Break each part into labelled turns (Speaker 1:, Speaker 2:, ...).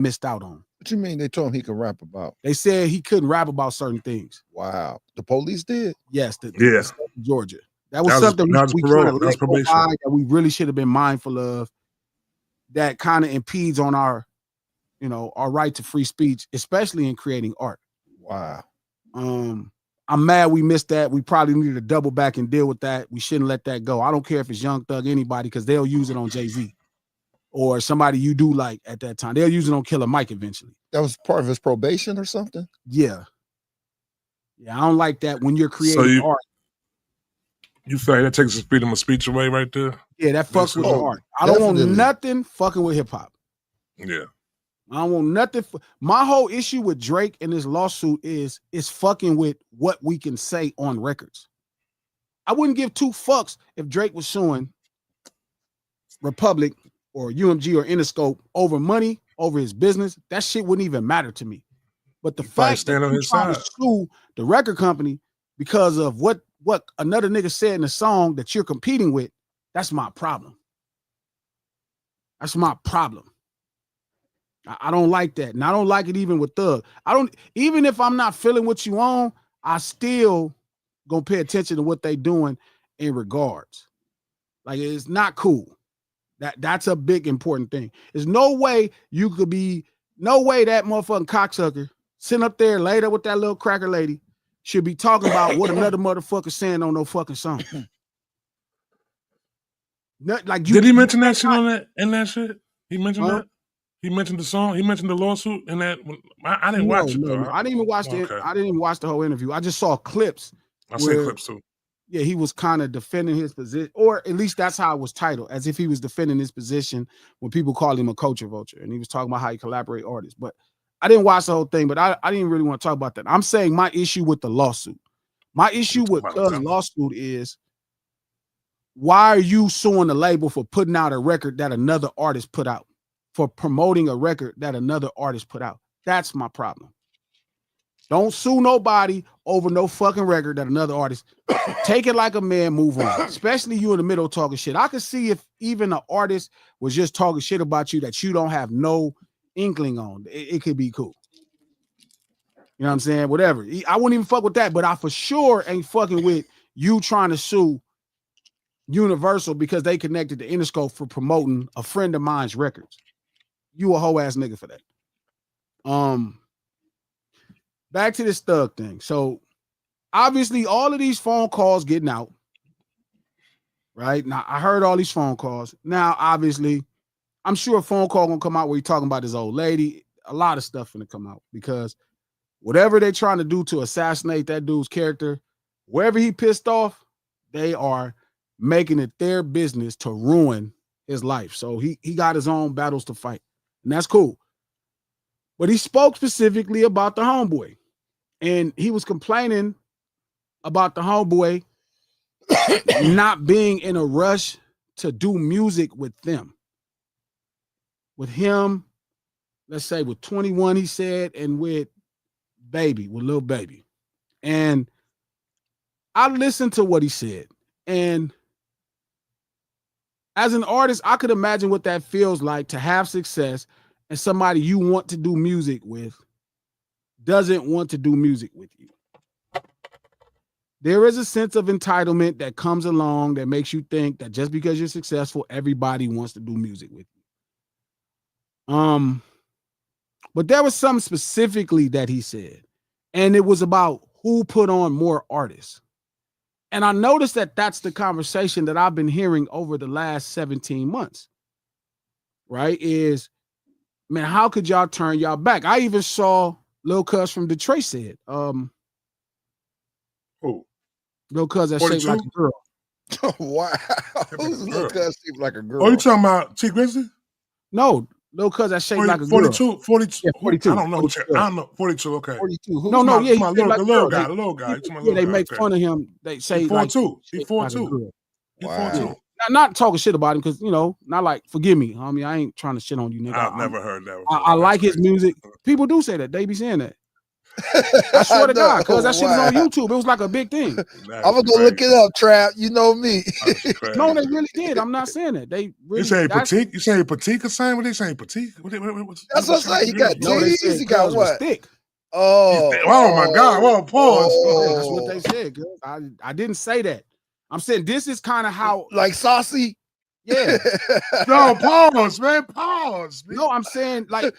Speaker 1: missed out on.
Speaker 2: What you mean they told him he could rap about?
Speaker 1: They said he couldn't rap about certain things.
Speaker 2: Wow. The police did?
Speaker 1: Yes, the
Speaker 3: Yeah.
Speaker 1: state of Georgia. That was something we kind of let go by that we really should have been mindful of. That kind of impedes on our, our right to free speech, especially in creating art.
Speaker 2: Wow.
Speaker 1: I'm mad we missed that. We probably need to double back and deal with that. We shouldn't let that go. I don't care if it's Young Thug, anybody, because they'll use it on Jay-Z or somebody you do like at that time. They'll use it on Killer Mike eventually.
Speaker 2: That was part of his probation or something?
Speaker 1: Yeah. Yeah, I don't like that when you're creating art.
Speaker 3: You say that takes the freedom of speech away right there?
Speaker 1: Yeah, that fucks with the art. I don't want nothing fucking with hip-hop.
Speaker 3: Yeah.
Speaker 1: I don't want nothing. My whole issue with Drake and this lawsuit is fucking with what we can say on records. I wouldn't give two fucks if Drake was suing Republic or UMG or Interscope over money, over his business. That shit wouldn't even matter to me. But the fact that you're trying to sue the record company because of what another nigga said in the song that you're competing with, that's my problem. That's my problem. I don't like that. And I don't like it even with Thug. Even if I'm not feeling what you on, I still gonna pay attention to what they doing in regards. Like, it's not cool. That's a big important thing. There's no way that motherfucking cocksucker sitting up there later with that little cracker lady should be talking about what another motherfucker saying on no fucking song.
Speaker 3: Did he mention that shit in that shit? He mentioned that? He mentioned the song. He mentioned the lawsuit in that. I didn't watch it though.
Speaker 1: No. I didn't even watch I didn't even watch the whole interview. I just saw clips.
Speaker 3: I seen clips too.
Speaker 1: Yeah, he was kind of defending his position, or at least that's how it was titled, as if he was defending his position when people call him a culture vulture, and he was talking about how he collaborate artists. But I didn't watch the whole thing. But I didn't really want to talk about that. I'm saying my issue with the lawsuit. My issue with Thug's lawsuit is, why are you suing the label for putting out a record that another artist put out? For promoting a record that another artist put out. That's my problem. Don't sue nobody over no fucking record that another artist. Take it like a man, move on. Especially you in the middle talking shit. I could see if even an artist was just talking shit about you that you don't have no inkling on. It could be cool. You know what I'm saying? Whatever. I wouldn't even fuck with that, but I for sure ain't fucking with you trying to sue Universal because they connected to Interscope for promoting a friend of mine's records. You a hoe ass nigga for that. Back to this Thug thing. So obviously all of these phone calls getting out. Right now, I heard all these phone calls. Now, obviously, I'm sure a phone call gonna come out where he's talking about his old lady. A lot of stuff gonna come out because whatever they're trying to do to assassinate that dude's character, wherever he pissed off, they are making it their business to ruin his life. So he got his own battles to fight. And that's cool. But he spoke specifically about the homeboy. And he was complaining about the homeboy not being in a rush to do music with them. With him, let's say with 21, he said, and with Lil Baby. And I listened to what he said. And as an artist, I could imagine what that feels like to have success and somebody you want to do music with doesn't want to do music with you. There is a sense of entitlement that comes along that makes you think that just because you're successful, everybody wants to do music with you. But there was something specifically that he said, and it was about who put on more artists. And I noticed that that's the conversation that I've been hearing over the last 17 months, right? Is, man, how could y'all turn y'all back? I even saw Lil Cuz from Detroit said,
Speaker 3: who?
Speaker 1: Lil Cuz that shaped like a girl.
Speaker 2: Wow. Who's Lil Cuz shaped like a girl?
Speaker 3: Oh, you talking about T Grizzly?
Speaker 1: No, Lil Cuz that shaped like a
Speaker 3: 42,
Speaker 1: girl.
Speaker 3: 42.
Speaker 1: Yeah, 42.
Speaker 3: I don't know. 42, okay.
Speaker 1: 42. No, yeah, he's
Speaker 3: the
Speaker 1: like
Speaker 3: little guy, the little guy.
Speaker 1: Yeah, they make fun of him. They say
Speaker 3: he 42. He 42.
Speaker 2: Wow.
Speaker 1: Not talking shit about him because, not like, forgive me, homie. I ain't trying to shit on you, nigga.
Speaker 3: I've never heard that.
Speaker 1: I like his music. People do say that. They be saying that. I swear to God, because that shit was on YouTube. It was like a big thing.
Speaker 2: I'm gonna go look it up, Trap. You know me.
Speaker 1: No, they really did. I'm not saying that. They really.
Speaker 3: You say petite? You say petite or something? What they saying? Petite?
Speaker 2: That's what I'm saying. He got titties. He got what?
Speaker 1: Thick.
Speaker 2: Oh
Speaker 3: my God! Well, pause.
Speaker 1: That's what they said. I didn't say that. I'm saying this is kind of how,
Speaker 2: like saucy.
Speaker 1: Yeah.
Speaker 3: No, pause, man. Pause. Man.
Speaker 1: No, I'm saying like.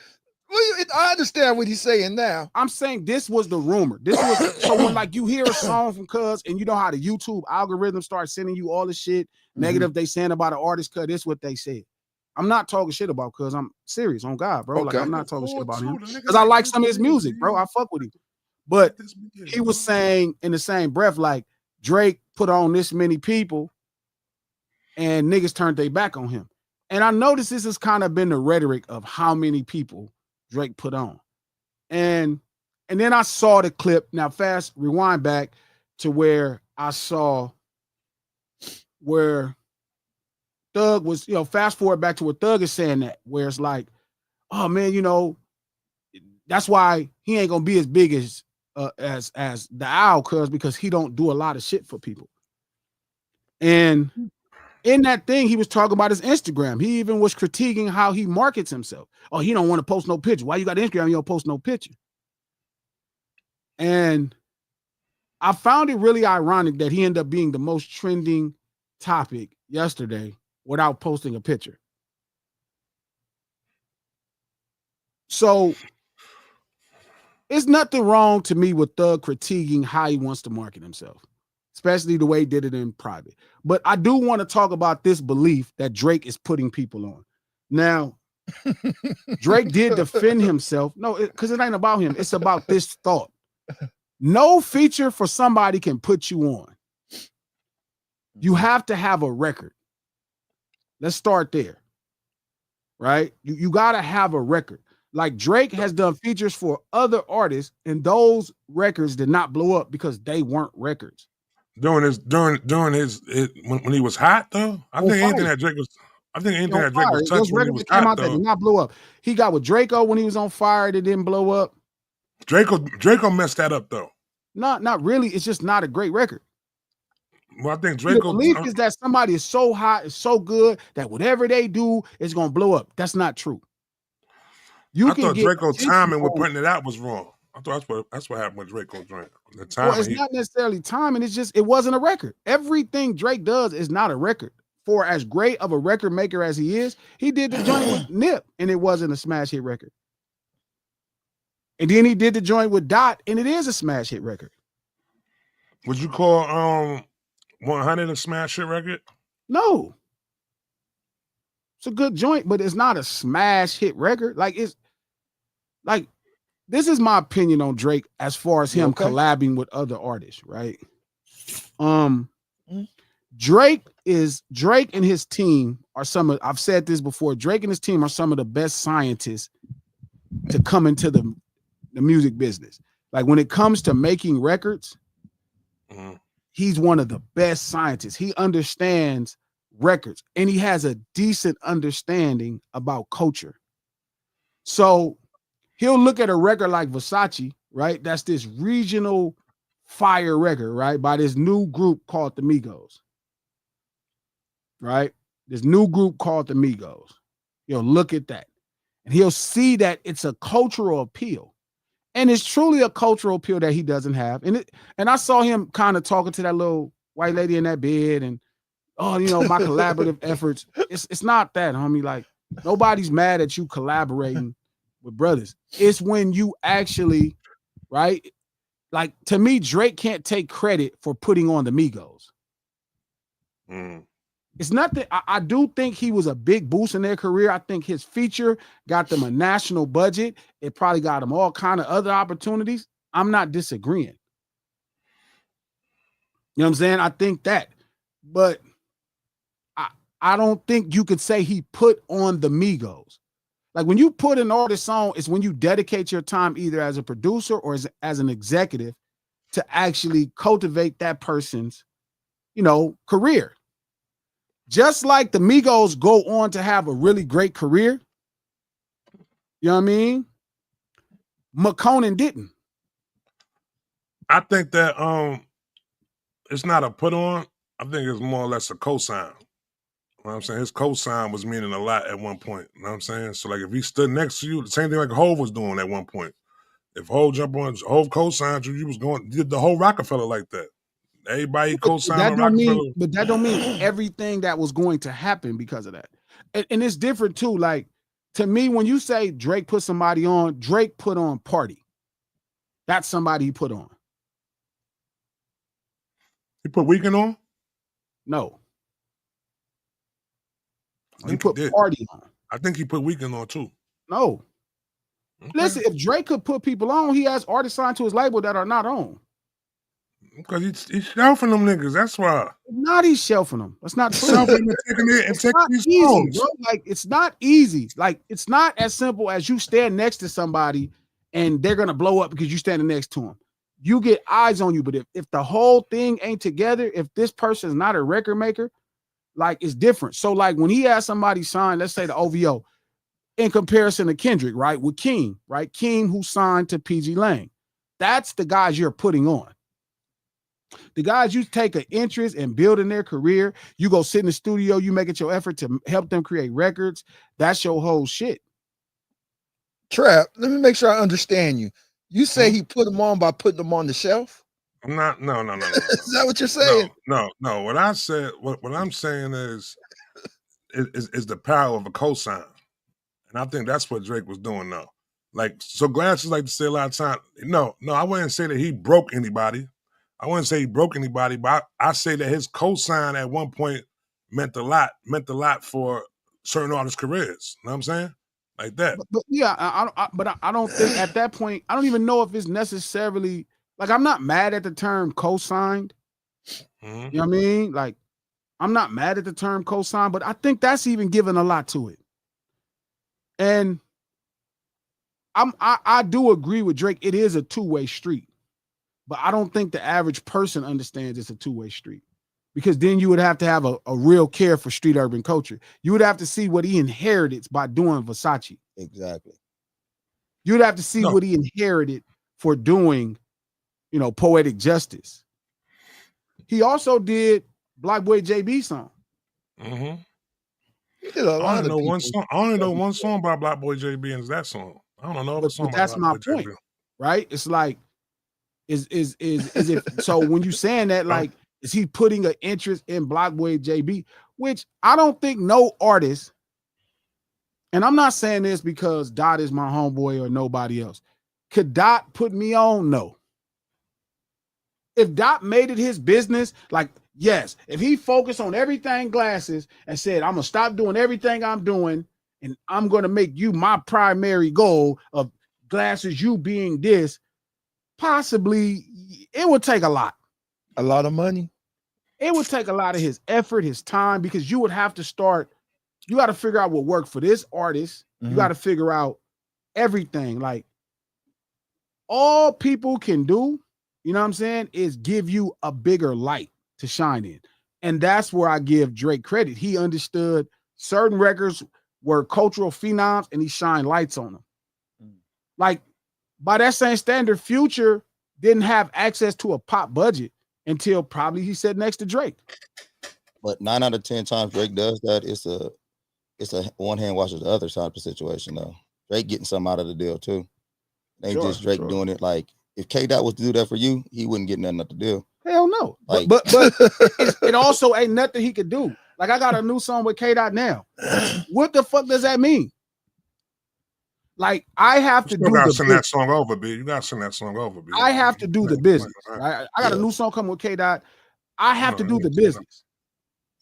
Speaker 2: Well, I understand what he's saying now.
Speaker 1: I'm saying this was the rumor. This was so when like you hear a song from Cuz and you know how the YouTube algorithm starts sending you all the shit negative they saying about an artist, Cuz this is what they said. I'm not talking shit about Cuz. I'm serious on God, bro. Okay. Like I'm not talking shit about him because I like some of his music, bro. I fuck with him. But he was saying in the same breath, like Drake put on this many people and niggas turned their back on him. And I noticed this has kind of been the rhetoric of how many people Drake put on. And then I saw the clip. Now fast rewind back to where I saw where Thug was, fast forward back to where Thug is saying that, where it's like, oh man, that's why he ain't gonna be as big as the Owl, because he don't do a lot of shit for people. And in that thing, he was talking about his Instagram. He even was critiquing how he markets himself. Oh, he don't want to post no picture. Why you got Instagram? You don't post no picture. And I found it really ironic that he ended up being the most trending topic yesterday without posting a picture. So it's nothing wrong to me with Thug critiquing how he wants to market himself, especially the way he did it in private. But I do want to talk about this belief that Drake is putting people on. Now, Drake did defend himself. No, because it ain't about him. It's about this thought. No feature for somebody can put you on. You have to have a record. Let's start there, right? You got to have a record. Like Drake has done features for other artists, and those records did not blow up because they weren't records.
Speaker 3: During his when he was hot though, I think anything that Drake was touching when he was hot though,
Speaker 1: did not blow up. He got with Draco when he was on fire, it didn't blow up.
Speaker 3: Draco messed that up though.
Speaker 1: Not really. It's just not a great record.
Speaker 3: Well, I think Draco.
Speaker 1: The belief is that somebody is so hot, is so good that whatever they do is gonna blow up. That's not true.
Speaker 3: I thought Draco's timing with putting it out was wrong. I thought that's what happened with Draco Drake. The timing.
Speaker 1: Well, it's not necessarily timing. It's just it wasn't a record. Everything Drake does is not a record. For as great of a record maker as he is, he did the joint with Nip, and it wasn't a smash hit record. And then he did the joint with Dot, and it is a smash hit record.
Speaker 3: Would you call 100 a smash hit record?
Speaker 1: No. It's a good joint, but it's not a smash hit record. Like it's like this is my opinion on Drake as far as him collabing with other artists, right? Drake and his team are I've said this before. Drake and his team are some of the best scientists to come into the music business. Like when it comes to making records, he's one of the best scientists. He understands records and he has a decent understanding about culture. So he'll look at a record like Versace, right? That's this regional fire record, right? By this new group called the Migos, right? This new group called the Migos. He'll look at that and he'll see that it's a cultural appeal. And it's truly a cultural appeal that he doesn't have. And I saw him kind of talking to that little white lady in that bed and, my collaborative efforts. It's not that, homie. Like, nobody's mad at you collaborating with brothers. It's when you actually, right? Like, to me, Drake can't take credit for putting on the Migos. It's nothing. I do think he was a big boost in their career. I think his feature got them a national budget. It probably got them all kind of other opportunities. I'm not disagreeing. You know what I'm saying? I think that. But I don't think you could say he put on the Migos. Like when you put an artist on, it's when you dedicate your time either as a producer or as an executive to actually cultivate that person's, career. Just like the Migos go on to have a really great career, you know what I mean? McConan didn't.
Speaker 3: I think that it's not a put on. I think it's more or less a cosign. You know what I'm saying? His cosign was meaning a lot at one point. You know what I'm saying? So like if he stood next to you, the same thing like Hov was doing at one point. If Hov jumped on Hov cosigned you, you was going did the whole Rockefeller like that. Everybody co-signed on Rockefeller.
Speaker 1: But that don't mean everything that was going to happen because of that. And it's different too. Like to me, when you say Drake put somebody on, Drake put on Party. That's somebody he put on.
Speaker 3: He put Weeknd on?
Speaker 1: No.
Speaker 3: He put Party on. I think he put Weeknd on too.
Speaker 1: No. Okay. Listen, if Drake could put people on, he has artists signed to his label that are not on.
Speaker 3: Because he's shelving them niggas. That's why.
Speaker 1: Not he's shelving them. That's not true.
Speaker 3: It's not
Speaker 1: easy, bro. Like it's not easy. Like it's not as simple as you stand next to somebody and they're gonna blow up because you standing next to them. You get eyes on you, but if the whole thing ain't together, if this person is not a record maker, like it's different. So like when he has somebody sign, let's say the OVO, in comparison to Kendrick, right? With King, right? King who signed to PG Lang. That's the guys you're putting on. The guys you take an interest in building their career, you go sit in the studio, you make it your effort to help them create records. That's your whole shit.
Speaker 2: Trap, let me make sure I understand you. You say he put them on by putting them on the shelf?
Speaker 3: I'm not. No.
Speaker 2: Is that what you're saying?
Speaker 3: No. What I said, what I'm saying is the power of a cosign, and I think that's what Drake was doing now. Like, so Glasses like to say a lot of time. No, I wouldn't say that he broke anybody. I wouldn't say he broke anybody, but I say that his cosign at one point meant a lot for certain artists' careers. You know what I'm saying? Like that.
Speaker 1: But yeah, I don't think at that point, I don't even know if it's necessarily, like, I'm not mad at the term co-signed. Mm-hmm. You know what I mean? Like, I'm not mad at the term co-signed, but I think that's even giving a lot to it. And I do agree with Drake. It is a two-way street. But I don't think the average person understands it's a two-way street, because then you would have to have a real care for street urban culture. You would have to see what he inherited by doing Versace.
Speaker 2: Exactly.
Speaker 1: You would have to see what he inherited for doing, Poetic Justice. He also did Black Boy JB song.
Speaker 3: Mm-hmm.
Speaker 2: He did a lot
Speaker 3: I only know one song by Black Boy JB, and it's that song. I don't know other song.
Speaker 1: But that's my point, right? It's like, is it so when you saying that, like, is he putting an interest in Black Boy JB? Which I don't think no artist, and I'm not saying this because Dot is my homeboy or nobody else. Could Dot put me on? No. If Dot made it his business, like, yes, if he focused on everything Glasses and said, I'm gonna stop doing everything I'm doing and I'm gonna make you my primary goal of Glasses, you being this, possibly it would take a lot
Speaker 2: of money.
Speaker 1: It would take a lot of his effort, his time, because you would have to you got to figure out what worked for this artist. Mm-hmm. You got to figure out everything. Like, all people can do, you know what I'm saying, is give you a bigger light to shine in. And that's where I give Drake credit. He understood certain records were cultural phenoms and he shined lights on them. Like, by that same standard, Future didn't have access to a pop budget until probably he sat next to Drake.
Speaker 4: But 9 out of 10 times Drake does that, it's a one hand washes the other type of situation though. Drake getting something out of the deal too. It ain't just Drake doing it. Like, if K-Dot was to do that for you, he wouldn't get nothing out the deal.
Speaker 1: Hell no. Like, but it also ain't nothing he could do. Like, I got a new song with K-Dot now. What the fuck does that mean? Like, I have to do
Speaker 3: that song over, B. You gotta send that song over, B.
Speaker 1: I have to do the business. Right? I got a new song coming with K-Dot. I have to do the business.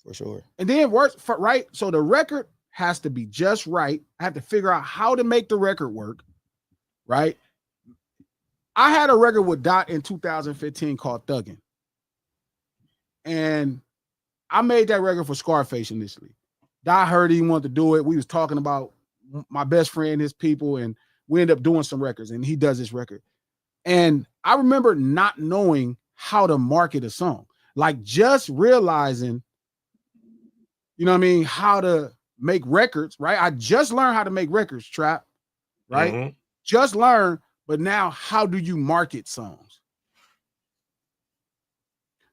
Speaker 4: For sure.
Speaker 1: And then it works, right? So the record has to be just right. I have to figure out how to make the record work, right? I had a record with Dot in 2015 called Thuggin'. And I made that record for Scarface initially. Dot heard he wanted to do it. We was talking about my best friend, his people, and we ended up doing some records, and he does this record. And I remember not knowing how to market a song, like just realizing, you know what I mean, how to make records, right? I just learned how to make records, Trap, right? Mm-hmm. Just learned, but now how do you market songs?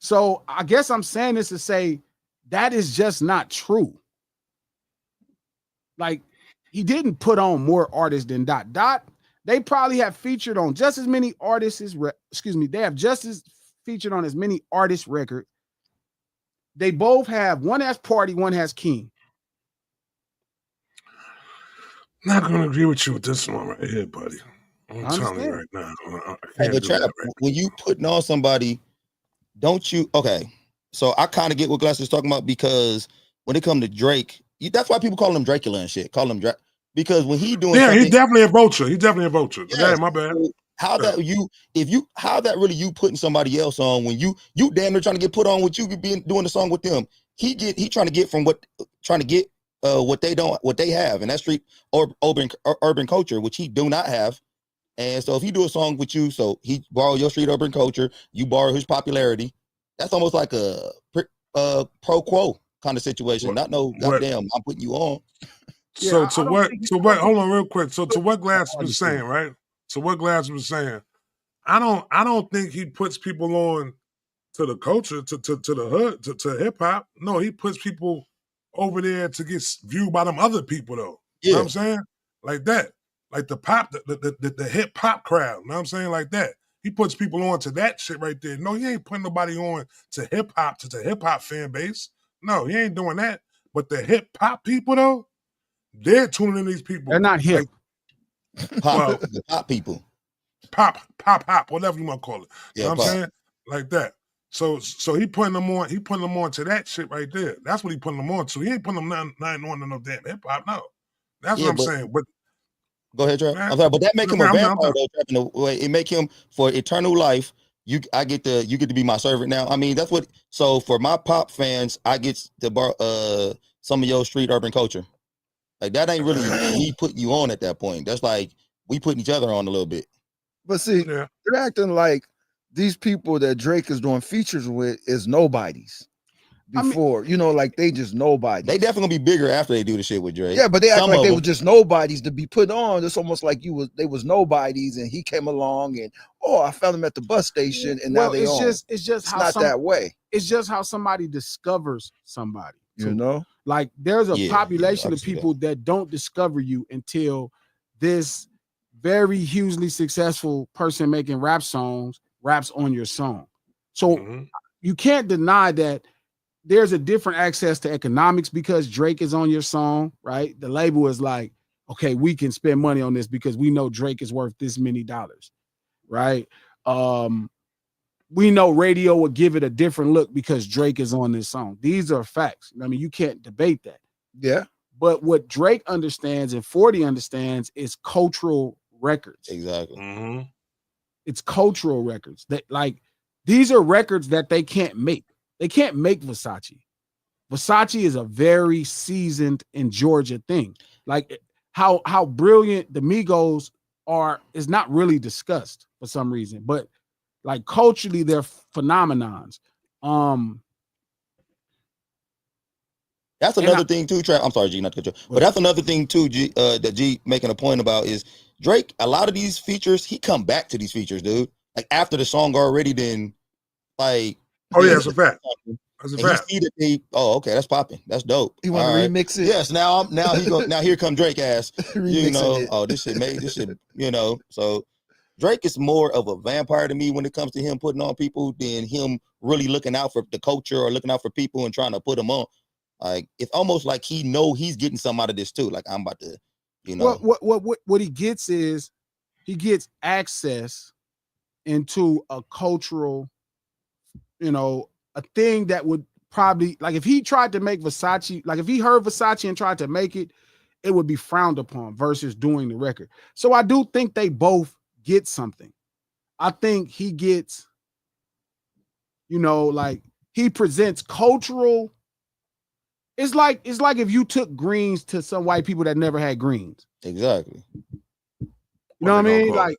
Speaker 1: So I guess I'm saying this to say that is just not true. Like, he didn't put on more artists than Dot. Dot, they probably have featured on just as many artists as they have just as featured on as many artist records. They both have, one has Party, one has King.
Speaker 3: Not gonna agree with you with this one right here, buddy. I'm telling you right now.
Speaker 4: Hey, but Trap, when you putting on somebody, don't you? Okay, so I kind of get what Glass is talking about, because when it comes to Drake, that's why people call him Dracula and shit. Call him Drake, because when he doing
Speaker 3: he's definitely a vulture. He's definitely a vulture. Yes. Yeah, my bad.
Speaker 4: How that really you putting somebody else on when you damn near trying to get put on with you doing the song with them. He trying to get what they have, and that's street or urban culture, which he do not have. And so if he do a song with you, so he borrow your street urban culture, you borrow his popularity. That's almost like a pro quo kind of situation. Not no goddamn, I'm putting you on.
Speaker 3: So hold on real quick. So to what Glass was saying, right? So what Glass was saying, I don't think he puts people on to the culture, to the hood, to hip hop. No, he puts people over there to get viewed by them other people though. Yeah. You know what I'm saying? Like that. Like the pop, the hip hop crowd. You know what I'm saying? Like that. He puts people on to that shit right there. No, he ain't putting nobody on to hip hop, to the hip hop fan base. No, he ain't doing that. But the hip hop people though, they're tuning in these people.
Speaker 1: They're not hip.
Speaker 4: The pop people.
Speaker 3: Pop, whatever you want to call it. You know what I'm saying? Like that. So he putting them on to that shit right there. That's what he putting them on to. He ain't putting them nothing on to no damn hip hop. No. That's what I'm saying. But
Speaker 4: go ahead, Trap. I'm sorry, but that make him a vampire though, Trap, in a way. It make him for eternal life. You get to be my servant now. I mean, that's what. So for my pop fans, I get to borrow some of your street urban culture. Like that ain't really me putting you on at that point. That's like we putting each other on a little bit.
Speaker 2: But see, they're acting like these people that Drake is doing features with is nobodies. Before, like they just nobody.
Speaker 4: They definitely gonna be bigger after they do the shit with Drake.
Speaker 2: Yeah, but they act like they were just nobodies to be put on. It's almost like they was nobodies, and he came along and I found him at the bus station, and now they on.
Speaker 1: It's
Speaker 2: not that way.
Speaker 1: It's just how somebody discovers somebody.
Speaker 2: Too.
Speaker 1: Like there's a population of people that don't discover you until this very hugely successful person making rap songs raps on your song. So you can't deny that there's a different access to economics because Drake is on your song, right? The label is like, okay, we can spend money on this because we know Drake is worth this many dollars, right? We know radio will give it a different look because Drake is on this song. These are facts. I mean, you can't debate that.
Speaker 2: Yeah.
Speaker 1: But what Drake understands and 40 understands is cultural records.
Speaker 4: Exactly.
Speaker 1: It's cultural records that, like, these are records that they can't make. They can't make Versace. Versace is a very seasoned in Georgia thing. Like how brilliant the Migos are is not really discussed for some reason, but like culturally they're phenomenons.
Speaker 4: That's another thing too, Trap. I'm sorry, G, not to cut you, but that's another thing too, G, that G making a point about is Drake. A lot of these features, he come back to these features, dude. Like after the song already, then like.
Speaker 3: Oh yeah, that's a fact. That's a fact.
Speaker 4: He see that okay, that's popping. That's dope.
Speaker 2: You want to remix it?
Speaker 4: Yes. Now here come Drake ass. This shit made this shit. So Drake is more of a vampire to me when it comes to him putting on people than him really looking out for the culture or looking out for people and trying to put them on. Like it's almost like he know he's getting some out of this too. Like I'm about to,
Speaker 1: What he gets is he gets access into a cultural, a thing that would probably, like if he tried to make Versace, like if he heard Versace and tried to make it, it would be frowned upon versus doing the record. So I do think they both get something. I think he gets, like he presents cultural. It's like if you took greens to some white people that never had greens.
Speaker 4: Exactly.
Speaker 1: You know what I mean? Like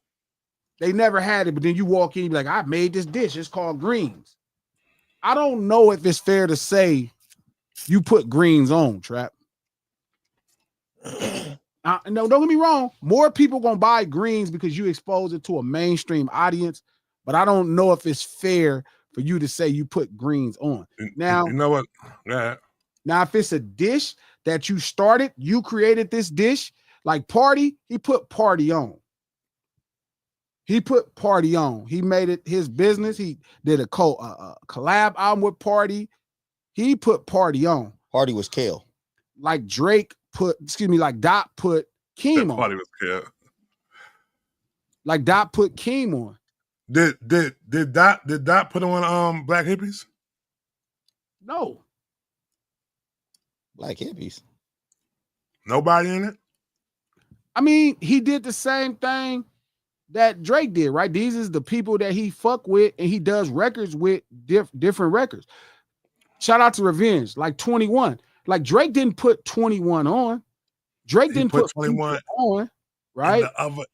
Speaker 1: they never had it, but then you walk in and be like, I made this dish. It's called greens. I don't know if it's fair to say you put greens on, Trap. No, don't get me wrong. More people gonna buy greens because you expose it to a mainstream audience, but I don't know if it's fair for you to say you put greens on. Now,
Speaker 3: you know what? Yeah.
Speaker 1: Now, if it's a dish that you started, you created this dish, like Party, he put Party on. He put Party on. He made it his business. He did a collab album with Party. He put Party on.
Speaker 4: Party was Kale.
Speaker 1: Like Drake put, like Dot put Keem on.
Speaker 3: Party was Kale.
Speaker 1: Like Dot put Keem on.
Speaker 3: Did Dot put on Black Hippies?
Speaker 1: No.
Speaker 4: Black Hippies.
Speaker 3: Nobody in it?
Speaker 1: I mean, he did the same thing that Drake did, right? These is the people that he fuck with and he does records with different records. Shout out to Revenge, like 21. Like Drake didn't put 21 on. Drake didn't put 21 on, right?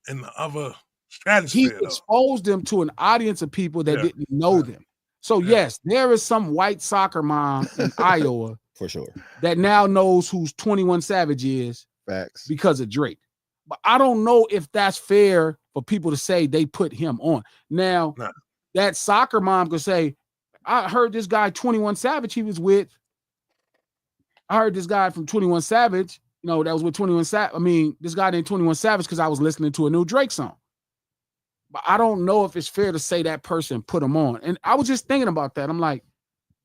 Speaker 3: In the other stratosphere,
Speaker 1: he exposed them to an audience of people that didn't know them. So yes, there is some white soccer mom in Iowa
Speaker 4: for sure
Speaker 1: that now knows who 21 Savage is.
Speaker 2: Facts.
Speaker 1: Because of Drake. But I don't know if that's fair for people to say they put him on. Now, that soccer mom could say, I heard this guy 21 Savage he was with. I heard this guy from 21 Savage, that was with 21 Savage. I mean, this guy named 21 Savage because I was listening to a new Drake song. But I don't know if it's fair to say that person put him on. And I was just thinking about that. I'm like,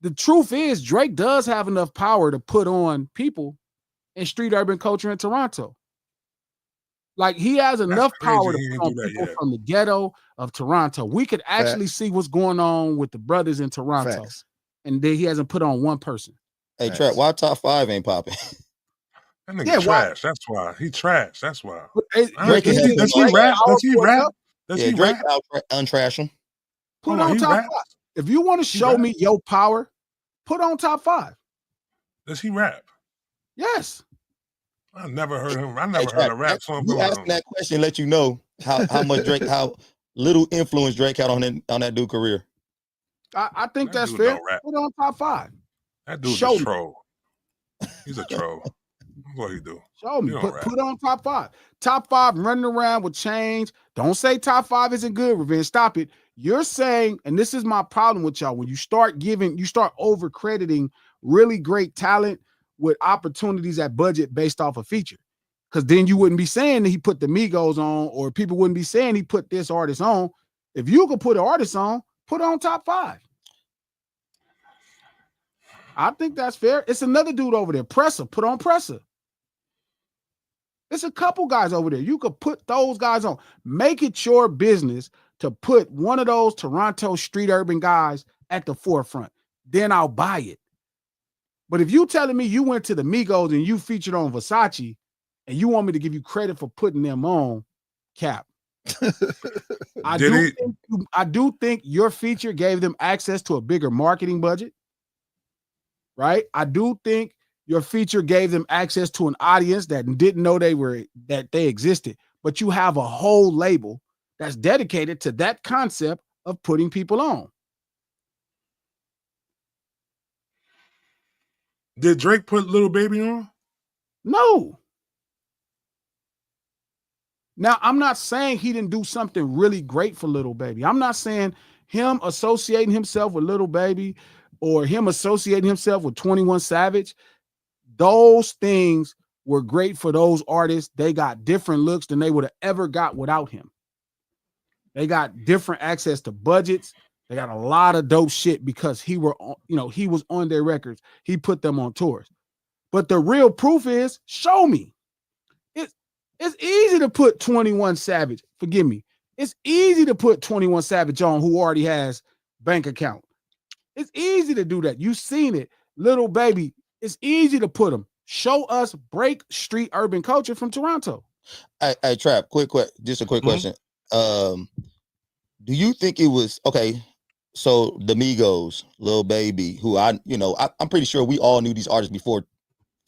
Speaker 1: the truth is Drake does have enough power to put on people in street urban culture in Toronto. Like he has enough power to put on people from the ghetto of Toronto. We could actually see what's going on with the brothers in Toronto. And then he hasn't put on one person.
Speaker 4: Hey, Trap, why top 5 ain't popping?
Speaker 3: That nigga trash. That's why. He trash. That's why.
Speaker 4: Does
Speaker 3: he rap? Does he rap? Does he
Speaker 4: Drake
Speaker 3: rap?
Speaker 4: Untrash him.
Speaker 1: Put on top 5. If you want to show me your power, put on top 5.
Speaker 3: Does he rap?
Speaker 1: Yes.
Speaker 3: I never heard him. I never heard a rap song.
Speaker 4: You asking that question let you know how much Drake, how little influence Drake had on that dude's career.
Speaker 1: I think that's fair. Put on top 5.
Speaker 3: That dude's a troll. He's a troll. What he do?
Speaker 1: Show me. Put on top 5. Top 5 running around with change. Don't say top 5 isn't good, Revenge. Stop it. You're saying, and this is my problem with y'all, when you start over crediting really great talent with opportunities at budget based off a feature. Because then you wouldn't be saying that he put the Migos on, or people wouldn't be saying he put this artist on. If you could put an artist on, put on top 5. I think that's fair. It's another dude over there, Presser. Put on Presser. It's a couple guys over there. You could put those guys on. Make it your business to put one of those Toronto street urban guys at the forefront. Then I'll buy it. But if you telling me you went to the Migos and you featured on Versace and you want me to give you credit for putting them on, cap. I do think your feature gave them access to a bigger marketing budget. Right? I do think your feature gave them access to an audience that didn't know that they existed. But you have a whole label that's dedicated to that concept of putting people on.
Speaker 3: Did Drake put Lil Baby on?
Speaker 1: No. Now, I'm not saying he didn't do something really great for Lil Baby. I'm not saying him associating himself with Lil Baby or him associating himself with 21 Savage. Those things were great for those artists. They got different looks than they would have ever got without him. They got different access to budgets. They got a lot of dope shit because he was on their records. He put them on tours. But the real proof is, show me. It's easy to put 21 Savage. Forgive me. It's easy to put 21 Savage on who already has bank account. It's easy to do that. You've seen it. Lil Baby, it's easy to put them. Show us break street urban culture from Toronto.
Speaker 4: Hey, Trap, just a quick question. Do you think it was okay? So the Migos, Lil Baby, who I'm pretty sure we all knew these artists before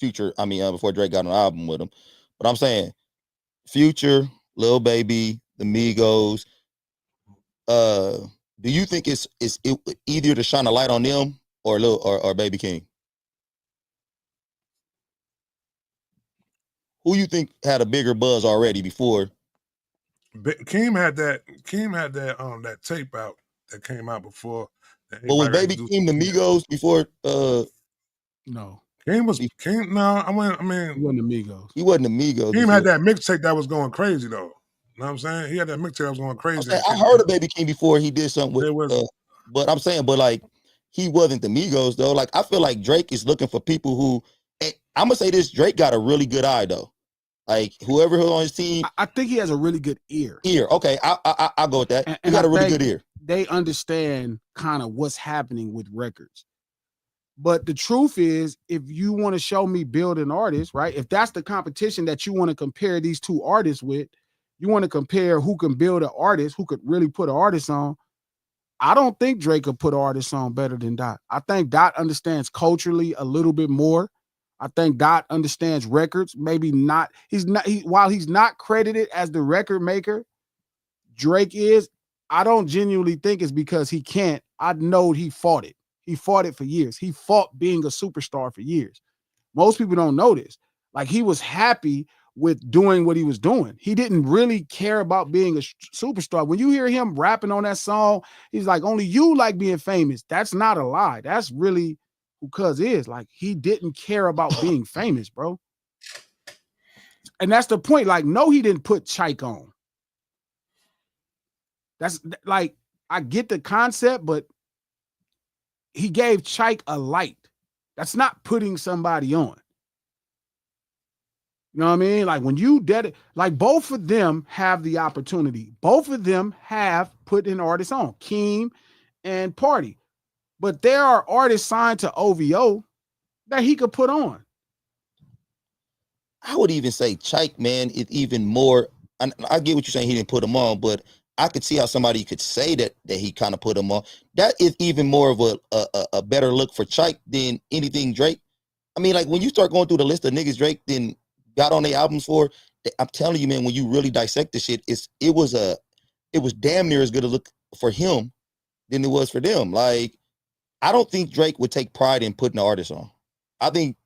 Speaker 4: before Drake got on an album with them. But I'm saying Future, Lil Baby, the Migos. Do you think it's easier to shine a light on them or Baby King? Who you think had a bigger buzz already before?
Speaker 3: Keem had that tape out that came out before
Speaker 4: But was Baby Keem the Migos before?
Speaker 1: No.
Speaker 3: Keem was Keem. No, I mean,
Speaker 1: he wasn't the Migos.
Speaker 4: He wasn't the Migos.
Speaker 3: Keem had that mixtape that was going crazy though. You know what I'm saying? He had that mixtape that was going crazy.
Speaker 4: I heard of Baby Keem before he did something with. But I'm saying, like, he wasn't the Migos though. Like, I feel like Drake is looking for people who. I'm gonna say this: Drake got a really good eye though. Like, whoever on his team,
Speaker 1: I think he has a really good ear.
Speaker 4: Okay, I'll go with that. And he got a really good ear.
Speaker 1: They understand kind of what's happening with records. But the truth is, if you want to show me build an artist, right? If that's the competition that you want to compare these two artists with, you want to compare who can build an artist, who could really put an artist on. I don't think Drake could put an artist on better than Dot. I think Dot understands culturally a little bit more. I think Dot understands records. Maybe not. While he's not credited as the record maker, Drake is. I don't genuinely think it's because he can't. I know he fought it. He fought it for years. He fought being a superstar for years. Most people don't know this. Like, he was happy with doing what he was doing. He didn't really care about being a superstar. When you hear him rapping on that song, he's like, only you like being famous. That's not a lie. That's really who Cuz is. Like, he didn't care about being famous, bro. And that's the point. Like, no, he didn't put Chike on. That's like, I get the concept, but he gave Chike a light. That's not putting somebody on. You know what I mean? Like, when you like, both of them have the opportunity. Both of them have put an artist on, Keem and Party. But there are artists signed to OVO that he could put on.
Speaker 4: I would even say Chike, man, is even more. I get what you're saying. He didn't put him on, but I could see how somebody could say that he kind of put him on. That is even more of a better look for Chike than anything Drake. I mean, like, when you start going through the list of niggas Drake then got on their albums for, I'm telling you, man, when you really dissect the shit, it was damn near as good a look for him than it was for them. Like, I don't think Drake would take pride in putting an artist on. I think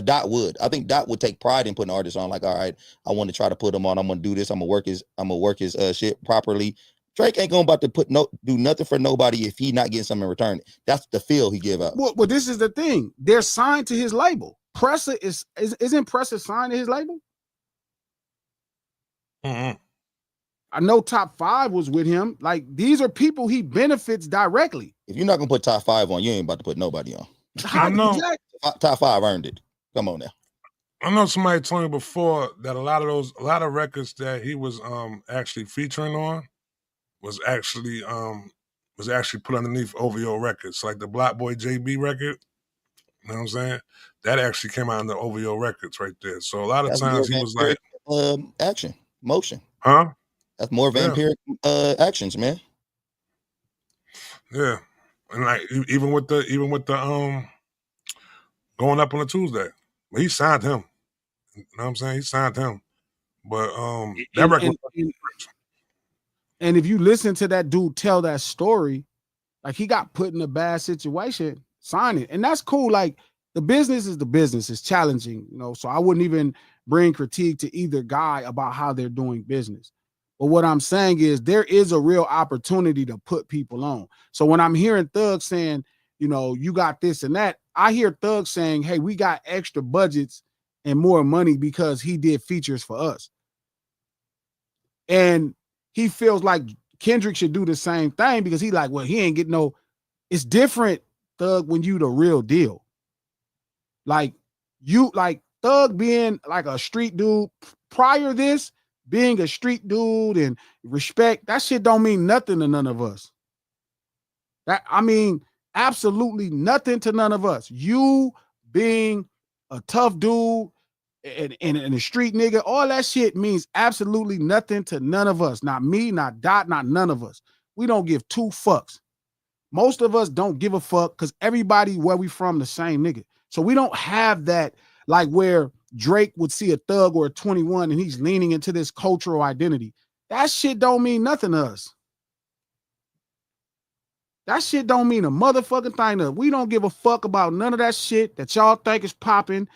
Speaker 4: Dot would. I think Dot would take pride in putting an artist on. Like, all right, I want to try to put him on. I'm gonna do this. I'm gonna work his shit properly. Drake ain't going to do nothing for nobody if he not getting something in return. That's the feel he give out.
Speaker 1: Well, this is the thing. They're signed to his label. Pressa isn't Pressa signed to his label?
Speaker 3: Mm-hmm.
Speaker 1: I know Top 5 was with him. Like, these are people he benefits directly.
Speaker 4: If you're not gonna put Top 5 on, you ain't about to put nobody on.
Speaker 3: I know.
Speaker 4: Top 5 earned it. Come on now.
Speaker 3: I know somebody told me before that a lot of records that he was actually featuring on was actually put underneath OVO records. Like the Block Boy JB record. You know what I'm saying? That actually came out in the OVO records right there. So a lot of times he was like
Speaker 4: motion.
Speaker 3: Huh?
Speaker 4: That's more vampiric actions, man.
Speaker 3: Yeah. And like even with the going up on a Tuesday. But he signed him. You know what I'm saying? He signed him. But that record
Speaker 1: and if you listen to that dude tell that story, like, he got put in a bad situation, sign it. And that's cool. Like, the business is the business. It's challenging, you know. So I wouldn't even bring critique to either guy about how they're doing business. But what I'm saying is there is a real opportunity to put people on. So when I'm hearing Thug saying, you know, you got this and that, I hear Thug saying, hey, we got extra budgets and more money because he did features for us. And he feels like Kendrick should do the same thing because he like, well, he ain't getting no. It's different, Thug, when you the real deal. Like, you, like, Thug being like a street dude prior to this, being a street dude and respect, that shit don't mean nothing to none of us. Absolutely nothing to none of us. You being a tough dude and a street nigga, all that shit means absolutely nothing to none of us. Not me, not Dot, not none of us. We don't give two fucks. Most of us don't give a fuck because everybody where we from the same nigga. So we don't have that, like, where Drake would see a Thug or a 21 and he's leaning into this cultural identity. That shit don't mean nothing to us. That shit don't mean a motherfucking thing to us. We don't give a fuck about none of that shit that y'all think is popping.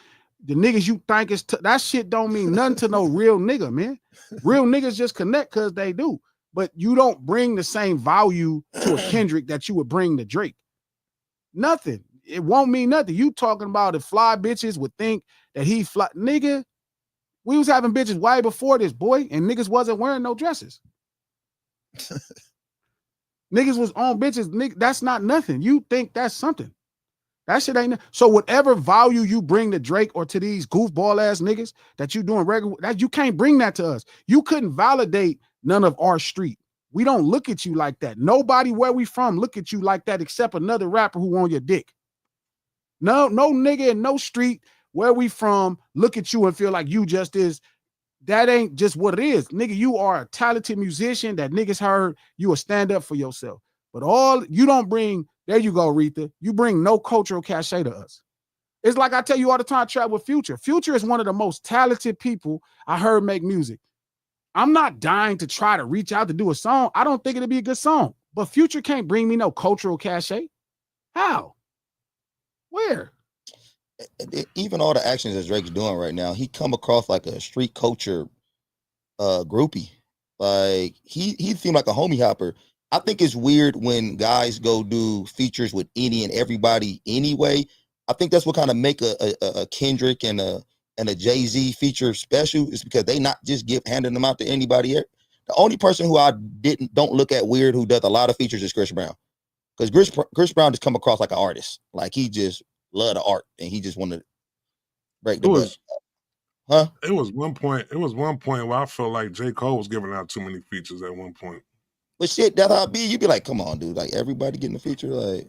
Speaker 1: The niggas you think is that shit don't mean nothing to no real nigga, man. Real niggas just connect because they do. But you don't bring the same value to a Kendrick that you would bring to Drake. Nothing. It won't mean nothing. You talking about if fly bitches would think that he fly, nigga. We was having bitches way before this, boy, and niggas wasn't wearing no dresses. Niggas was on bitches. Nigga, that's not nothing. You think that's something. That shit ain't. So whatever value you bring to Drake or to these goofball ass niggas that you doing regular, that you can't bring that to us. You couldn't validate none of our street. We don't look at you like that. Nobody where we from look at you like that except another rapper who on your dick. No nigga in no street where we from look at you and feel like you just is. That ain't just what it is. Nigga, you are a talented musician that niggas heard. You will stand up for yourself. But all you don't bring, there you go, Retha. You bring no cultural cachet to us. It's like I tell you all the time, trap with Future. Future is one of the most talented people I heard make music. I'm not dying to try to reach out to do a song. I don't think it'll be a good song. But Future can't bring me no cultural cachet. How? Where?
Speaker 4: Even all the actions that Drake's doing right now, he come across like a street culture groupie. Like he seemed like a homie hopper. I think it's weird when guys go do features with any and everybody anyway. I think that's what kind of make a Kendrick and a Jay-Z feature special, is because they not just handing them out to anybody else. The only person who I don't look at weird who does a lot of features is Chris Brown. Because Chris Brown just come across like an artist. Like he just love the art and he just want to break the butt. Huh?
Speaker 3: It was one point where I felt like J. Cole was giving out too many features at one point.
Speaker 4: But shit, that's how it be. You be like, come on, dude. Like everybody getting a feature, like.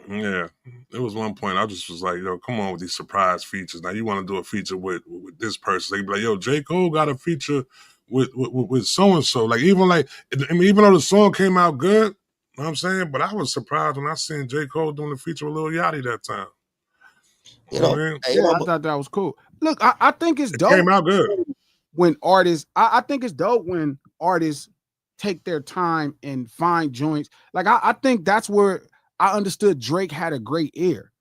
Speaker 3: Yeah, it was one point I just was like, yo, come on with these surprise features. Now you want to do a feature with this person. They be like, yo, J. Cole got a feature with so-and-so. Like, even though the song came out good, you know what I'm saying? But I was surprised when I seen J. Cole doing the feature with Lil Yachty that time.
Speaker 4: You know,
Speaker 1: I thought that was cool. Look, I think it's dope.
Speaker 3: It came out good.
Speaker 1: When artists, I think it's dope when artists take their time and find joints. Like, I think that's where I understood Drake had a great ear.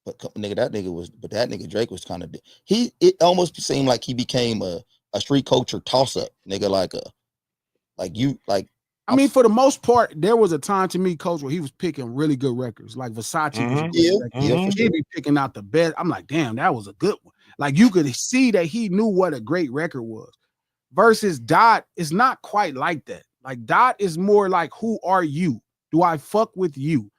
Speaker 4: But that nigga Drake was kind of, it almost seemed like he became a street culture toss-up. Nigga,
Speaker 1: I mean, for the most part, there was a time to me, Coach, where he was picking really good records. Like Versace was he'd be picking out the best. I'm like, damn, that was a good one. Like you could see that he knew what a great record was. Versus Dot is not quite like that. Like Dot is more like, who are you? Do I fuck with you?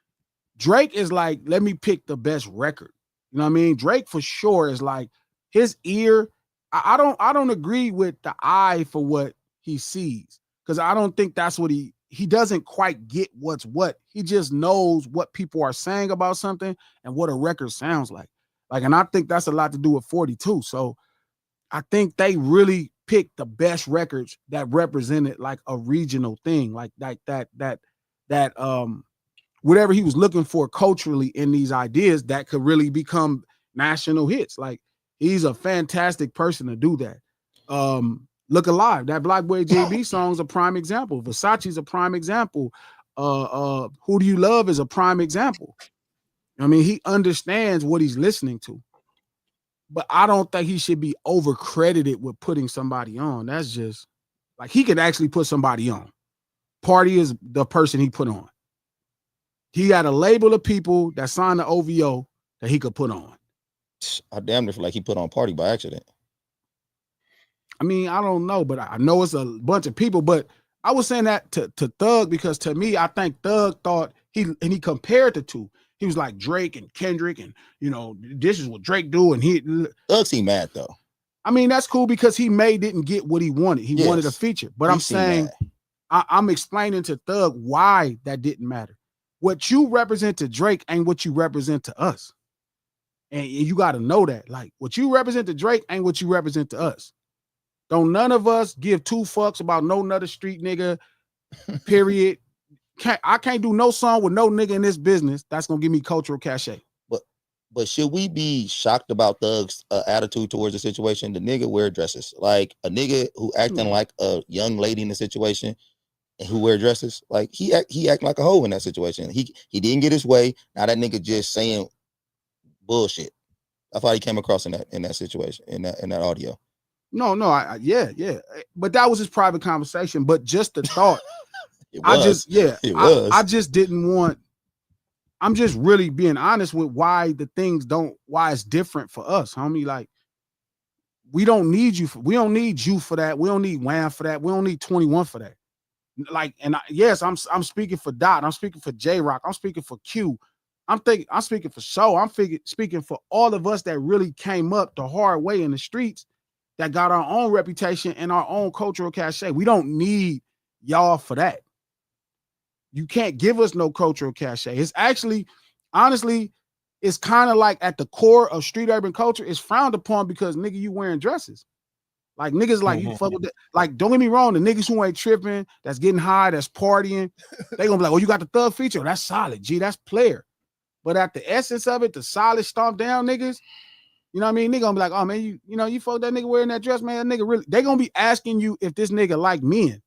Speaker 1: Drake is like, let me pick the best record. You know what I mean? Drake for sure is like his ear. I don't agree with the eye for what he sees. Because I don't think that's what he doesn't quite get what's what. He just knows what people are saying about something and what a record sounds like. And I think that's a lot to do with 42. So I think they really picked the best records that represented like a regional thing, like that whatever he was looking for culturally in these ideas that could really become national hits. Like he's a fantastic person to do that. Look Alive, that Black Boy JB song is a prime example. Versace's a prime example. Who Do You Love is a prime example. I mean, he understands what he's listening to. But I don't think he should be overcredited with putting somebody on. That's just like he could actually put somebody on. Party is the person he put on. He got a label of people that signed the OVO that he could put on.
Speaker 4: I damn near feel like he put on Party by accident.
Speaker 1: I mean, I don't know, but I know it's a bunch of people. But I was saying that to Thug because to me, I think Thug thought he compared the two. He was like Drake and Kendrick, and this is what Drake do. And
Speaker 4: Thug seemed mad though.
Speaker 1: I mean, that's cool because he didn't get what he wanted. He wanted a feature. But I'm saying, I'm explaining to Thug why that didn't matter. What you represent to Drake ain't what you represent to us. And you got to know that. Like, what you represent to Drake ain't what you represent to us. Don't none of us give two fucks about no another street nigga, period. I can't do no song with no nigga in this business that's going to give me cultural cachet.
Speaker 4: But should we be shocked about Thug's attitude towards the situation? The nigga wear dresses. Like, a nigga who acting like a young lady in the situation and who wear dresses, like, he act like a hoe in that situation. He didn't get his way. Now that nigga just saying bullshit. I thought he came across in that situation, in that audio.
Speaker 1: No, yeah. But that was his private conversation. But just the thought, I just didn't want I'm just really being honest with why it's different for us, homie. Like, we don't need you for that. We don't need Wham for that. We don't need 21 for that. Like, and yes, I'm speaking for Dot. I'm speaking for J-Rock. I'm speaking for Q. I'm speaking for Show. I'm speaking for all of us that really came up the hard way in the streets, that got our own reputation and our own cultural cachet. We don't need y'all for that. You can't give us no cultural cachet. It's actually, honestly, it's kind of like at the core of street urban culture, it's frowned upon because nigga, you wearing dresses. Like niggas like you fuck with that. Like, don't get me wrong, the niggas who ain't tripping, that's getting high, that's partying, they gonna be like, oh, you got the thug feature. That's solid, G, that's player. But at the essence of it, the solid stomp down niggas, you know what I mean? Nigga gonna be like, oh man, you fuck that nigga wearing that dress, man. That nigga really, they gonna be asking you if this nigga like men.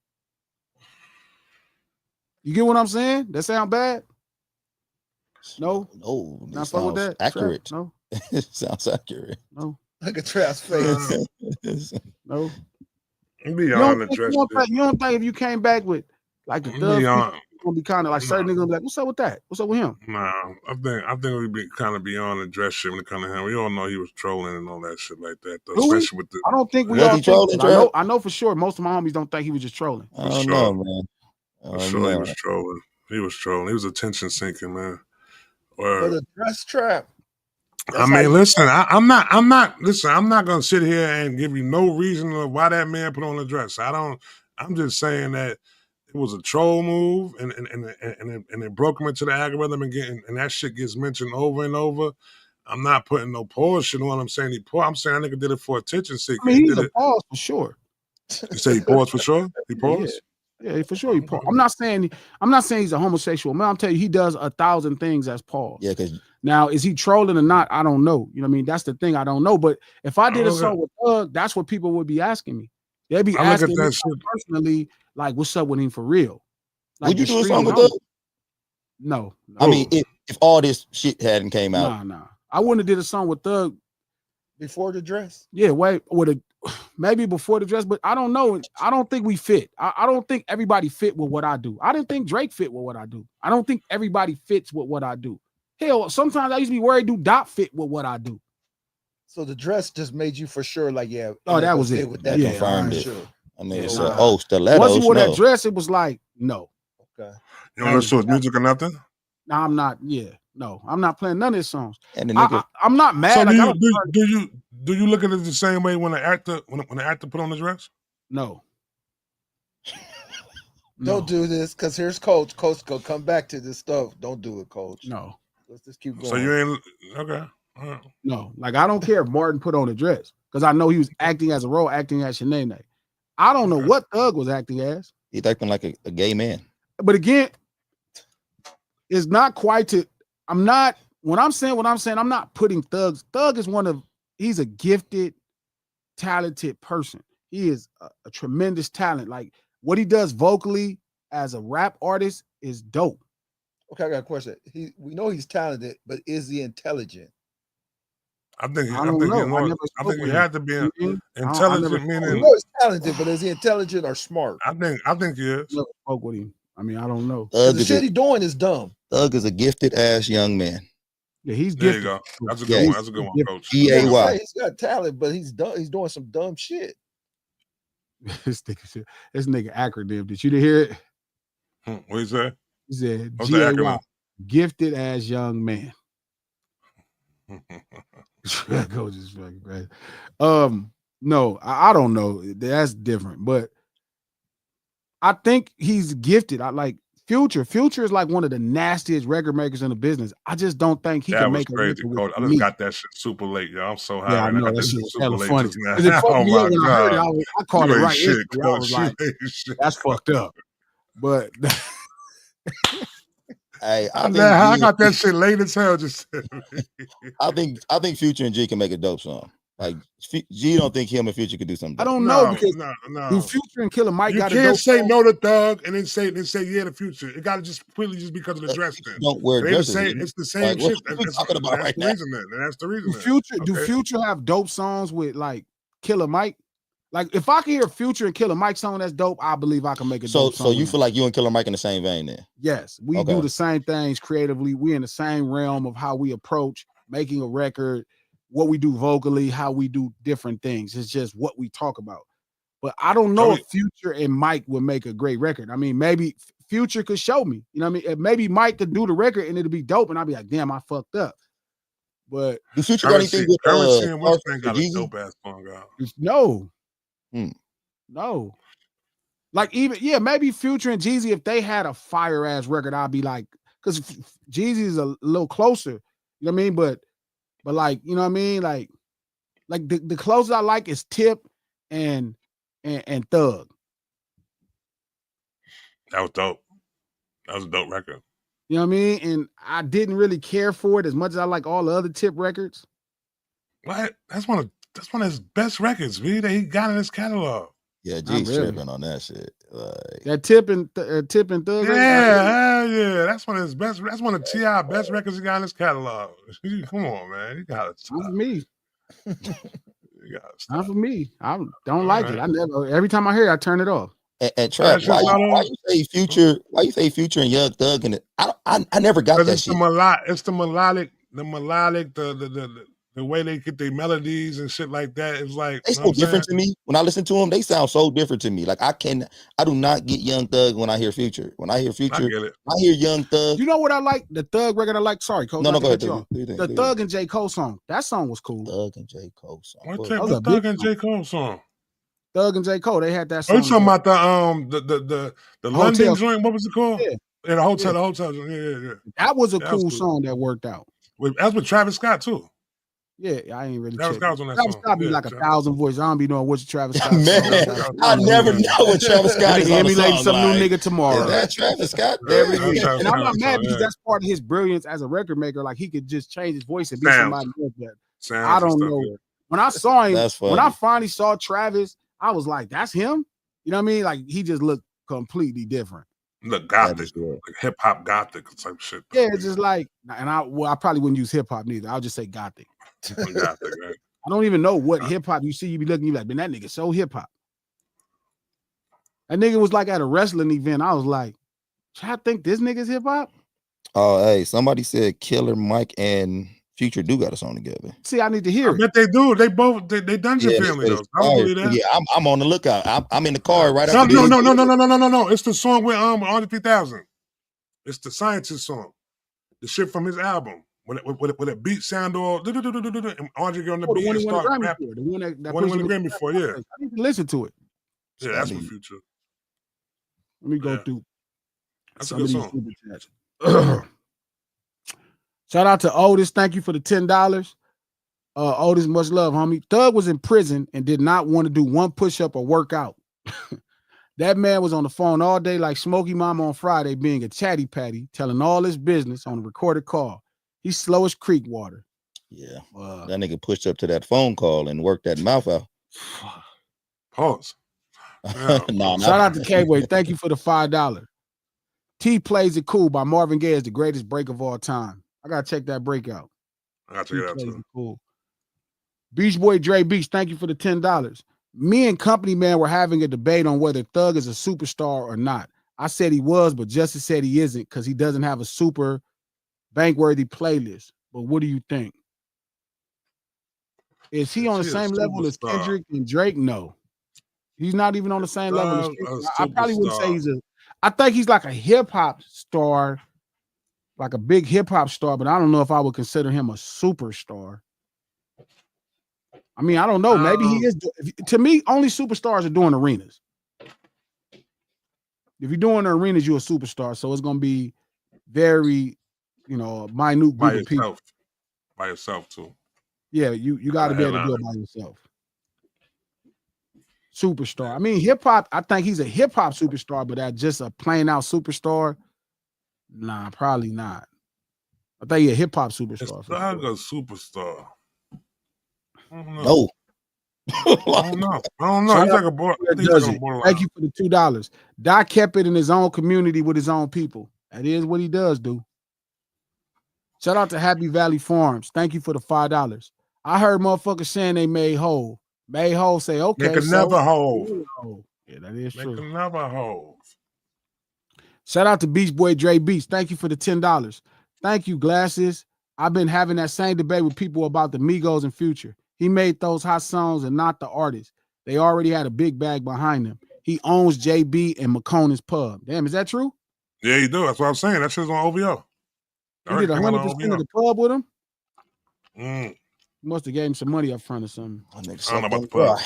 Speaker 1: You get what I'm saying? That sound bad? No,
Speaker 4: Not
Speaker 1: fuck with that.
Speaker 4: Accurate.
Speaker 1: No,
Speaker 4: it sounds accurate.
Speaker 1: No,
Speaker 2: Look at Trap's face.
Speaker 1: No.
Speaker 3: Be
Speaker 1: you don't think if you came back with like the thug, gonna be kind of like certain niggas gonna be like, what's up with that? What's up with him?
Speaker 3: Nah, I think we be kind of beyond the dress shit when it comes to him. We all know he was trolling and all that shit like that, though. Especially with the.
Speaker 1: I don't think we all trolling. I know for sure most of my homies don't think he was just trolling.
Speaker 4: I don't know, man.
Speaker 3: For sure, he was trolling. He was trolling. He was attention seeking, man.
Speaker 2: For the dress Trap.
Speaker 3: I mean, listen, I'm not gonna sit here and give you no reason of why that man put on a dress. I'm just saying that it was a troll move, and it broke him into the algorithm and that shit gets mentioned over and over. I'm not putting no pause shit on. I'm saying I'm saying that nigga did it for attention seeking.
Speaker 1: I mean, he's a pause for sure.
Speaker 3: You say he paused for sure? He paused?
Speaker 1: Yeah, for sure. He paused. I'm not saying he's a homosexual man. I'm telling you, he does 1,000 things as pause.
Speaker 4: Yeah, because
Speaker 1: now is he trolling or not? I don't know. You know what I mean? That's the thing. I don't know. But if I did a song with Thug, that's what people would be asking me. They'd be asking me personally, like, what's up with him for real? Like,
Speaker 4: would you do a song with Thug?
Speaker 1: No.
Speaker 4: I mean, if all this shit hadn't came out.
Speaker 1: Nah. I wouldn't have did a song with Thug
Speaker 2: before the dress.
Speaker 1: Yeah, maybe before the dress, but I don't know. I don't think we fit. I don't think everybody fit with what I do. I didn't think Drake fit with what I do. I don't think everybody fits with what I do. Hell, sometimes I used to be worried, do Dot fit with what I do?
Speaker 2: So the dress just made you for sure, like, yeah.
Speaker 1: Oh, that was it.
Speaker 2: With that,
Speaker 4: yeah, confirmed it. Sure. And they said, stilettos.
Speaker 1: Once he wore that dress, it was like, no.
Speaker 2: Okay.
Speaker 3: You don't listen to his music or nothing?
Speaker 1: No, I'm not. Yeah, no, I'm not playing none of his songs.
Speaker 4: And the nigga,
Speaker 1: I'm not mad.
Speaker 3: So
Speaker 1: like,
Speaker 3: do you look at it the same way when the actor put on the dress?
Speaker 1: No.
Speaker 2: Don't do this, because here's Coach. Coach, go come back to this stuff. Don't do it, Coach.
Speaker 1: No.
Speaker 2: Let's just keep going.
Speaker 3: So you ain't okay. Right.
Speaker 1: No, like I don't care if Martin put on a dress because I know he was acting as a role, acting as Shanae. I don't know what Thug was acting as.
Speaker 4: He's acting like a gay man.
Speaker 1: But again, it's not quite to. I'm not when I'm saying what I'm saying. I'm not putting Thug. Thug is he's a gifted, talented person. He is a tremendous talent. Like what he does vocally as a rap artist is dope.
Speaker 2: Okay, I got a question. We know he's talented, but is he intelligent?
Speaker 3: I think he had to be intelligent. Meaning,
Speaker 2: he's talented, but is he intelligent or smart?
Speaker 3: I think he is.
Speaker 1: Never spoke with him. I mean, I don't know.
Speaker 2: The shit he's doing is dumb.
Speaker 4: Thug is a gifted ass young man.
Speaker 1: Yeah, he's
Speaker 3: there
Speaker 1: gifted.
Speaker 3: You go. That's a good one. That's a good one, Coach.
Speaker 4: G-A-Y.
Speaker 2: He's got talent, but he's doing some dumb shit.
Speaker 1: This nigga acronym. Did you hear it?
Speaker 3: What you say?
Speaker 1: He said G-A-Y. Gifted as young man. Coach is fucking crazy. No, I don't know. That's different, but I think he's gifted. I like Future. Future is like one of the nastiest record makers in the business. I just don't think he can make
Speaker 3: crazy,
Speaker 1: a
Speaker 3: Coach. I just got that shit super late, yo. I'm so high.
Speaker 1: Yeah, I know
Speaker 3: that
Speaker 1: shit was hella
Speaker 3: late
Speaker 1: funny.
Speaker 3: Oh my God.
Speaker 1: I called it right.
Speaker 3: Shit,
Speaker 1: I was like, that's fucked up. But
Speaker 4: I
Speaker 3: got that shit late as hell. Just
Speaker 4: I think Future and G can make a dope song. Like G don't think him and Future could do something.
Speaker 1: I don't know because do Future and Killer Mike got a dope song? You can't
Speaker 3: say no to Thug and then say yeah to Future. It got to just completely just because of the dress. Then
Speaker 4: don't wear dresses.
Speaker 3: It's the same shit. That's
Speaker 4: talking about right now.
Speaker 3: That's the reason.
Speaker 1: Do Future have dope songs with like Killer Mike? Like if I can hear Future and Killer Mike song that's dope, I believe I can make a
Speaker 4: So
Speaker 1: dope song.
Speaker 4: you feel like you and Killer Mike in the same vein then?
Speaker 1: Yes, we do the same things creatively. We in the same realm of how we approach making a record, what we do vocally, how we do different things. It's just what we talk about. But I don't know if Future and Mike would make a great record. I mean, maybe Future could show me. You know what I mean? Maybe Mike could do the record and it'll be dope, and I'll be like, damn, I fucked up. But
Speaker 4: do Future got anything with
Speaker 3: Currency and what's name got a dope ass song out?
Speaker 1: No. No. Like even maybe Future and Jeezy, if they had a fire ass record, I'd be like, because Jeezy is a little closer. You know what I mean? But like, you know what I mean? Like the closest I like is Tip and Thug.
Speaker 3: That was dope. That was a dope record.
Speaker 1: You know what I mean? And I didn't really care for it as much as I like all the other Tip records.
Speaker 3: What? That's one of his best records, that he got in his catalog.
Speaker 4: Yeah, G's tripping on that shit. Like
Speaker 1: that Tip and Thug.
Speaker 3: Yeah. That's one of his best. That's one of T.I. best records he got in his catalog. Come on, man. You gotta stop.
Speaker 1: Not for me. Not for me. I don't like it. I never. Every time I hear it, I turn it off.
Speaker 4: And Trap, why you say Future? Why you say Future and Young Thug? And I never got that shit.
Speaker 3: It's the melodic, the way they get their melodies and shit like that. It's like
Speaker 4: they so different to me. When I listen to them, they sound so different to me. Like I do not get Young Thug when I hear Future. When I hear Future, I hear Young Thug.
Speaker 1: You know what I like? The Thug record I like. Sorry, Cole.
Speaker 4: No, go ahead.
Speaker 1: The Thug and J. Cole song. That song was cool.
Speaker 4: Thug and J. Cole song.
Speaker 3: What's the Thug and J. Cole song?
Speaker 1: Thug and J. Cole. They had that song.
Speaker 3: Are you talking about the London joint? What was it called?
Speaker 1: Yeah,
Speaker 3: the hotel. Yeah.
Speaker 1: That was a cool song that worked out.
Speaker 3: That's with Travis Scott too.
Speaker 1: Yeah, I ain't really.
Speaker 3: Travis Scott was on that
Speaker 1: Travis
Speaker 3: song.
Speaker 1: Scott be like 1,000 voices. I don't be knowing which Travis Scott.
Speaker 4: Man, I never know what Travis Scott is.
Speaker 1: Emulate some new nigga tomorrow.
Speaker 4: Is that Travis Scott?
Speaker 1: And I'm not mad because that's part of his brilliance as a record maker. Like he could just change his voice and be somebody else. I don't know. When I saw him, when I finally saw Travis, I was like, "That's him." You know what I mean? Like he just looked completely different.
Speaker 3: Look gothic, like hip hop gothic type shit.
Speaker 1: Yeah, it's just like, and I probably wouldn't use hip hop neither. I'll just say gothic.
Speaker 3: Gothic, right?
Speaker 1: I don't even know what hip hop you see. You be looking, you like, man, that nigga so hip hop. That nigga was like at a wrestling event. I was like, I think this nigga's hip hop.
Speaker 4: Oh, hey, somebody said Killer Mike and Future do got a song together.
Speaker 1: See, I need to hear it.
Speaker 3: I bet they do. They both they Dungeon Family though. I don't believe that.
Speaker 4: Yeah, I'm on the lookout. I'm in the car right after.
Speaker 3: No. It's the song with Andre 3000. It's the Scientist song. The shit from his album. When it beat sound all and Andre get on the beat and start rapping.
Speaker 1: The one that
Speaker 3: won the Grammy for, yeah.
Speaker 1: I need to listen to it.
Speaker 3: Yeah, that's for Future.
Speaker 1: Let me go through.
Speaker 3: That's a good song.
Speaker 1: Shout out to Otis. Thank you for the $10. Otis, much love, homie. Thug was in prison and did not want to do one push-up or work out. That man was on the phone all day like Smokey Mama on Friday being a chatty patty, telling all his business on a recorded call. He's slow as creek water.
Speaker 4: Yeah. That nigga pushed up to that phone call and worked that mouth out.
Speaker 3: Pause.
Speaker 1: Shout out to K-Way. Thank you for the $5. T Plays It Cool by Marvin Gaye is the greatest break of all time. I gotta check that break out.
Speaker 3: I gotta check it out too.
Speaker 1: Cool. Beach Boy Dre Beach, thank you for the $10. Me and Company Man were having a debate on whether Thug is a superstar or not. I said he was, but Justice said he isn't because he doesn't have a super bank-worthy playlist. But what do you think? Is he on the same level as Kendrick and Drake? No. He's not even on the same level as Kendrick. I probably wouldn't say he's I think he's like a hip-hop star, like a big hip-hop star, but I don't know if I would consider him a superstar. I mean, I don't know. Maybe he is. To me, only superstars are doing arenas. If you're doing the arenas, you're a superstar. So it's going to be very, minute group of people.
Speaker 3: By yourself, too.
Speaker 1: Yeah, you got to be able to do it by yourself. Superstar. I mean, hip-hop, I think he's a hip-hop superstar, but that's just a plain-out superstar. Nah, probably not. I think he's a hip-hop superstar.
Speaker 3: It's not a superstar.
Speaker 4: No.
Speaker 3: I don't know. He's like a boy.
Speaker 1: Thank you for the $2. Doc kept it in his own community with his own people. That is what he does do. Shout out to Happy Valley Farms. Thank you for the $5. I heard motherfuckers saying they made whole. Mayho say, okay.
Speaker 3: They can never hold.
Speaker 1: Yeah, that is
Speaker 3: They
Speaker 1: true.
Speaker 3: can never hold.
Speaker 1: Shout out to Beach Boy Dre Beats. Thank you for the $10. Thank you, Glasses. I've been having that same debate with people about the Migos and Future. He made those hot songs and not the artists. They already had a big bag behind them. He owns JB and McConaughey's Pub. Damn, is that true?
Speaker 3: Yeah, you do. That's what I'm saying. That shit's on OVO.
Speaker 1: He did 100% of the pub with him?
Speaker 3: Mm.
Speaker 1: Must have gave him some money up front or something.
Speaker 3: I don't know about the pub.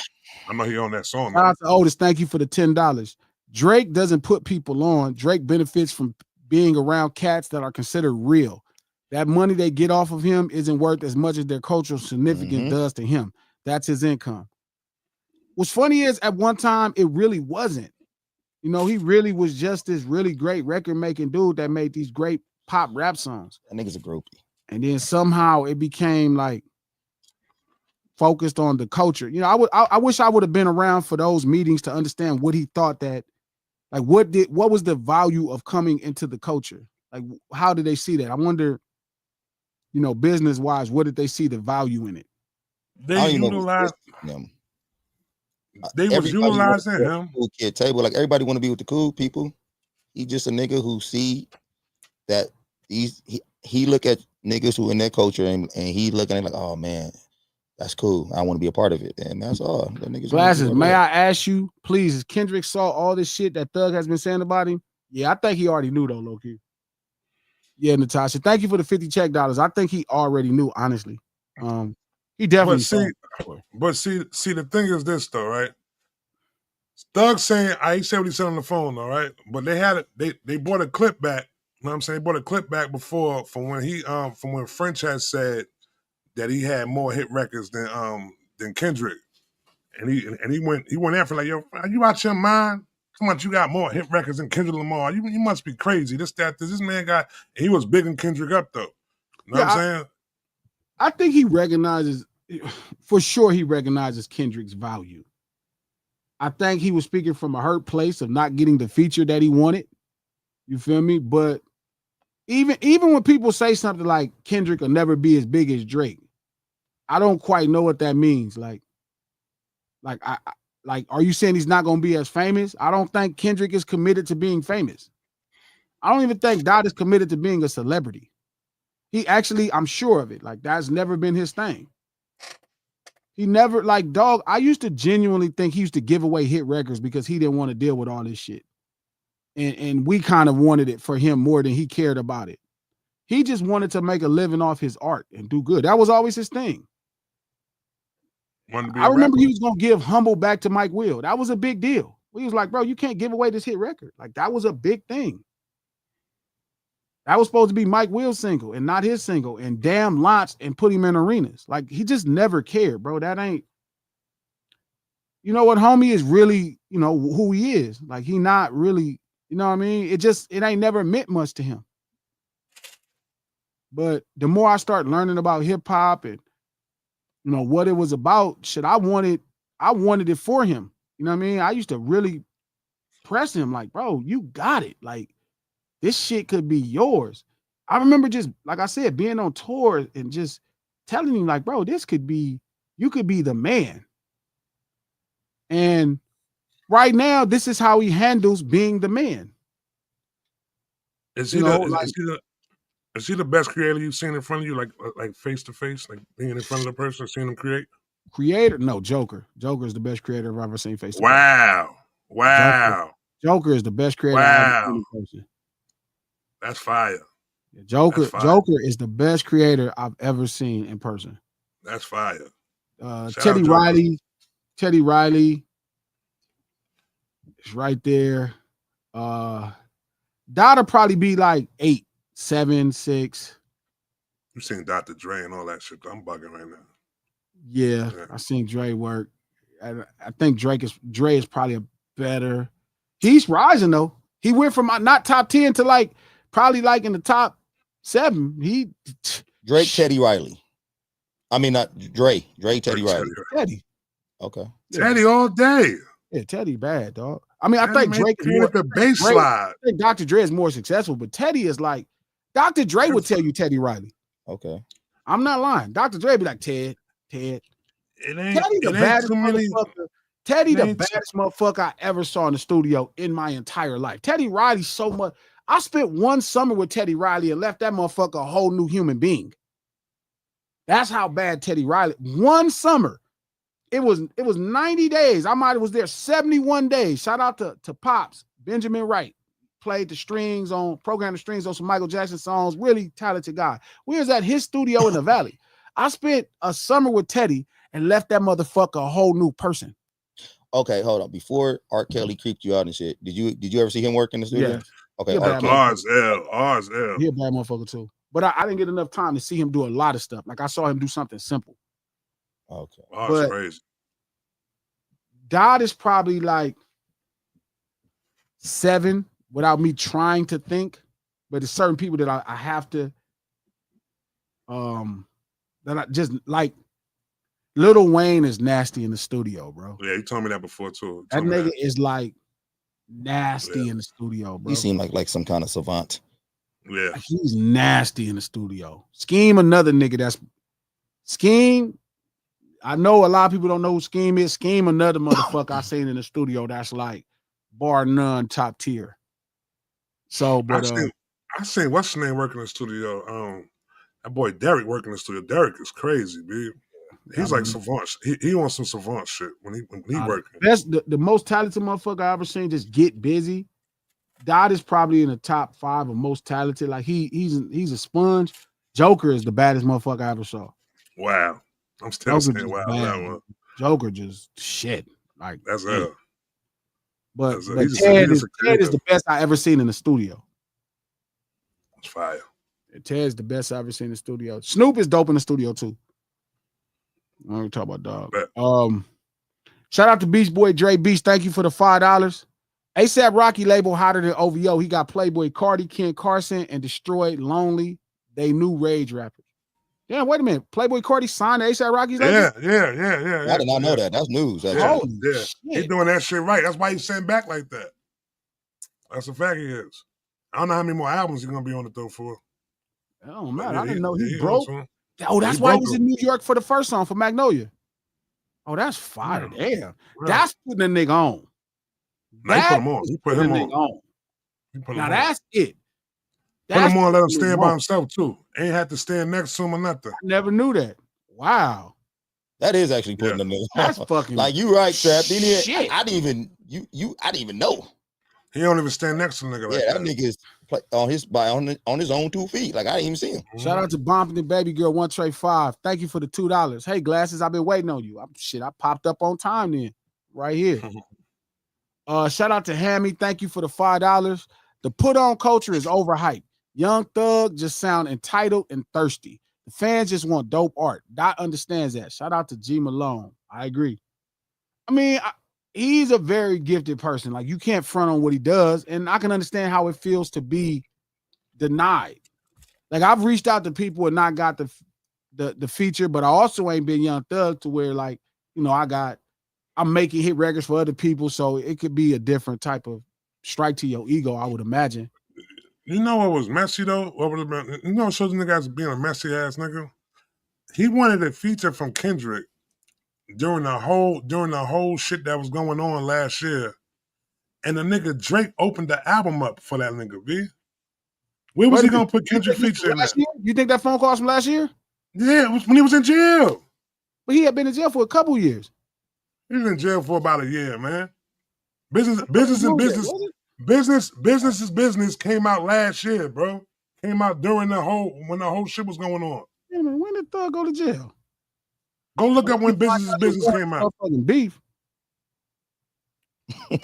Speaker 3: I know he owned that song.
Speaker 1: Shout out to Otis. Thank you for the $10. Drake doesn't put people on. Drake benefits from being around cats that are considered real. That money they get off of him isn't worth as much as their cultural significance does to him. That's his income. What's funny is at one time, it really wasn't. You know, he really was just this really great record-making dude that made these great pop rap songs.
Speaker 4: That nigga's a groupie. And
Speaker 1: then somehow it became like focused on the culture. You know, I wish I would have been around for those meetings to understand what he thought that, like, what was the value of coming into the culture? Like, how did they see that? I wonder, you know, business-wise, what did they see the value in it?
Speaker 3: They utilized him. They was utilizing him.
Speaker 4: Cool kid table. Like, everybody want to be with the cool people. He just a nigga who see that he look at niggas who in their culture and he looking at it like, oh man, that's cool. I want to be a part of it. And that's all. That niggas
Speaker 1: Glasses, may I ask you, please, is Kendrick saw all this shit that Thug has been saying about him? Yeah, I think he already knew though, low-key. Yeah, Natasha. Thank you for the 50 check dollars. I think he already knew, honestly. He definitely
Speaker 3: but see, the thing is this though, right? Thug saying, he said what he said on the phone, all right? But they had it, they brought a clip back. You know what I'm saying? They brought a clip back before from when French had said that he had more hit records than Kendrick. And he went after like, yo, are you out your mind? Come on, you got more hit records than Kendrick Lamar. You must be crazy. This man got, he was bigging Kendrick up though. You know what I'm saying?
Speaker 1: I think he recognizes, for sure he recognizes Kendrick's value. I think he was speaking from a hurt place of not getting the feature that he wanted. You feel me? But even when people say something like Kendrick will never be as big as Drake, I don't quite know what that means. Like, are you saying he's not going to be as famous? I don't think Kendrick is committed to being famous. I don't even think Dot is committed to being a celebrity. He actually, I'm sure of it. Like, that's never been his thing. He never, like, dog, I used to genuinely think he used to give away hit records because he didn't want to deal with all this shit. And we kind of wanted it for him more than he cared about it. He just wanted to make a living off his art and do good. That was always his thing. I remember he was going to give Humble back to Mike Will. That was a big deal. He was like, bro, you can't give away this hit record. Like, that was a big thing. That was supposed to be Mike Will's single and not his single, and damn launched and put him in arenas. Like, he just never cared, bro. That ain't, you know what, homie is really, you know, who he is. Like, he not really, you know what I mean? It ain't never meant much to him. But the more I start learning about hip hop and, you know, what it was about, shit, I wanted it for him. You know what I mean? I used to really press him like, bro, you got it. Like, this shit could be yours. I remember just, like I said, being on tour and just telling him like, bro, you could be the man. And right now, this is how he handles being the man.
Speaker 3: Is he the best creator you've seen in front of you, like face to face, like being in front of the person, seeing him create?
Speaker 1: Creator? No, Joker. Joker is the best creator I've ever seen face to face.
Speaker 3: Wow.
Speaker 1: Joker is the best creator I've ever seen in person.
Speaker 3: That's fire.
Speaker 1: Joker is the best creator I've ever seen in person.
Speaker 3: That's fire.
Speaker 1: Teddy Riley is right there. Dot'll probably be like 8, 7, 6.
Speaker 3: You seen Dr. Dre and all that shit. I'm bugging right now.
Speaker 1: Yeah. I seen Dre work. I think Dre is probably a better. He's rising though. He went from not top 10 to like probably like in the top 7.
Speaker 4: Drake, Teddy Riley. I mean, not Dre. Teddy Riley.
Speaker 1: Teddy.
Speaker 4: Okay.
Speaker 3: Yeah. Teddy all day.
Speaker 1: Yeah, Teddy bad, dog. I mean, I think Drake is more
Speaker 3: the bass slide.
Speaker 1: I think Dr. Dre is more successful, but Teddy is like Dr. Dre would tell you Teddy Riley.
Speaker 4: Okay.
Speaker 1: I'm not lying. Dr. Dre be like Ted.
Speaker 3: Yeah,
Speaker 1: Teddy the baddest motherfucker. Teddy the baddest motherfucker I ever saw in the studio in my entire life. Teddy Riley so much. I spent one summer with Teddy Riley and left that motherfucker a whole new human being. That's how bad Teddy Riley. One summer. It was 90 days. I might have was there 71 days. Shout out to Pops, Benjamin Wright. Programmed the strings on some Michael Jackson songs. Really talented guy. We was at his studio in the Valley. I spent a summer with Teddy and left that motherfucker a whole new person.
Speaker 4: Okay, hold on. Before R. Kelly creeped you out and shit, did you ever see him work in the studio?
Speaker 1: Yes.
Speaker 4: Okay,
Speaker 1: He a bad motherfucker too. But I didn't get enough time to see him do a lot of stuff. Like I saw him do something simple.
Speaker 4: Okay.
Speaker 3: That's crazy.
Speaker 1: Dot is probably like 7 without me trying to think. But there's certain people that I have to that I just like. Lil Wayne is nasty in the studio, bro.
Speaker 3: Yeah, you told me that before too.
Speaker 1: That nigga is like nasty in the studio, bro.
Speaker 4: He seemed like some kind of savant.
Speaker 3: Yeah,
Speaker 1: he's nasty in the studio. Scheme, another nigga that's Scheme. I know a lot of people don't know who Scheme is. Scheme, another motherfucker I seen in the studio that's like bar none top tier. So, but
Speaker 3: I seen what's his name working in the studio. That boy Derek working in the studio. Derek is crazy, dude. He's like savant. He wants some savant shit when he working.
Speaker 1: That's the most talented motherfucker I ever seen. Just get busy. Dot is probably in the top 5 of most talented. Like he's a sponge. Joker is the baddest motherfucker I ever saw.
Speaker 3: Wow, I'm still saying wow. That one.
Speaker 1: Joker just shit. Like
Speaker 3: that's it.
Speaker 1: But Ted is the best I ever seen in the studio.
Speaker 3: It's fire.
Speaker 1: Ted's the best I ever seen in the studio. Snoop is dope in the studio too. I'm gonna talk about dog. Shout out to Beast Boy Dre Beast. Thank you for the $5. ASAP Rocky label hotter than OVO. He got Playboy Cardi, Ken Carson, and Destroyed Lonely. They new rage rappers. Yeah, wait a minute. Playboy Cardi signed ASAP Rocky's label?
Speaker 3: Yeah.
Speaker 4: I did not know that. That's news.
Speaker 1: Holy
Speaker 3: shit. He's doing that shit right. That's why he's sitting back like that. That's a fact he is. I don't know how many more albums he's gonna be on the throw for.
Speaker 1: It don't matter. I didn't know he broke. Oh, that's
Speaker 3: he
Speaker 1: why
Speaker 3: broke
Speaker 1: he was in New York for the first song for Magnolia. Oh, that's fire. Damn. Yeah. That's putting a nigga on.
Speaker 3: He put him on. He put him on.
Speaker 1: Now that's it.
Speaker 3: Put him on, let him stand by himself too. Ain't have to stand next to him or nothing.
Speaker 1: I never knew that. Wow.
Speaker 4: That is actually putting him on.
Speaker 1: That's fucking
Speaker 4: like you right, Trap.
Speaker 1: Shit.
Speaker 4: I didn't even know.
Speaker 3: He don't even stand next to the nigga like that.
Speaker 4: That nigga is on his own 2 feet. Like I didn't even see him.
Speaker 1: Shout out to Bompton Baby Girl 1 Tray 5. Thank you for the $2. Hey, Glasses, I've been waiting on you. I popped up on time then. Right here. Shout out to Hammy. Thank you for the $5. The put on culture is overhyped. Young Thug just sound entitled and thirsty. The fans just want dope art. Dot understands that. Shout out to G Malone. I agree. I mean, he's a very gifted person. Like you can't front on what he does, and I can understand how it feels to be denied. Like I've reached out to people and not got the feature, but I also ain't been Young Thug to where like, you know, I'm making hit records for other people, so it could be a different type of strike to your ego, I would imagine.
Speaker 3: You know what was messy though? What would have been? You know what shows the nigga as being a messy ass nigga? He wanted a feature from Kendrick during the whole shit that was going on last year, and the nigga Drake opened the album up for that nigga. B. Where was he gonna put Kendrick feature in that?
Speaker 1: You think that phone call from last year?
Speaker 3: Yeah, it was when he was in jail.
Speaker 1: But he had been in jail for a couple years.
Speaker 3: He was in jail for about a year, man. Business is business came out last year, bro. Came out during when the whole shit was going on.
Speaker 1: Yeah, man, when did Thug go to jail?
Speaker 3: Go look up when business came out.
Speaker 1: Fucking beef.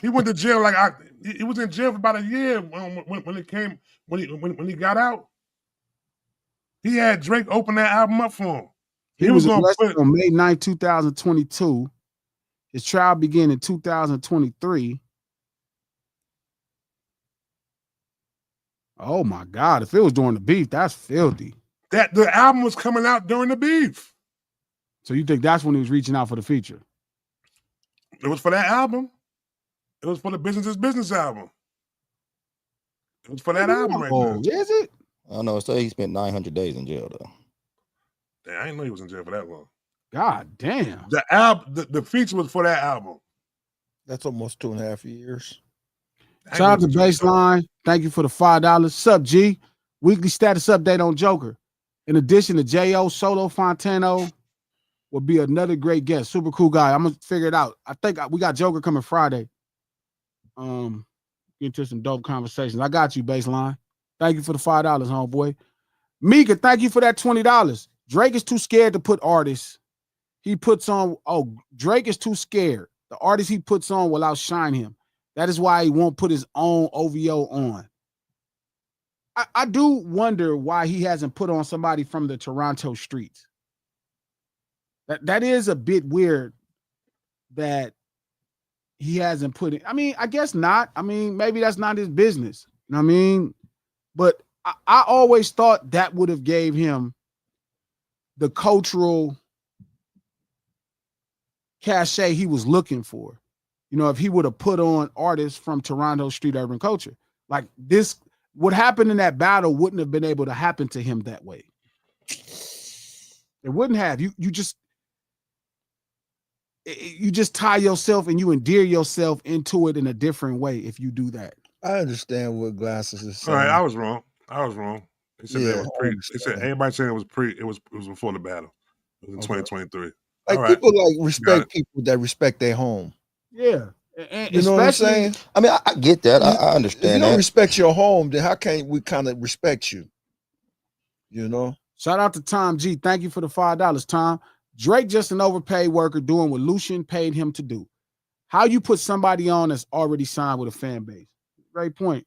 Speaker 3: He went to jail he was in jail for about a year when he got out. He had Drake open that album up for him.
Speaker 1: He was arrested on May 9, 2022. His trial began in 2023. Oh my God! If it was during the beef, that's filthy.
Speaker 3: That the album was coming out during the beef.
Speaker 1: So you think that's when he was reaching out for the feature?
Speaker 3: It was for that album. It was for the Business is Business album. It was for that album right there.
Speaker 1: Is it?
Speaker 4: I don't know. So he spent 900 days in jail though.
Speaker 3: Damn, I didn't know he was in jail for that long.
Speaker 1: God damn.
Speaker 3: The feature was for that album.
Speaker 2: That's almost 2.5 years.
Speaker 1: Shout out to Baseline. Thank you for the $5. Sup, G? Weekly status update on Joker. In addition to J.O., Solo Fontano will be another great guest. Super cool guy. I'm gonna figure it out. I think we got Joker coming Friday. Get into some dope conversations. I got you, Baseline. Thank you for the $5, homeboy. Mika, thank you for that $20. Drake is too scared to put artists he puts on. Oh, Drake is too scared. The artist he puts on will outshine him. That is why he won't put his own OVO on. I do wonder why he hasn't put on somebody from the Toronto streets. That is a bit weird that he hasn't put it. I mean, I guess not. I mean, maybe that's not his business. You know what I mean? But I always thought that would have gave him the cultural cachet he was looking for. You know, if he would have put on artists from Toronto street urban culture. Like this, what happened in that battle wouldn't have been able to happen to him that way. It wouldn't have. You just tie yourself and you endear yourself into it in a different way if you do that.
Speaker 2: I understand what Glasses is saying.
Speaker 3: All right, I was wrong. They said it was pre. They said everybody saying it was pre. It was before the battle. It was in 2023.
Speaker 2: Like people like respect people that respect their home.
Speaker 1: Yeah. And
Speaker 2: you know what I'm saying?
Speaker 4: I mean, I get that. I understand.
Speaker 2: If you don't respect your home, then how can we kind of respect you? You know?
Speaker 1: Shout out to Tom G. Thank you for the $5, Tom. Drake just an overpaid worker doing what Lucian paid him to do. How you put somebody on that's already signed with a fan base? Great point.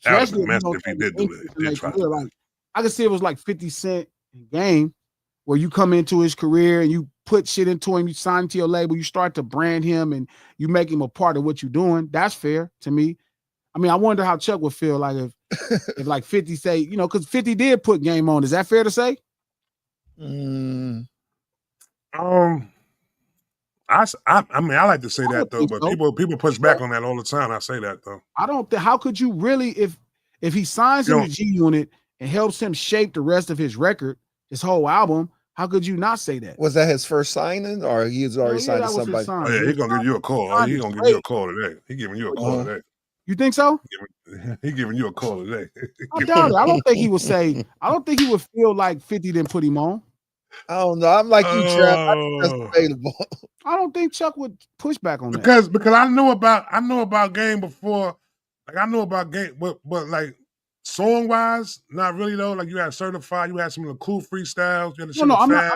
Speaker 3: That would be messed if he did do that.
Speaker 1: Like, I could see it was like 50 Cent Game, where you come into his career and you put shit into him, you sign to your label, you start to brand him and you make him a part of what you're doing. That's fair to me. I mean, I wonder how Chuck would feel like if like 50 say, you know, because 50 did put Game on. Is that fair to say?
Speaker 3: I mean, I like to say that though, but people push back on that all the time. I say that though.
Speaker 1: I don't think. How could you really, if he signs him to G Unit and helps him shape the rest of his record, his whole album? How could you not say that?
Speaker 2: Was that his first signing, or he's already signed to somebody?
Speaker 3: Oh yeah, he's gonna give you a call. Oh, he's gonna give you a call today. He's giving you a call today.
Speaker 1: You think so?
Speaker 3: He's giving you a call today.
Speaker 1: I doubt it. I don't think he would say. I don't think he would feel like 50 didn't put him on.
Speaker 2: I don't know. I'm like you, Trav. I think that's debatable.
Speaker 1: I don't think Chuck would push back on that
Speaker 3: because I know about Game before. Like I know about Game, but like song wise, not really though. Like you had Certified, you had some of the cool freestyles. You had
Speaker 1: I'm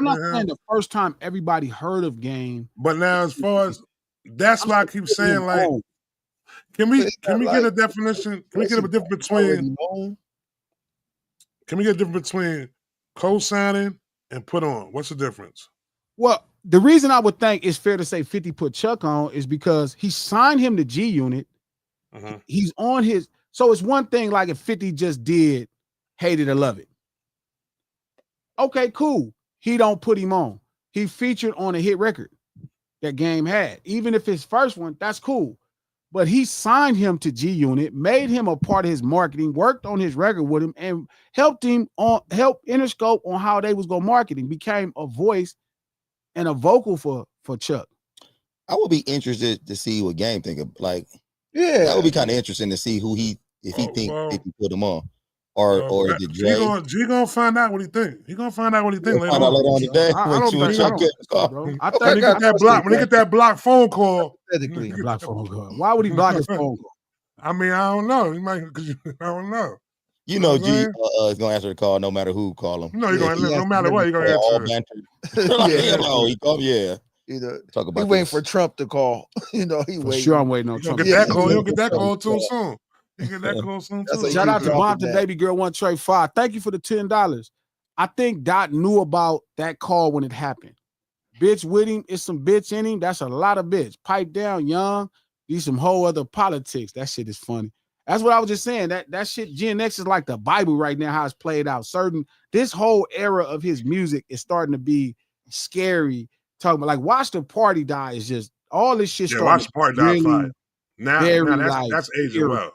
Speaker 1: not saying the first time everybody heard of Game.
Speaker 3: But now, as far as that's why I keep saying like, can we get a definition? Can we get a difference between? Can we get a difference between co-signing and put on? What's the difference?
Speaker 1: Well, the reason I would think it's fair to say 50 put Chuck on is because he signed him to G Unit. He's on his. So it's one thing like if 50 just did Hate It or Love It. Okay, cool. He don't put him on. He featured on a hit record that Game had. Even if his first one, that's cool. But he signed him to G Unit, made him a part of his marketing, worked on his record with him, and helped Interscope on how they was gonna market him, became a voice and a vocal for Chuck.
Speaker 4: I would be interested to see what Game think of. Like,
Speaker 2: yeah,
Speaker 4: that would be kind of interesting to see who he think if he put him on. Or is it Dre?
Speaker 3: G gonna find out what he think. He gonna find out what he think later on
Speaker 4: today.
Speaker 3: When he get that block phone call.
Speaker 1: Why would he block his phone call?
Speaker 3: I mean, I don't know. He might because I don't know.
Speaker 4: You know, G is gonna answer the call no matter who call him.
Speaker 3: No, you're gonna no matter what, you're gonna answer.
Speaker 4: He called. Yeah.
Speaker 2: Talk about. He waiting for Trump to call. You know, he waiting.
Speaker 1: Sure, I'm waiting on Trump.
Speaker 3: Get that call. You'll get that call too soon.
Speaker 1: Shout out to Bond, the baby girl, 1 Trey 5. Thank you for the $10. I think Dot knew about that call when it happened. Bitch with him, it's some bitch in him. That's a lot of bitch. Pipe down, young. These some whole other politics. That shit is funny. That's what I was just saying. That shit, Gen X is like the Bible right now, how it's played out. This whole era of his music is starting to be scary. Talking about like Watch the Party Die is just all this shit.
Speaker 3: Yeah, Watch the Party Die fine. Now that's aging well.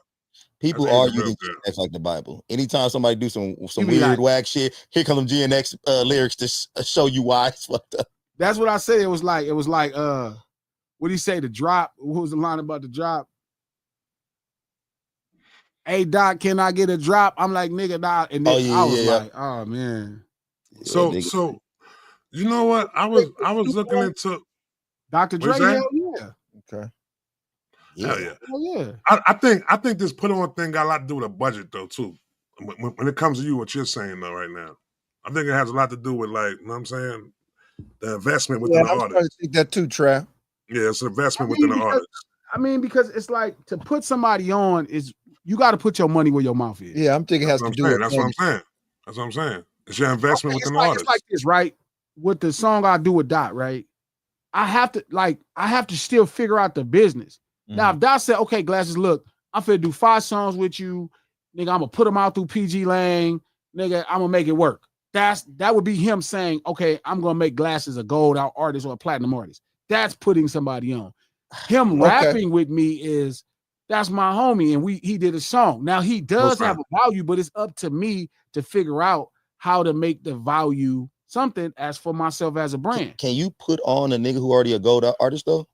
Speaker 4: People argue that GNX like the Bible. Anytime somebody do some weird whack shit, here come them GNX lyrics to show you why it's fucked up.
Speaker 1: That's what I said. It was like what did he say? The drop. What was the line about the drop? Hey Doc, can I get a drop? I'm like, nigga, Doc. And then I was like, oh man.
Speaker 3: So you know what? I was looking into
Speaker 1: Dr. Dre. Hell yeah.
Speaker 2: Okay.
Speaker 3: Hell yeah.
Speaker 1: Hell yeah.
Speaker 3: I think this put on thing got a lot to do with a budget though too. When it comes to you, what you're saying though right now, I think it has a lot to do with like, you know what I'm saying, the investment within the artist.
Speaker 2: I'm trying to think that too, Trav.
Speaker 3: Yeah, it's an investment within the artist.
Speaker 1: I mean, because it's like to put somebody on is you got to put your money where your mouth is.
Speaker 2: Yeah, I'm thinking it has to do with
Speaker 3: that's what I'm saying. That's what I'm saying. It's your investment within the artist.
Speaker 1: It's like this, right? With the song I do with Dot, right? I have to still figure out the business. Now, if Dot said, okay, Glasses, look, I'm finna do 5 songs with you, nigga, I'm gonna put them out through PG Lang, nigga, I'm gonna make it work. That would be him saying, okay, I'm gonna make Glasses a gold out artist or a platinum artist. That's putting somebody on. Him rapping with me that's my homie, and he did a song. Now he does have a value, but it's up to me to figure out how to make the value something as for myself as a brand.
Speaker 4: Can you put on a nigga who already a gold artist though?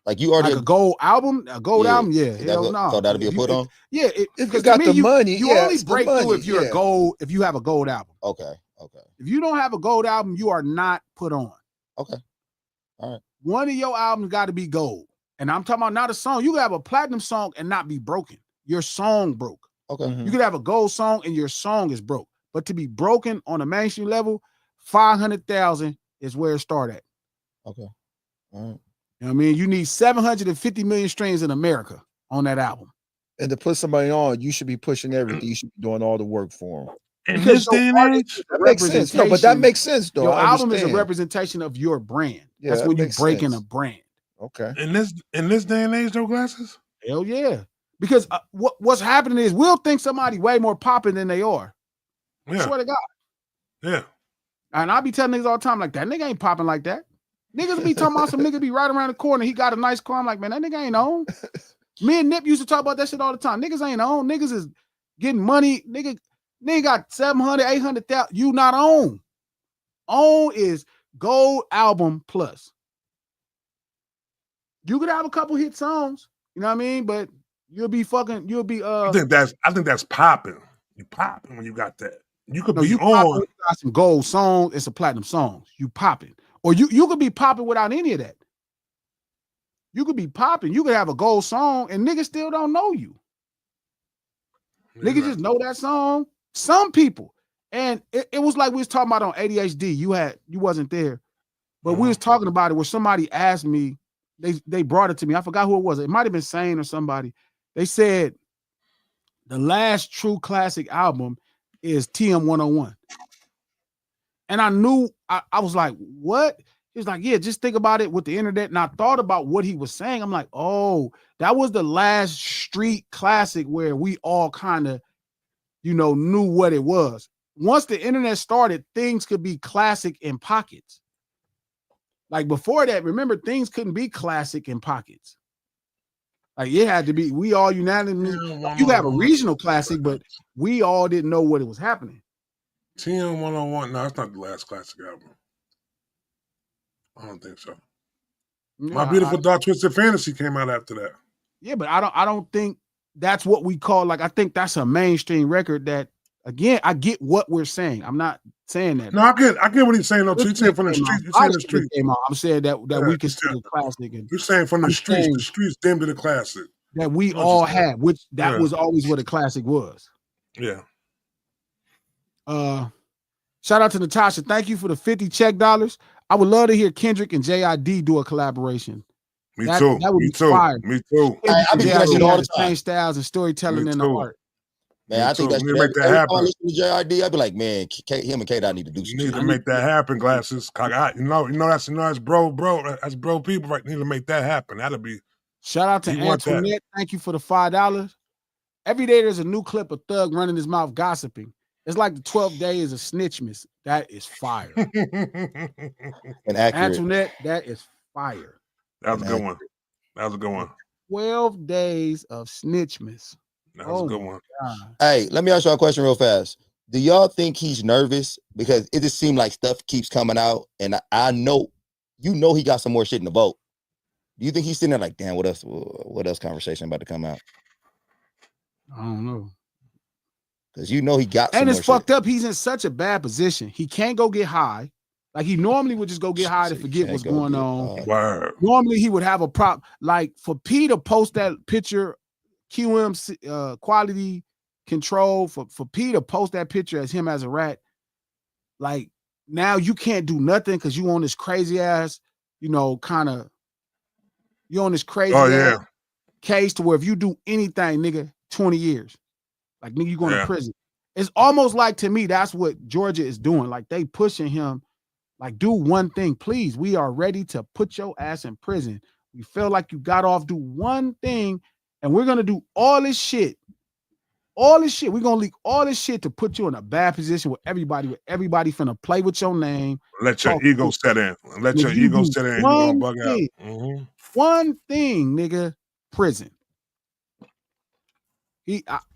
Speaker 4: Like you already
Speaker 1: like a gold album, album, yeah. Hell no.
Speaker 4: So that'll be a put on.
Speaker 1: Yeah,
Speaker 2: if you got the money,
Speaker 1: you only break through if you're a gold. If you have a gold album,
Speaker 4: okay.
Speaker 1: If you don't have a gold album, you are not put on.
Speaker 4: Okay, all right.
Speaker 1: One of your albums got to be gold, and I'm talking about not a song. You can have a platinum song and not be broken. Your song broke.
Speaker 4: Okay,
Speaker 1: you could have a gold song and your song is broke, but to be broken on a mainstream level, 500,000 is where it started at.
Speaker 4: Okay, all right.
Speaker 1: You know what I mean? You need 750 million streams in America on that album.
Speaker 2: And to put somebody on, you should be pushing everything. You should be doing all the work for them.
Speaker 3: In this day and age,
Speaker 2: that makes sense. No, but that makes sense, though.
Speaker 1: Your album is a representation of your brand.
Speaker 2: Yeah,
Speaker 1: that's when you break in a brand.
Speaker 2: Okay.
Speaker 3: In this day and age, though, Glasses?
Speaker 1: Hell yeah. Because what's happening is we'll think somebody way more popping than they are. Yeah. I swear to God.
Speaker 3: Yeah.
Speaker 1: And I'll be telling niggas all the time, like, that nigga ain't popping like that. Niggas be talking about some nigga be right around the corner. He got a nice car. I'm like, man, that nigga ain't on. Me and Nip used to talk about that shit all the time. Niggas ain't on. Niggas is getting money. Nigga got 700, 800,000. You not on. On is gold album plus. You could have a couple hit songs. You know what I mean? But you'll be. I
Speaker 3: think that's popping. You popping when you got that. You could be on.
Speaker 1: You got some gold songs. It's a platinum songs. You popping. Or you could be popping without any of that. You could be popping. You could have a gold song and niggas still don't know you. Niggas just know that song. Some people. And it was like we was talking about on ADHD. You wasn't there. But we was talking about it where somebody asked me, they brought it to me. I forgot who it was. It might have been Sane or somebody. They said the last true classic album is TM 101. And I knew, I was like, what? He was like, yeah, just think about it with the internet. And I thought about what he was saying. I'm like, oh, that was the last street classic where we all kind of, knew what it was. Once the internet started, things could be classic in pockets. Like before that, remember, things couldn't be classic in pockets. Like it had to be, we all unanimously, you have a regional classic, but we all didn't know what it was happening.
Speaker 3: TM 101. No, it's not the last classic album. I don't think so. Yeah, My Beautiful Dark Twisted Fantasy came out after that.
Speaker 1: Yeah, but I don't think that's what we call, like, I think that's a mainstream record that, again, I get what we're saying. I'm not saying that.
Speaker 3: No, I get what he's saying. No, he's saying from the streets. You're saying the streets.
Speaker 1: I'm saying that we consider a classic. And
Speaker 3: you're saying from the streets. The streets deemed it a classic.
Speaker 1: That we all had, which that was always what a classic was.
Speaker 3: Yeah.
Speaker 1: Shout out to Natasha. Thank you for the 50 check dollars. I would love to hear Kendrick and JID do a collaboration.
Speaker 3: Me too.
Speaker 1: That would be fire.
Speaker 3: Me too.
Speaker 4: I be
Speaker 1: JID
Speaker 4: doing all the
Speaker 1: same styles and storytelling in the art.
Speaker 4: Man, I think that's
Speaker 3: make that happen.
Speaker 4: I listen to JID, I'd be like, man, him and K-Dot need to do some shit.
Speaker 3: Need to make that happen, Glasses. That's bro. That's bro people right. Need to make that happen. That'll be.
Speaker 1: Shout out to Antoinette. Thank you for the $5. Every day there's a new clip of Thug running his mouth gossiping. It's like the 12th day is a snitchmas. That is fire.
Speaker 4: And accurate.
Speaker 1: Antoinette, that is fire.
Speaker 3: That was a good one.
Speaker 1: 12 days of snitchmas.
Speaker 3: That was a good one.
Speaker 1: God.
Speaker 4: Hey, let me ask y'all a question real fast. Do y'all think he's nervous? Because it just seems like stuff keeps coming out, and I know, he got some more shit in the boat. Do you think he's sitting there like, damn, what else conversation about to come out?
Speaker 1: I don't know.
Speaker 4: Because he got some
Speaker 1: and
Speaker 4: more
Speaker 1: it's fucked
Speaker 4: shit.
Speaker 1: up. He's in such a bad position. He can't go get high. Like he normally would just go get high to forget what's going on.
Speaker 3: Word.
Speaker 1: Normally he would have a prop. Like for P to post that picture, QM quality control, for P to post that picture as him as a rat, like now you can't do nothing because you on this crazy ass, kind of, you on this crazy ass case to where if you do anything, nigga, 20 years. Like, nigga, you going to prison. It's almost like, to me, that's what Georgia is doing. Like, they pushing him, like, do one thing, please. We are ready to put your ass in prison. We feel like you got off, do one thing, and we're going to do all this shit. All this shit. We're going to leak all this shit to put you in a bad position with everybody finna play with your name.
Speaker 3: Let your ego set in. Let your ego set in. You're going to bug out. Mm-hmm.
Speaker 1: One thing, nigga, prison.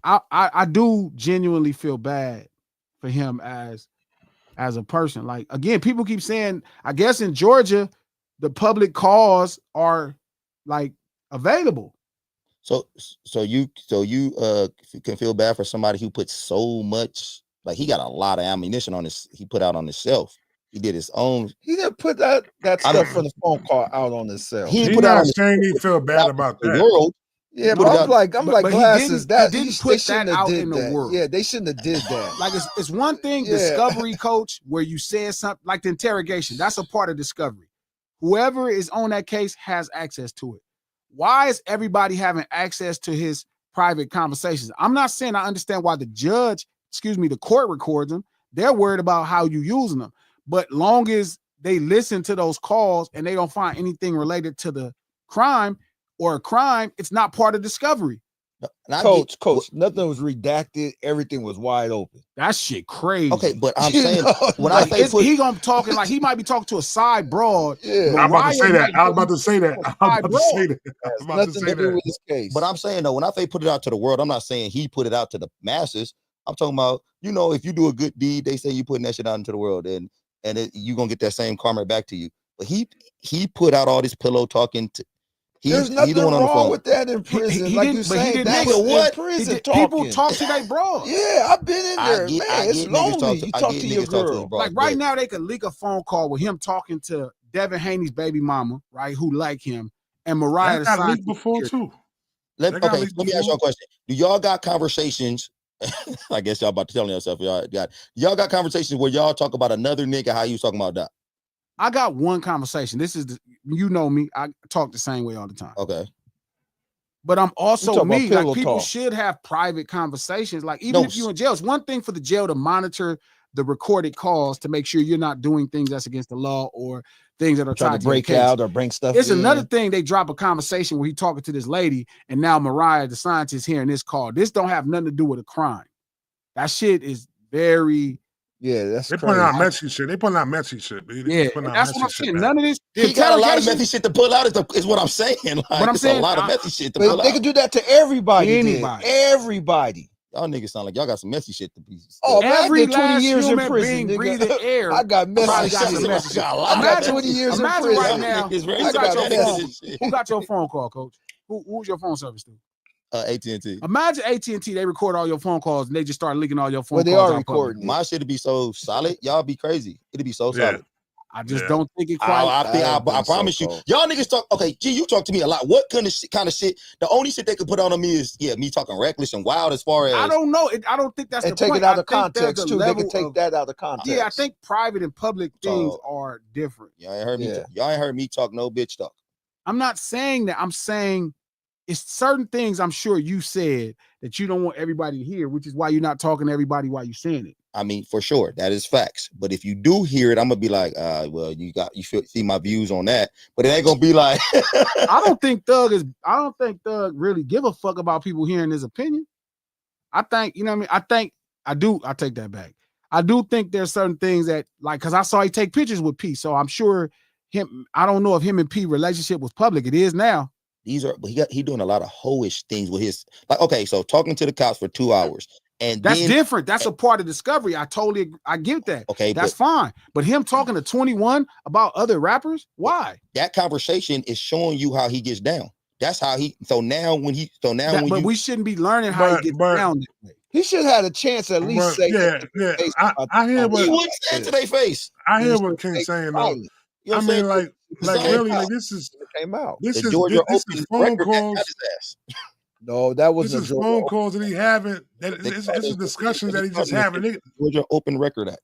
Speaker 1: I do genuinely feel bad for him as a person. Like, again, people keep saying, I guess in Georgia, the public calls are like available.
Speaker 4: So you can feel bad for somebody who put so much, like he got a lot of ammunition on he put out on himself. He did his own.
Speaker 2: He didn't put that stuff from the phone call out on himself.
Speaker 4: He
Speaker 3: put out on saying he feel bad about
Speaker 4: the
Speaker 3: that.
Speaker 4: world.
Speaker 2: Yeah, but I'm like Glasses.
Speaker 1: He didn't put that out in the world.
Speaker 2: Yeah, they shouldn't have did that.
Speaker 1: Like it's one thing, discovery, coach, where you said something like the interrogation. That's a part of discovery. Whoever is on that case has access to it. Why is everybody having access to his private conversations? I'm not saying I understand why the court records them. They're worried about how you using them. But long as they listen to those calls and they don't find anything related to the crime, it's not part of discovery.
Speaker 2: Coach, nothing was redacted. Everything was wide open.
Speaker 1: That shit crazy.
Speaker 4: Okay, but I'm saying when
Speaker 1: like, I say he gonna talking like he might be talking to a side broad.
Speaker 2: Yeah,
Speaker 3: I'm about to say that. I was about to say that.
Speaker 2: Nothing to do with this case.
Speaker 4: But I'm saying though, when I say put it out to the world, I'm not saying he put it out to the masses. I'm talking about, if you do a good deed, they say you putting that shit out into the world, and you gonna get that same karma back to you. But he put out all this pillow talking to.
Speaker 2: There's nothing wrong with that in prison. Like you saying, that was in prison talking.
Speaker 1: People talk to their broad.
Speaker 2: Yeah, I've been in there, man. It's lonely. You talk to your girl.
Speaker 1: Like right now, they could leak a phone call with him talking to Devin Haney's baby mama, right, who like him, and Mariah.
Speaker 3: That got leaked before too.
Speaker 4: Let me ask y'all a question. Do y'all got conversations? I guess y'all about to tell yourself y'all got conversations where y'all talk about another nigga how you talking about that.
Speaker 1: I got one conversation. This is you know me. I talk the same way all the time.
Speaker 4: Okay.
Speaker 1: But I'm also me. Like people should have private conversations. Like even if you're in jail, it's one thing for the jail to monitor the recorded calls to make sure you're not doing things that's against the law or things that are
Speaker 2: trying to break out or bring stuff.
Speaker 1: It's another thing. They drop a conversation where he talking to this lady, and now Mariah, the scientist, hearing this call. This don't have nothing to do with a crime. That shit is very.
Speaker 2: Yeah, that's
Speaker 3: they putting out messy shit. They putting out messy shit.
Speaker 1: Yeah, that's what I'm saying. None of this.
Speaker 4: He got a lot of messy shit to pull out. Is what I'm saying. Like, what I'm saying, a lot of messy shit to pull out.
Speaker 2: They can do that to everybody. Everybody.
Speaker 4: Y'all niggas sound like y'all got some messy shit to be.
Speaker 2: Oh, every 20 years in prison,
Speaker 1: breathing air.
Speaker 2: I got messy shit.
Speaker 1: Imagine
Speaker 2: 20 years in prison.
Speaker 1: Right now. Who got your phone call, coach? Who's your phone service to?
Speaker 4: AT&T.
Speaker 1: Imagine AT&T, they record all your phone calls and they just start leaking all your phone calls.
Speaker 2: Well, they are recording.
Speaker 4: My shit would be so solid. Y'all be crazy. It'd be so solid.
Speaker 1: I just don't think it quite.
Speaker 4: I promise you. Y'all niggas talk. Okay, G, you talk to me a lot. What kind of shit? The only shit they could put on me is me talking reckless and wild as far as.
Speaker 1: I don't know. I don't think that's the point.
Speaker 2: And take it out of context too. They can take that out of context.
Speaker 1: Yeah, I think private and public things are different.
Speaker 4: Y'all ain't heard me. Y'all ain't heard me talk no bitch talk.
Speaker 1: I'm not saying that. I'm saying it's certain things I'm sure you said that you don't want everybody to hear, which is why you're not talking to everybody while you're saying it.
Speaker 4: I mean, for sure, that is facts. But if you do hear it, I'm gonna be like, well, you see my views on that. But it ain't gonna be like.
Speaker 1: I don't think Thug really give a fuck about people hearing his opinion. I think, you know what I mean? I take that back. I do think there's certain things that, like, because I saw he take pictures with P, so I'm sure I don't know if him and P relationship was public. It is now.
Speaker 4: he doing a lot of hoish things with his like. Okay, so talking to the cops for 2 hours, and
Speaker 1: that's
Speaker 4: then,
Speaker 1: different. That's a part of discovery. I get that.
Speaker 4: Okay,
Speaker 1: that's fine. But him talking to 21 about other rappers, why?
Speaker 4: That conversation is showing you how he gets down. That's how he. So now when
Speaker 1: we shouldn't be learning how he gets down that way.
Speaker 2: He should have had a chance at least say,
Speaker 3: I hear what
Speaker 4: he wouldn't say it to their face.
Speaker 3: I hear what King's saying though.
Speaker 4: You know
Speaker 3: I mean, like really, like this is phone calls.
Speaker 2: No, that was
Speaker 3: this is phone calls that he having. This is discussions that he just having.
Speaker 4: Georgia Open Record Act.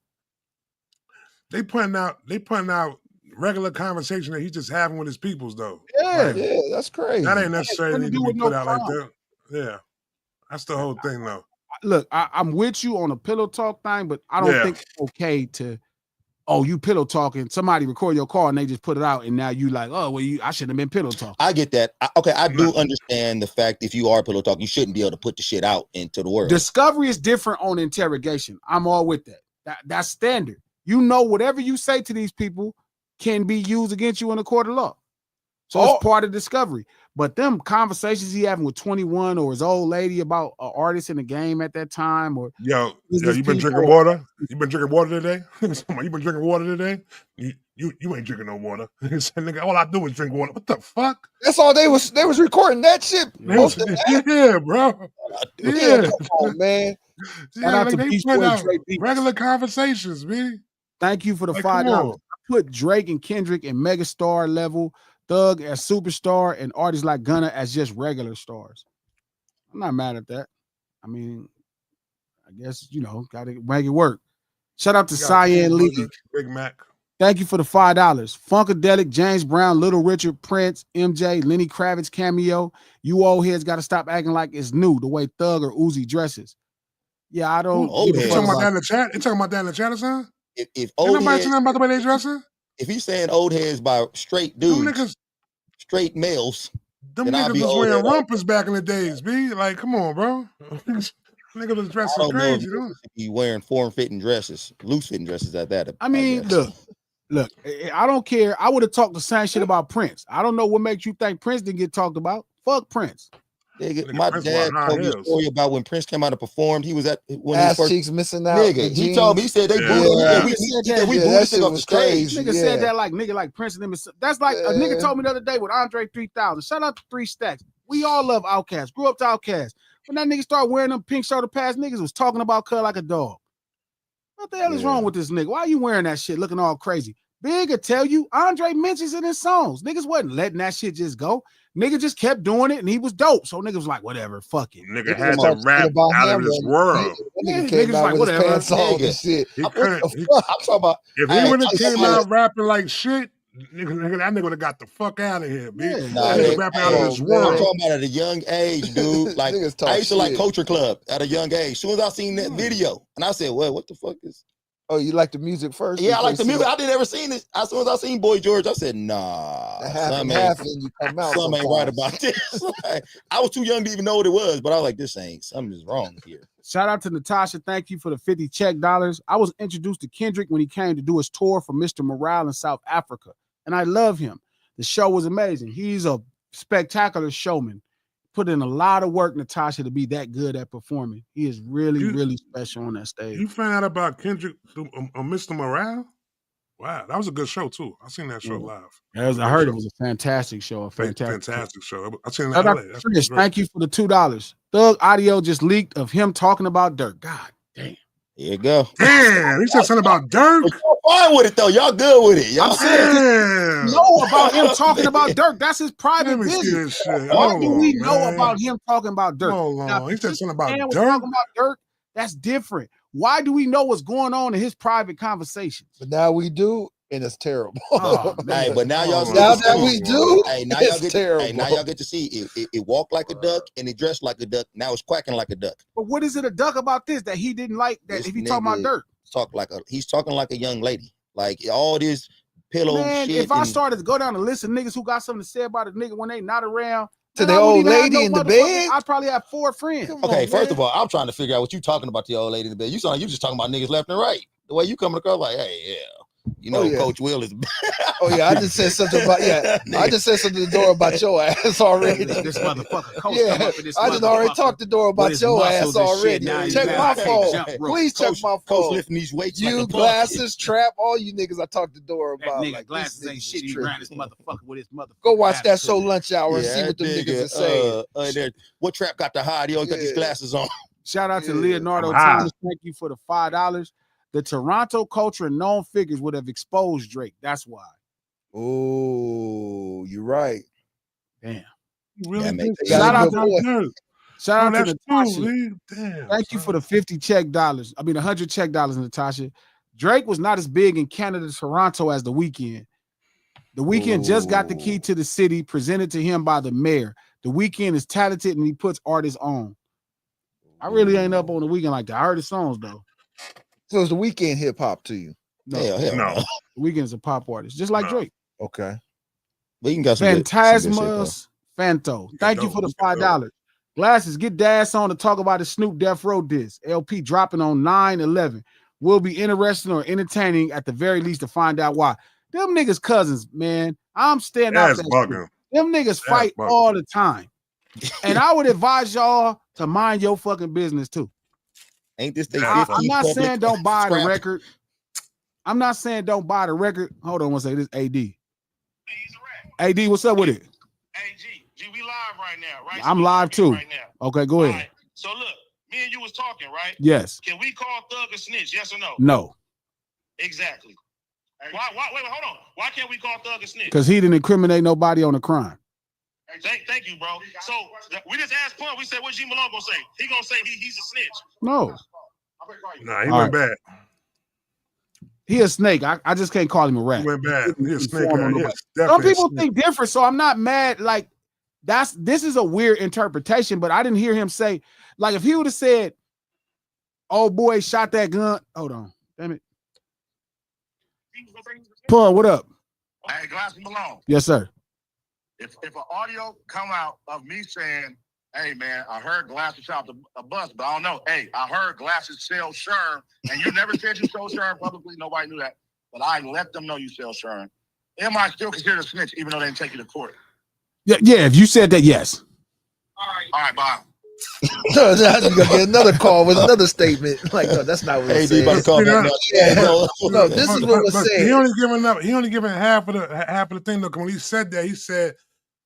Speaker 3: They putting out regular conversation that he's just having with his peoples though.
Speaker 2: Yeah, that's crazy.
Speaker 3: That ain't necessarily need to be put out like that. Yeah, that's the whole thing though.
Speaker 1: Look, I'm with you on a pillow talk thing, but I don't think it's okay to. Oh, you pillow talking. Somebody record your call and they just put it out, and now you like, oh, well, I shouldn't have been pillow talking.
Speaker 4: I get that. I do understand the fact if you are pillow talking, you shouldn't be able to put the shit out into the world.
Speaker 1: Discovery is different on interrogation. I'm all with that. That's standard. You know, whatever you say to these people can be used against you in a court of law. So it's part of discovery. But them conversations he having with 21 or his old lady about an artist in the game at that time, or
Speaker 3: you been drinking water? You been drinking water today? You been drinking water today? You ain't drinking no water. Nigga, all I do is drink water. What the fuck?
Speaker 2: That's all they was recording that shit.
Speaker 3: Yeah, bro. Yeah,
Speaker 2: come on, man.
Speaker 1: Shout out to Beach Boy and Drake.
Speaker 3: Regular conversations, man.
Speaker 1: Thank you for the $5. I put Drake and Kendrick in megastar level, Thug as superstar, and artists like Gunna as just regular stars. I'm not mad at that. I mean, I guess, got to make it work. Shout out to Cyan Lee.
Speaker 3: Big Mac.
Speaker 1: Thank you for the $5. Funkadelic, James Brown, Little Richard, Prince, MJ, Lenny Kravitz cameo. You old heads got to stop acting like it's new the way Thug or Uzi dresses. Yeah, I don't.
Speaker 3: You talking about that in the chat? You talking about that in the chat or something?
Speaker 4: If old
Speaker 3: nobody talking about the way they dressing?
Speaker 4: If he's saying old heads by straight dudes, straight males,
Speaker 3: them niggas was wearing rompers back in the days, B. Like, come on, bro. Niggas was dressing crazy, though.
Speaker 4: He wearing form-fitting dresses, loose-fitting dresses at that.
Speaker 1: I mean, look, I don't care. I would have talked the same shit about Prince. I don't know what makes you think Prince didn't get talked about. Fuck Prince.
Speaker 4: My dad told me a story about when Prince came out and performed. He was at when
Speaker 2: ass cheeks missing out.
Speaker 4: Nigga, he told me, he said they booed. We booed this nigga off the stage.
Speaker 1: Nigga said that like Prince and them. That's like a nigga told me the other day with Andre 3000. Shout out to 3 Stacks. We all love Outkast. Grew up to Outkast. When that nigga started wearing them pink shoulder pads, niggas was talking about Cut Like a Dog. What the hell is wrong with this nigga? Why are you wearing that shit looking all crazy? Big will tell you, Andre mentions it in his songs. Niggas wasn't letting that shit just go. Nigga just kept doing it, and he was dope. So niggas was like, whatever, fuck it.
Speaker 3: Nigga had to rap out of this world.
Speaker 1: Niggas like, whatever.
Speaker 2: Shit.
Speaker 3: I'm talking about if he would have came out rapping like shit, nigga, that nigga would have got the fuck out of here, bitch. That nigga rapping out of this world.
Speaker 4: I'm talking about at a young age, dude. Like I used to like Culture Club at a young age. As soon as I seen that video, and I said, well, what the fuck is?
Speaker 2: Oh, you like the music first?
Speaker 4: Yeah, I like the music. I didn't ever seen it. As soon as I seen Boy George, I said, nah. Something ain't right about this. Like, I was too young to even know what it was, but I was like, something is wrong here.
Speaker 1: Shout out to Natasha. Thank you for the 50 check dollars. I was introduced to Kendrick when he came to do his tour for Mr. Morale in South Africa, and I love him. The show was amazing. He's a spectacular showman. Put in a lot of work, Natasha, to be that good at performing. He is really, really special on that stage.
Speaker 3: You found out about Kendrick through Mr. Morale? Wow, that was a good show too. I seen that show live.
Speaker 1: I heard it was a fantastic show.
Speaker 3: Fantastic show. I seen that.
Speaker 1: Thank you for the $2. Thug audio just leaked of him talking about Dirk. God damn.
Speaker 4: Here you go.
Speaker 3: Damn, he said something about Dirk.
Speaker 4: Y'all fine with it though. Y'all good with it. Y'all
Speaker 1: know about him talking about Dirk. That's his private business. Why do we know about him talking about Dirk?
Speaker 3: Now, he said something about Dirk.
Speaker 1: Talking about Dirk. That's different. Why do we know what's going on in his private conversations?
Speaker 2: But now we do, and it's terrible.
Speaker 4: Hey, but now y'all
Speaker 2: now that we do,
Speaker 4: hey, now y'all get terrible. Hey, now y'all get to see it walked like a duck and it dressed like a duck. Now it's quacking like a duck.
Speaker 1: But what is it a duck about this that he didn't like? That if he talking about Dirk,
Speaker 4: he's talking like a young lady. Like all this pillow shit.
Speaker 1: If I started to go down the list of niggas who got something to say about a nigga when they not around.
Speaker 2: To the old lady in the bed?
Speaker 1: I probably have 4 friends.
Speaker 4: Okay, first of all, I'm trying to figure out what you talking about the old lady in the bed. You sound like you just talking about niggas left and right. The way you coming across, like, hey, yeah. You know, Coach Will is.
Speaker 2: Oh yeah, I just said something about I just said something to the door about your ass already.
Speaker 1: This motherfucker coach
Speaker 2: yeah, I just already talked the door about your ass already. Check my phone. Please check my phone.
Speaker 4: Coach lifting these weights.
Speaker 2: You
Speaker 4: like
Speaker 2: glasses, trap, all you niggas I talked the door about.
Speaker 1: That nigga
Speaker 2: like,
Speaker 1: glasses ain't shit. He ran this motherfucker with his motherfucker.
Speaker 2: Go watch that show Lunch Hour and see what the niggas are saying.
Speaker 4: What Trap got to hide? He always got these glasses on.
Speaker 1: Shout out to Leonardo Thomas. Thank you for the $5. The Toronto culture and known figures would have exposed Drake. That's why.
Speaker 2: Oh, you're right.
Speaker 1: Damn.
Speaker 3: Really
Speaker 1: Shout out to Natasha.
Speaker 3: Damn,
Speaker 1: thank you for the 50 check dollars. I mean, 100 check dollars, Natasha. Drake was not as big in Canada, Toronto as The Weeknd. The Weeknd just got the key to the city presented to him by the mayor. The Weeknd is talented and he puts artists on. I really ain't up on The Weeknd like that. I heard his songs though.
Speaker 2: So is The Weeknd hip hop to you?
Speaker 1: No.
Speaker 3: No.
Speaker 1: The Weeknd's a pop artist, just like Drake.
Speaker 2: Okay.
Speaker 1: Phantasmus Fanto. Thank you for the $5. Glasses, get Dash on to talk about the Snoop Death Row disc. LP dropping on 9/11. Will be interesting or entertaining at the very least to find out why. Them niggas cousins, man. I'm standing out that them niggas fight all the time. And I would advise y'all to mind your fucking business too.
Speaker 4: Ain't this
Speaker 1: I'm not saying don't buy the record. I'm not saying don't buy the record. Hold on one second. This AD. AD, what's up with it?
Speaker 5: Hey, G, we live right now, right?
Speaker 1: I'm live too. Right now. Okay, go ahead.
Speaker 5: Right. So look, me and you was talking, right?
Speaker 1: Yes.
Speaker 5: Can we call Thug a snitch? Yes or no?
Speaker 1: No.
Speaker 5: Exactly. Why? Wait, hold on. Why can't we call Thug a snitch?
Speaker 1: Because he didn't incriminate nobody on a crime.
Speaker 5: Thank you, bro. So we just asked Pun. We said, what G Malone gonna say? He gonna say he's a snitch.
Speaker 1: No.
Speaker 3: Nah, he went bad.
Speaker 1: He a snake. I just can't call him a rat.
Speaker 3: He went bad. He a snake.
Speaker 1: Some people think different, so I'm not mad. Like this is a weird interpretation, but I didn't hear him say, like, if he would have said, "Oh boy, shot that gun." Hold on, damn it. Pun, what up?
Speaker 5: Hey, Glass Malone.
Speaker 1: Yes, sir.
Speaker 5: If an audio come out of me saying, "Hey man, I heard Glasses shot a bus, but I don't know. Hey, I heard Glasses sell Sherm, and you never said you sold Sherm publicly. Nobody knew that, but I let them know you sell Sherm. Am I still considered a snitch, even though they didn't take you to court?"
Speaker 1: Yeah. If you said that, yes.
Speaker 5: All right, bye.
Speaker 2: No, I'm gonna get another call with another statement. Like, no, that's not what we're saying. No, this is what we're saying.
Speaker 3: He only giving half of the thing though. When he said that, he said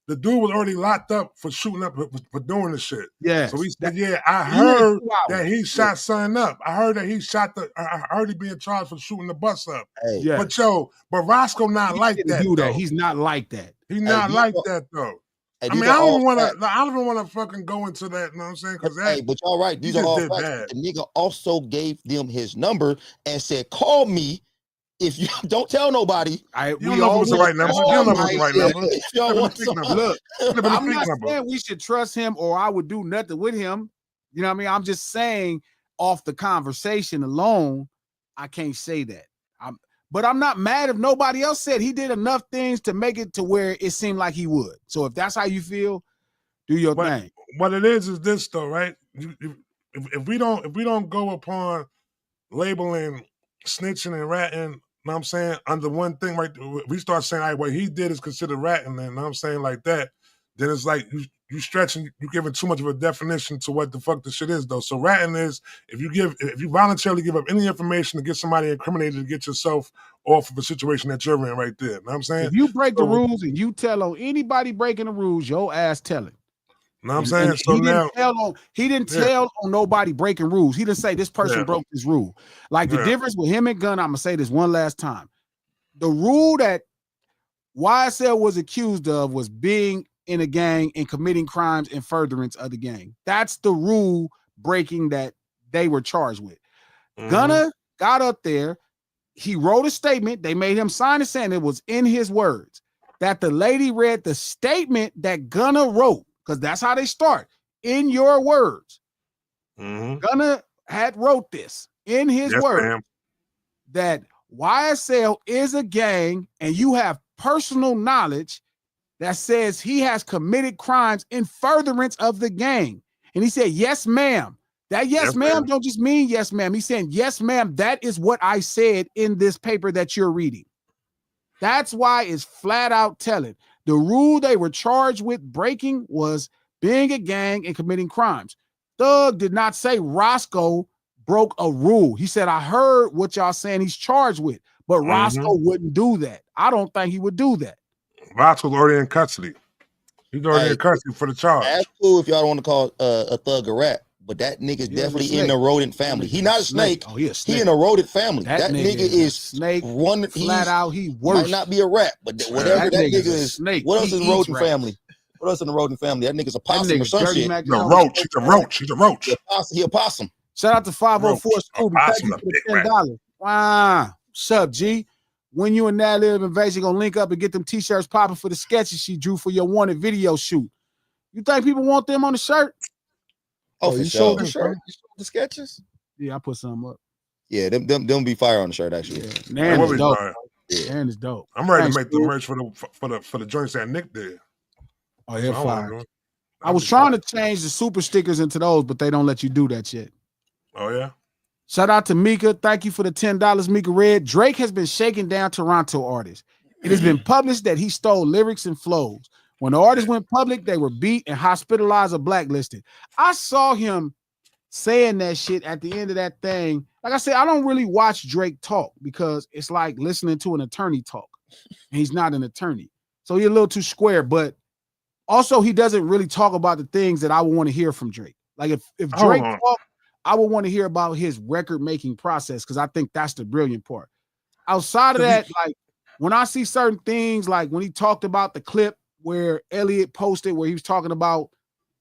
Speaker 3: the dude was already locked up for shooting up for doing the shit.
Speaker 1: Yeah.
Speaker 3: So he said, I heard that he shot son up. I heard that he I heard he being charged for shooting the bus up.
Speaker 4: Hey.
Speaker 1: Yeah.
Speaker 3: But Roscoe not like that.
Speaker 1: Do that. He's not like that.
Speaker 3: He's not like that though. I mean, I don't want to fucking go into that. You know what I'm saying? Because
Speaker 4: but y'all right. These are all facts. The nigga also gave them his number and said, "Call me if you don't tell nobody."
Speaker 3: You don't know what's the right number. You don't know what's the right number.
Speaker 4: Y'all want some
Speaker 1: look, I'm not saying we should trust him or I would do nothing with him. You know what I mean? I'm just saying off the conversation alone, I can't say that. But I'm not mad if nobody else said he did enough things to make it to where it seemed like he would. So if that's how you feel, do your thing.
Speaker 3: What it is this though, right? If we don't go upon labeling snitching and ratting, you know what I'm saying, under one thing, right? We start saying, all right, what he did is considered ratting, and you know what I'm saying, like that, then it's like you stretching, you giving too much of a definition to what the fuck the shit is though. So ratting is if you voluntarily give up any information to get somebody incriminated to get yourself off of a situation that you're in right there. You know what I'm saying?
Speaker 1: If you break the rules and you tell on anybody breaking the rules, your ass telling.
Speaker 3: You know what I'm saying? And so
Speaker 1: he didn't tell on nobody breaking rules. He didn't say this person broke this rule. Like the difference with him and Gunna, I'm gonna say this one last time. The rule that YSL was accused of was being in a gang and committing crimes in furtherance of the gang. That's the rule breaking that they were charged with. Gunna got up there. He wrote a statement. They made him sign it saying it was in his words that the lady read the statement that Gunna wrote, because that's how they start. In your words. Gunna had wrote this in his words that YSL is a gang and you have personal knowledge that says he has committed crimes in furtherance of the gang. And he said, yes, ma'am. That yes, ma'am, don't just mean yes, ma'am. He's saying, yes, ma'am, that is what I said in this paper that you're reading. That's why it's flat out telling. The rule they were charged with breaking was being a gang and committing crimes. Thug did not say Roscoe broke a rule. He said, I heard what y'all saying he's charged with, but Roscoe wouldn't do that. I don't think he would do that.
Speaker 3: Roscoe's already in custody. He's already in custody for the charge.
Speaker 4: That's cool if y'all don't want to call a thug a rat, but that nigga's definitely in the rodent family. He not a snake.
Speaker 1: Oh, he a snake.
Speaker 4: He in a rodent family.
Speaker 1: That
Speaker 4: nigga is
Speaker 1: snake.
Speaker 4: One
Speaker 1: flat out. He worse.
Speaker 4: Might not be a rat, but whatever that nigga is.
Speaker 1: Snake.
Speaker 4: What else
Speaker 1: He
Speaker 4: is rodent
Speaker 1: rats.
Speaker 4: family? What else in the rodent family? That nigga's a possum or some shit.
Speaker 3: He's a roach. He's a roach. He's a roach.
Speaker 4: He a possum.
Speaker 1: Shout out to 504 Scooby. Thank you for the $10. Wow. What's up, G? When you and Nat Live Invasion gonna link up and get them t-shirts popping for the sketches she drew for your wanted video shoot. You think people want them on the shirt?
Speaker 2: Oh, you showed the shirt? You showed the sketches?
Speaker 1: Yeah, I put some up.
Speaker 4: Yeah, them be fire on the shirt actually.
Speaker 1: Man, is dope. Man is dope.
Speaker 3: I'm ready to make the merch for the joints that Nick did.
Speaker 1: Oh, yeah, fire. I was trying to change the super stickers into those, but they don't let you do that shit.
Speaker 3: Oh, yeah?
Speaker 1: Shout out to Mika. Thank you for the $10, Mika Red. Drake has been shaking down Toronto artists. It has been published that he stole lyrics and flows. When the artists went public, they were beat and hospitalized or blacklisted. I saw him saying that shit at the end of that thing. Like I said, I don't really watch Drake talk because it's like listening to an attorney talk. And he's not an attorney. So he's a little too square, but also he doesn't really talk about the things that I would want to hear from Drake. Like if Drake talked, I would want to hear about his record-making process because I think that's the brilliant part. Outside of that, like when I see certain things, like when he talked about the clip where Elliot posted where he was talking about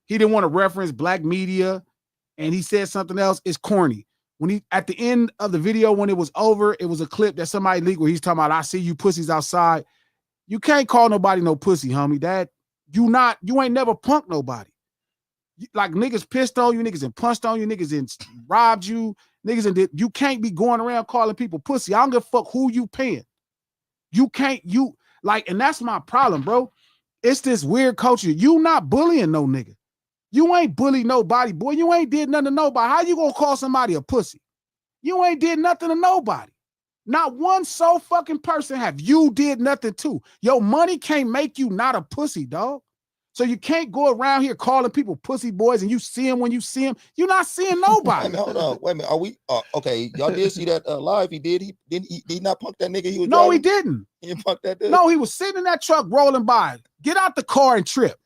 Speaker 1: he didn't want to reference black media and he said something else, it's corny. When he at the end of the video, when it was over, it was a clip that somebody leaked where he's talking about, I see you pussies outside. You can't call nobody no pussy, homie. That you ain't never punked nobody. Like niggas pissed on you, niggas and punched on you, niggas and robbed you, niggas and you can't be going around calling people pussy. I don't give a fuck who you paying. You can't, and that's my problem, bro. It's this weird culture. You not bullying no nigga. You ain't bullied nobody, boy. You ain't did nothing to nobody. How you gonna call somebody a pussy? You ain't did nothing to nobody. Not one sole fucking person have you did nothing to. Your money can't make you not a pussy, dog. So you can't go around here calling people pussy boys and you see them when you see them. You're not seeing nobody.
Speaker 4: Hold on. Wait a minute. Are we okay? Y'all did see that live? He did. He not punk that nigga. He was
Speaker 1: no,
Speaker 4: driving?
Speaker 1: He didn't.
Speaker 4: He didn't punk that dude.
Speaker 1: No, he was sitting in that truck rolling by. Get out the car and trip.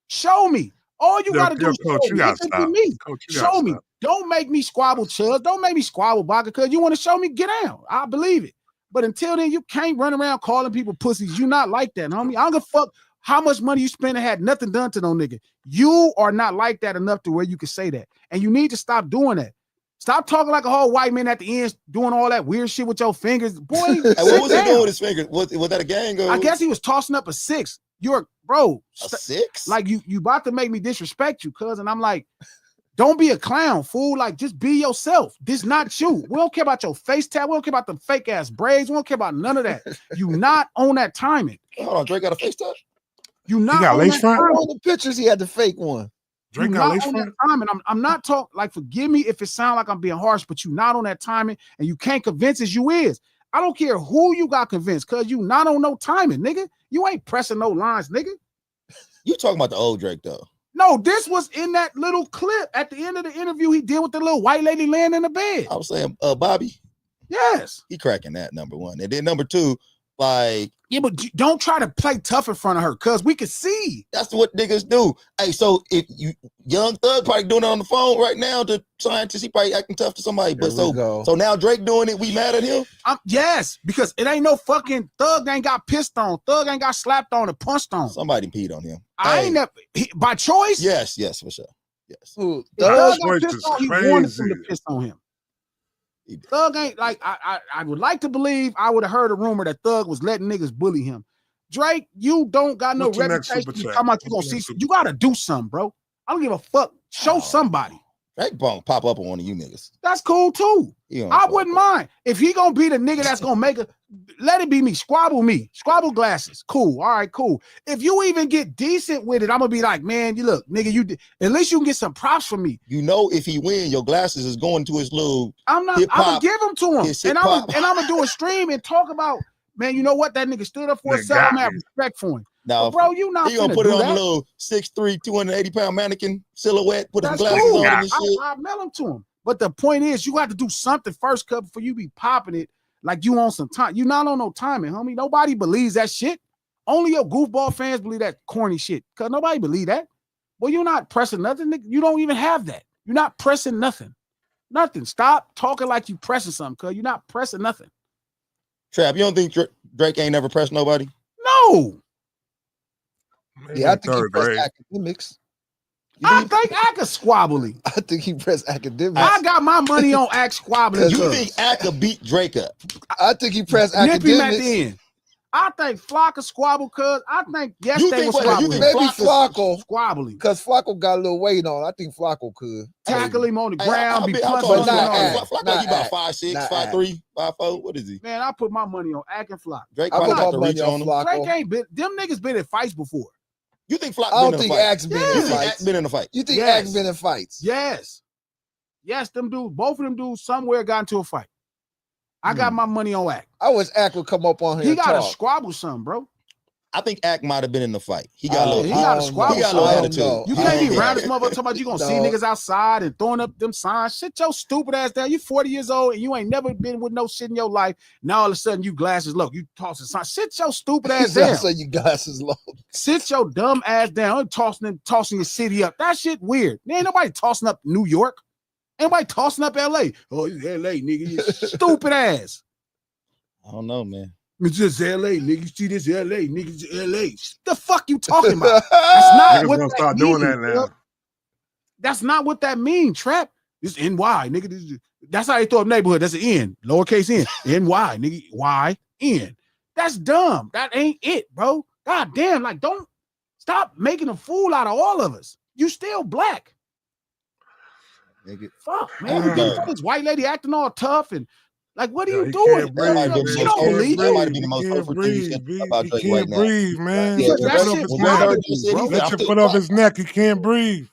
Speaker 1: Show me. All you gotta do is show me. Show me. Don't make me squabble, Chubbs. Don't make me squabble, Baca, because you want to show me, get down. I believe it. But until then, you can't run around calling people pussies. You not like that, homie. I don't give a fuck how much money you spend and had nothing done to no nigga. You are not like that enough to where you can say that. And you need to stop doing that. Stop talking like a whole white man at the end, doing all that weird shit with your fingers. Boy,
Speaker 4: what was he doing with his fingers? Was that a gang?
Speaker 1: I guess he was tossing up a 6. You're, bro.
Speaker 4: A 6?
Speaker 1: Like, you about to make me disrespect you, cuz. And I'm like, don't be a clown, fool. Like, just be yourself. This not you. We don't care about your face tat. We don't care about the fake ass braids. We don't care about none of that. You not on that timing.
Speaker 4: Hold on, Drake got a face tat?
Speaker 1: You not
Speaker 3: he got lace front?
Speaker 2: All the pictures, he had the fake one.
Speaker 3: Drake got lace front?
Speaker 1: And I'm not talking, like, forgive me if it sounds like I'm being harsh, but you not on that timing and you can't convince as you is. I don't care who you got convinced, cuz you not on no timing, nigga. You ain't pressing no lines, nigga.
Speaker 4: You talking about the old Drake, though?
Speaker 1: No, this was in that little clip at the end of the interview he did with the little white lady laying in the bed.
Speaker 4: I was saying, Bobby.
Speaker 1: Yes.
Speaker 4: He cracking that, number one. And then number two, like,
Speaker 1: yeah, but don't try to play tough in front of her, cuz we can see.
Speaker 4: That's what niggas do. Hey, so if you Young Thug probably doing it on the phone right now to scientists, he probably acting tough to somebody. But so now Drake doing it, we mad at him?
Speaker 1: Yes, because it ain't no fucking Thug ain't got pissed on. Thug ain't got slapped on and punched on.
Speaker 4: Somebody peed on him.
Speaker 1: I ain't never by choice.
Speaker 4: Yes, for sure. Yes.
Speaker 1: Thug got pissed on. He wanted him to piss on him. Thug ain't like I would like to believe I would have heard a rumor that Thug was letting niggas bully him. Drake, you don't got no reputation. You talking about you gonna see? You gotta do something, bro. I don't give a fuck. Show somebody.
Speaker 4: Drake bone pop up on one of you niggas.
Speaker 1: That's cool too. I wouldn't mind if he gonna be the nigga that's gonna make it. Let it be me. Squabble glasses. Cool. All right, cool. If you even get decent with it, I'm gonna be like, man, you look, nigga, you at least you can get some props from me.
Speaker 4: You know, if he win, your glasses is going to his little.
Speaker 1: I'm gonna give them to him, and I'm gonna do a stream and talk about, man, you know what? That nigga stood up for himself. I'm gonna have respect for him.
Speaker 4: Now,
Speaker 1: bro, you not
Speaker 4: he gonna put it on a little 6'3", 280-pound mannequin silhouette, put his glasses on and shit.
Speaker 1: I mail him to him. But the point is, you got to do something first, cuz, before you be popping it like you on some time. You not on no timing, homie. Nobody believes that shit. Only your goofball fans believe that corny shit. Cause nobody believe that. Well, you're not pressing nothing. You don't even have that. You're not pressing nothing. Nothing. Stop talking like you pressing something, cuz you're not pressing nothing.
Speaker 4: Trap, you don't think Drake ain't never pressed nobody?
Speaker 1: No.
Speaker 2: Yeah, I think he pressed academics.
Speaker 1: I think I could squabbly.
Speaker 2: I think he pressed academics.
Speaker 1: I got my money on Act squabbling.
Speaker 4: You think Act could beat Drake up?
Speaker 2: I think he pressed academics.
Speaker 1: Nip him at the end. I think Flocka squabble, cuz I think they was squabbling.
Speaker 2: Maybe Flocko
Speaker 1: squabbling.
Speaker 2: Because Flocko got a little weight on. I think Flocko could
Speaker 1: tackle him on the ground.
Speaker 4: Flocko, he about 5'6", 5'3", 5'4". What is he?
Speaker 1: Man, I put my money on Act and Flock.
Speaker 4: Drake probably got the reach on him.
Speaker 1: Drake ain't been. Them niggas been in fights before.
Speaker 4: You think Flock
Speaker 2: I
Speaker 4: been
Speaker 2: don't
Speaker 4: in
Speaker 2: think
Speaker 4: a fight?
Speaker 2: Axe been in fights.
Speaker 4: Axe been in a fight?
Speaker 2: You think Axe been in fights?
Speaker 1: Yes. Yes, them dudes, both of them dudes somewhere got into a fight. I got my money on Act.
Speaker 2: I wish Act would come up on here.
Speaker 1: He got to squabble something, bro.
Speaker 4: I think Act might have been in the fight. He got a little.
Speaker 1: He got a squabble.
Speaker 4: He got a little attitude.
Speaker 1: You can't be around this motherfucker talking about you gonna see niggas outside and throwing up them signs. Shit your stupid ass down. You 40 years old and you ain't never been with no shit in your life. Now all of a sudden you glasses low. You tossing signs. Sit your stupid ass down.
Speaker 2: So you glasses low.
Speaker 1: Sit your dumb ass down. Tossing your city up. That shit weird. There ain't nobody tossing up New York. Ain't nobody tossing up LA. Oh, you LA, nigga. You stupid ass.
Speaker 4: I don't know, man.
Speaker 1: It's just LA, nigga. You see this LA, niggas LA. The fuck you talking about? That's not what that
Speaker 3: start
Speaker 1: means,
Speaker 3: doing that now.
Speaker 1: bro. That's not what that means, Trap. It's NY, nigga. That's how they throw up neighborhood. That's an N, lowercase N. NY, nigga. Y, N. That's dumb. That ain't it, bro. God damn, like, don't stop making a fool out of all of us. You still black.
Speaker 4: Nigga.
Speaker 1: Fuck, man. You get this white lady acting all tough and like, what are you doing?
Speaker 4: She don't believe it. That might be the most hurtful thing you said about Drake right now.
Speaker 3: Breathe, man.
Speaker 4: Let
Speaker 3: your foot off his neck. He can't breathe.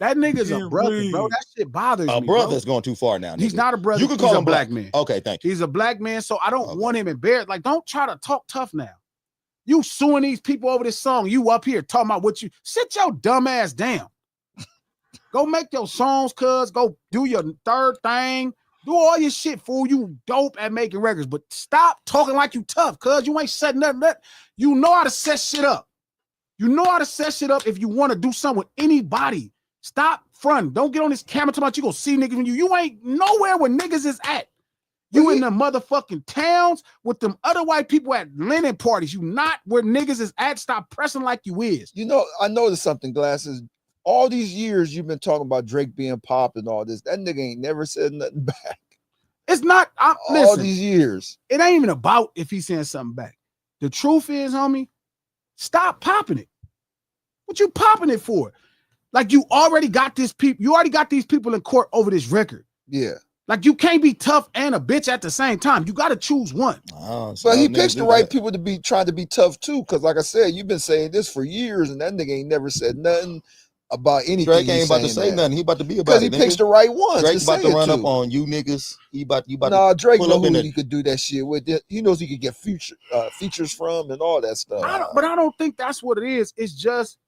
Speaker 1: That nigga's a brother, bro. That shit bothers me.
Speaker 4: A brother's going too far now.
Speaker 1: He's not a brother.
Speaker 4: You can call him
Speaker 1: a black man.
Speaker 4: Okay, thank you.
Speaker 1: He's a black man, so I don't want him embarrassed. Like, don't try to talk tough now. You suing these people over this song. You up here talking about what you sit your dumb ass down. Go make your songs, cuz. Go do your third thing. Do all your shit, fool. You dope at making records, but stop talking like you tough, cuz you ain't setting nothing up. You know how to set shit up. You know how to set shit up if you want to do something with anybody. Stop fronting. Don't get on this camera talking about you gonna see niggas when you ain't nowhere where niggas is at. You in the motherfucking towns with them other white people at linen parties. You not where niggas is at. Stop pressing like you is.
Speaker 2: You know, I noticed something, Glasses. All these years you've been talking about Drake being popped and all this. That nigga ain't never said nothing back.
Speaker 1: It's not.
Speaker 2: Listen, all these years.
Speaker 1: It ain't even about if he's saying something back. The truth is, homie, stop popping it. What you popping it for? Like you already got this people. You already got these people in court over this record.
Speaker 2: Yeah.
Speaker 1: Like you can't be tough and a bitch at the same time. You got to choose one.
Speaker 2: But he picks the right people to be trying to be tough too. Because like I said, you've been saying this for years, and that nigga ain't never said nothing about anything.
Speaker 4: Drake ain't about to say nothing. He about to be about it.
Speaker 2: Because he picks the right ones.
Speaker 4: Drake about to run up on you niggas. You about
Speaker 2: nah, Drake
Speaker 4: pull
Speaker 2: know
Speaker 4: up
Speaker 2: who
Speaker 4: in
Speaker 2: he could do that shit with. He knows he could get features from and all that stuff.
Speaker 1: But I don't think that's what it is. It's just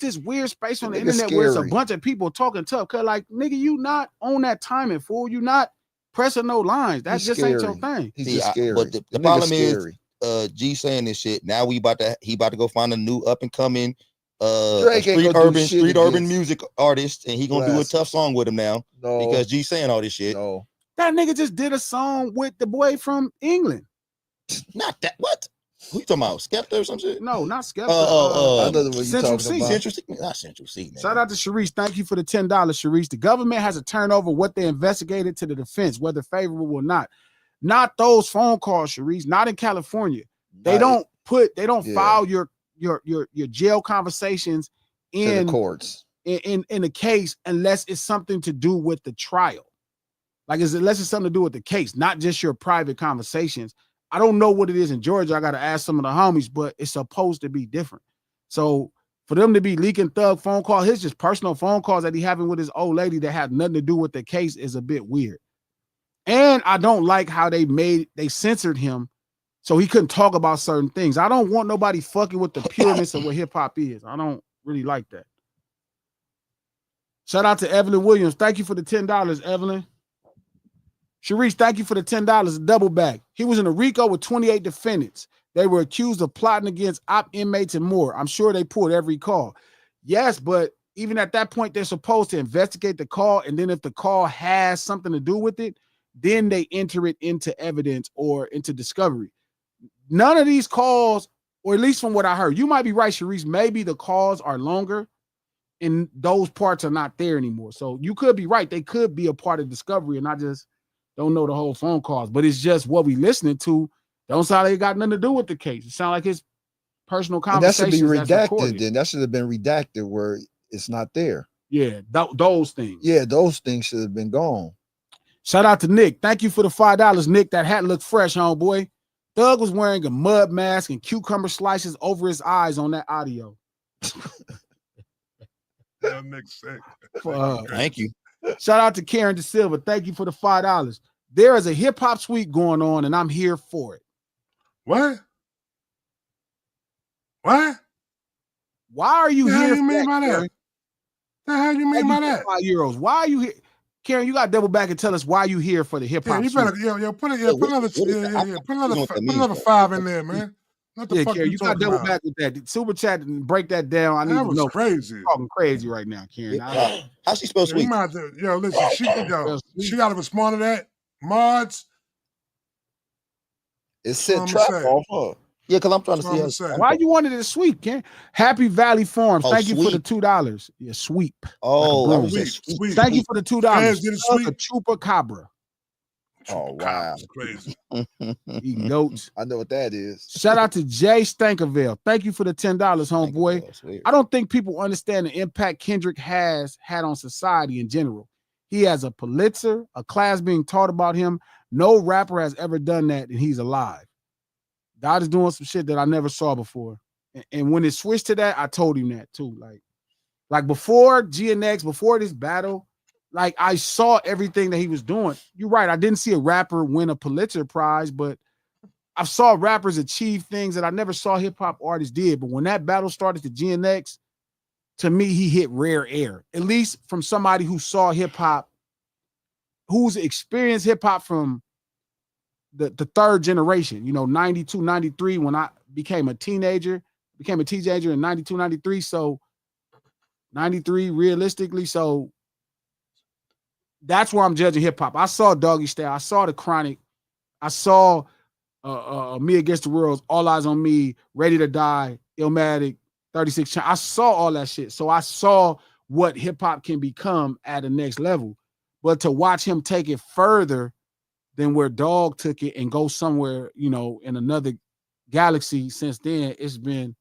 Speaker 1: this weird space on the internet where it's a bunch of people talking tough. Cause like, nigga, you not on that timing, fool. You not pressing no lines. That just ain't your thing.
Speaker 2: He's just scary.
Speaker 4: But the problem is, G saying this shit. Now he about to go find a new up and coming street urban music artist, and he gonna do a tough song with him now because G saying all this shit.
Speaker 2: No,
Speaker 1: that nigga just did a song with the boy from England.
Speaker 4: Not that. What? Who you talking about? Skepta or some shit?
Speaker 1: No, not Skepta.
Speaker 2: I know what you're talking about.
Speaker 4: Central C. Not Central C. Man.
Speaker 1: Shout out to Sharice. Thank you for the $10, Sharice. The government has to turn over what they investigated to the defense, whether favorable or not. Not those phone calls, Sharice. Not in California. They don't file your jail conversations in
Speaker 2: the courts.
Speaker 1: in the case unless it's something to do with the trial. Like, unless it's something to do with the case, not just your private conversations. I don't know what it is in Georgia. I got to ask some of the homies, but it's supposed to be different. So for them to be leaking Thug phone calls, his just personal phone calls that he having with his old lady that have nothing to do with the case is a bit weird. And I don't like how they censored him so he couldn't talk about certain things. I don't want nobody fucking with the pureness of what hip hop is. I don't really like that. Shout out to Evelyn Williams. Thank you for the $10, Evelyn. Sharice, thank you for the $10, double back. He was in a RICO with 28 defendants. They were accused of plotting against op inmates and more. I'm sure they pulled every call. Yes, but even at that point, they're supposed to investigate the call. And then if the call has something to do with it, then they enter it into evidence or into discovery. None of these calls, or at least from what I heard, you might be right, Sharice, maybe the calls are longer and those parts are not there anymore. So you could be right. They could be a part of discovery, and I just don't know the whole phone calls, but it's just what we listening to. Don't sound like it got nothing to do with the case. It sounds like his personal conversations.
Speaker 2: And that should be redacted. Then that should have been redacted where it's not there.
Speaker 1: Yeah, those things.
Speaker 2: Yeah, those things should have been gone.
Speaker 1: Shout out to Nick. Thank you for the $5, Nick. That hat looked fresh, homeboy. Thug was wearing a mud mask and cucumber slices over his eyes on that audio.
Speaker 3: Yeah, Nick's sick.
Speaker 4: Thank you.
Speaker 1: Shout out to Karen De Silva. Thank you for the $5. There is a hip hop suite going on, and I'm here for it.
Speaker 3: What? What?
Speaker 1: Why are you here?
Speaker 3: What do you mean by that? The hell you mean by that?
Speaker 1: €5. Why are you here? Karen, you got to double back and tell us why you here for the hip hop.
Speaker 3: Yeah, you better, put another 5 in there, man. What the fuck
Speaker 1: Karen, you got to double back with that. Super chat and break that down. I need to know.
Speaker 3: Crazy.
Speaker 1: You're talking crazy right now, Karen.
Speaker 4: How's she supposed to be?
Speaker 3: Listen, she got to respond to that. Mods.
Speaker 2: It said trap off her.
Speaker 4: Yeah, because I'm trying to see her.
Speaker 1: Why you wanted it a sweep, Ken? Happy Valley Farms. Thank you for the $2. Yeah, sweep.
Speaker 4: Oh,
Speaker 1: that was sweep. Thank you for the $2. A chupacabra.
Speaker 2: Oh, wow.
Speaker 3: That's crazy.
Speaker 1: Eating goats.
Speaker 2: I know what that is.
Speaker 1: Shout out to Jay Stankerville. Thank you for the $10, homeboy. I don't think people understand the impact Kendrick has had on society in general. He has a Pulitzer, a class being taught about him. No rapper has ever done that, and he's alive. God is doing some shit that I never saw before. And when it switched to that, I told him that too. Like before GNX, before this battle, like I saw everything that he was doing. You're right. I didn't see a rapper win a Pulitzer Prize, but I saw rappers achieve things that I never saw hip hop artists did. But when that battle started to GNX, to me, he hit rare air, at least from somebody who saw hip hop, who's experienced hip hop from the third generation, 92, 93, when I became a teenager in 92, 93. So 93 realistically. So that's where I'm judging hip hop. I saw Doggy Style. I saw The Chronic. I saw Me Against the World, All Eyes on Me, Ready to Die, Illmatic, 36. I saw all that shit. So I saw what hip hop can become at the next level. But to watch him take it further than where Dog took it and go somewhere, in another galaxy since then, it's been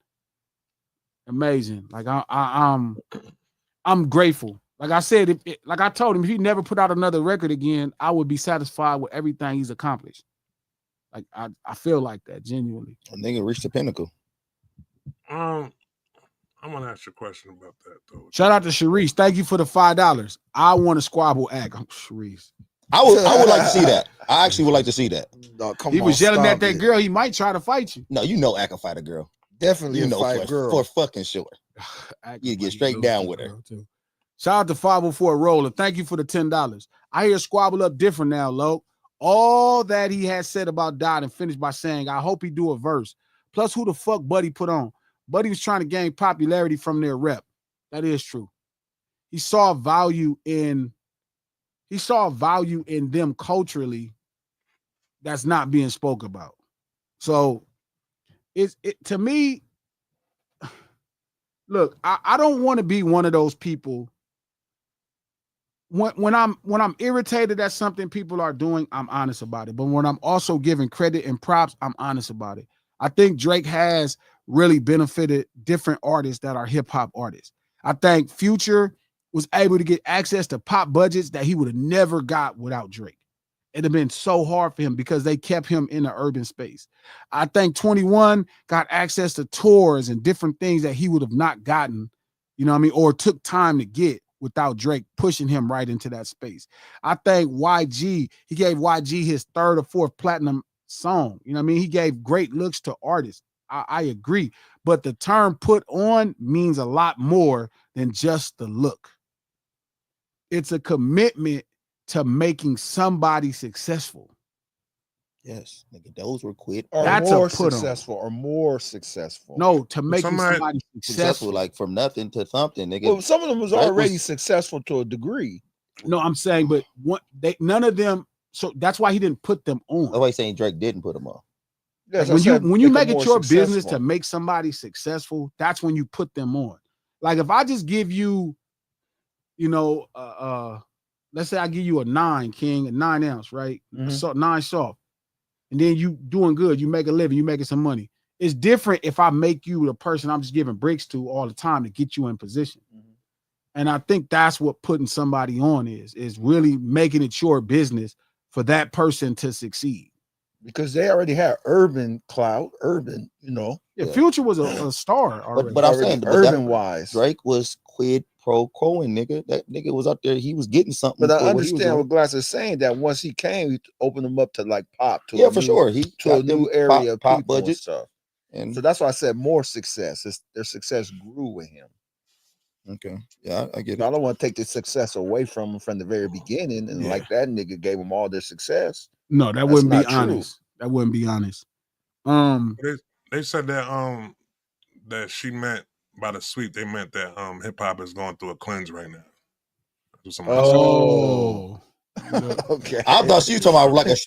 Speaker 1: amazing. Like I'm grateful. Like I said, like I told him, if he never put out another record again, I would be satisfied with everything he's accomplished. Like I feel like that genuinely.
Speaker 4: A nigga reached the pinnacle.
Speaker 3: I'm gonna ask you a question about that though.
Speaker 1: Shout out to Sharice. Thank you for the $5. I want a squabble act. Sharice.
Speaker 4: I would like to see that. I actually would like to see that.
Speaker 2: No,
Speaker 1: he was yelling at that girl. He might try to fight you.
Speaker 4: No, I can fight a girl.
Speaker 2: Definitely fight a girl.
Speaker 4: For fucking sure. You get straight down with her.
Speaker 1: Too. Shout out to 504 Roller. Thank you for the $10. I hear Squabble Up different now, Lo. All that he has said about Dot and finished by saying, I hope he do a verse. Plus, who the fuck Buddy put on? Buddy was trying to gain popularity from their rep. That is true. He saw value in them culturally that's not being spoke about. So it to me, look, I don't want to be one of those people. When I'm irritated at something people are doing, I'm honest about it. But when I'm also giving credit and props, I'm honest about it. I think Drake has really benefited different artists that are hip hop artists. I think Future was able to get access to pop budgets that he would have never got without Drake. It'd have been so hard for him because they kept him in the urban space. I think 21 got access to tours and different things that he would have not gotten, you know what I mean, or took time to get without Drake pushing him right into that space. I think YG, he gave YG his 3rd or 4th platinum song. You know what I mean? He gave great looks to artists. I agree. But the term put on means a lot more than just the look. It's a commitment to making somebody successful.
Speaker 4: Yes, nigga, those were quit.
Speaker 2: Or
Speaker 1: That's
Speaker 2: more
Speaker 1: a put
Speaker 2: successful, or more successful.
Speaker 1: No, to making
Speaker 3: somebody
Speaker 1: somebody successful.
Speaker 4: Like from nothing to something, nigga.
Speaker 2: Well, some of them was
Speaker 4: Drake
Speaker 2: already
Speaker 4: was-
Speaker 2: successful to a degree.
Speaker 1: No, I'm saying, but none of them. So that's why he didn't put them on.
Speaker 4: Nobody's saying Drake didn't put them on.
Speaker 2: Yes,
Speaker 1: Like when you make it your business to
Speaker 2: successful.
Speaker 1: make somebody successful, that's when you put them on. Like if I just give you, you know, let's say I give you a 9 King, a 9 ounce, right?
Speaker 2: Mhm.
Speaker 1: So 9 soft, and then you doing good, you make a living, you making some money. It's different if I make you the person I'm just giving bricks to all the time to get you in position.
Speaker 2: Mhm.
Speaker 1: And I think that's what putting somebody on is really making it your business for that person to succeed.
Speaker 2: Because they already had urban clout, you know.
Speaker 1: Yeah, Future was a star already.
Speaker 4: But I'm
Speaker 2: already
Speaker 4: saying,
Speaker 2: urban wise.
Speaker 4: Drake was quid pro quoing, nigga. That nigga was out there. He was getting something.
Speaker 2: But I
Speaker 4: for what he was
Speaker 2: understand
Speaker 4: doing.
Speaker 2: what Glass is saying, that once he came, he opened them up to like pop, to
Speaker 4: Yeah,
Speaker 2: a
Speaker 4: for
Speaker 2: new,
Speaker 4: sure. He
Speaker 2: to a
Speaker 4: got them
Speaker 2: new area of
Speaker 4: pop
Speaker 2: people and
Speaker 4: budget.
Speaker 2: stuff.
Speaker 4: And
Speaker 2: So that's why I said more success. Their success grew with him.
Speaker 4: okay, yeah, I get
Speaker 2: I
Speaker 4: it.
Speaker 2: don't want to take the success away from him from the very beginning, and like that nigga gave them all their success.
Speaker 1: No, that
Speaker 2: That's
Speaker 1: wouldn't be
Speaker 2: not true.
Speaker 1: honest. That wouldn't be honest.
Speaker 3: They said that that she meant by the sweep, they meant that hip hop is going through a cleanse right now. That's what somebody said.
Speaker 1: Oh,
Speaker 2: Okay.
Speaker 4: I thought she was talking about like at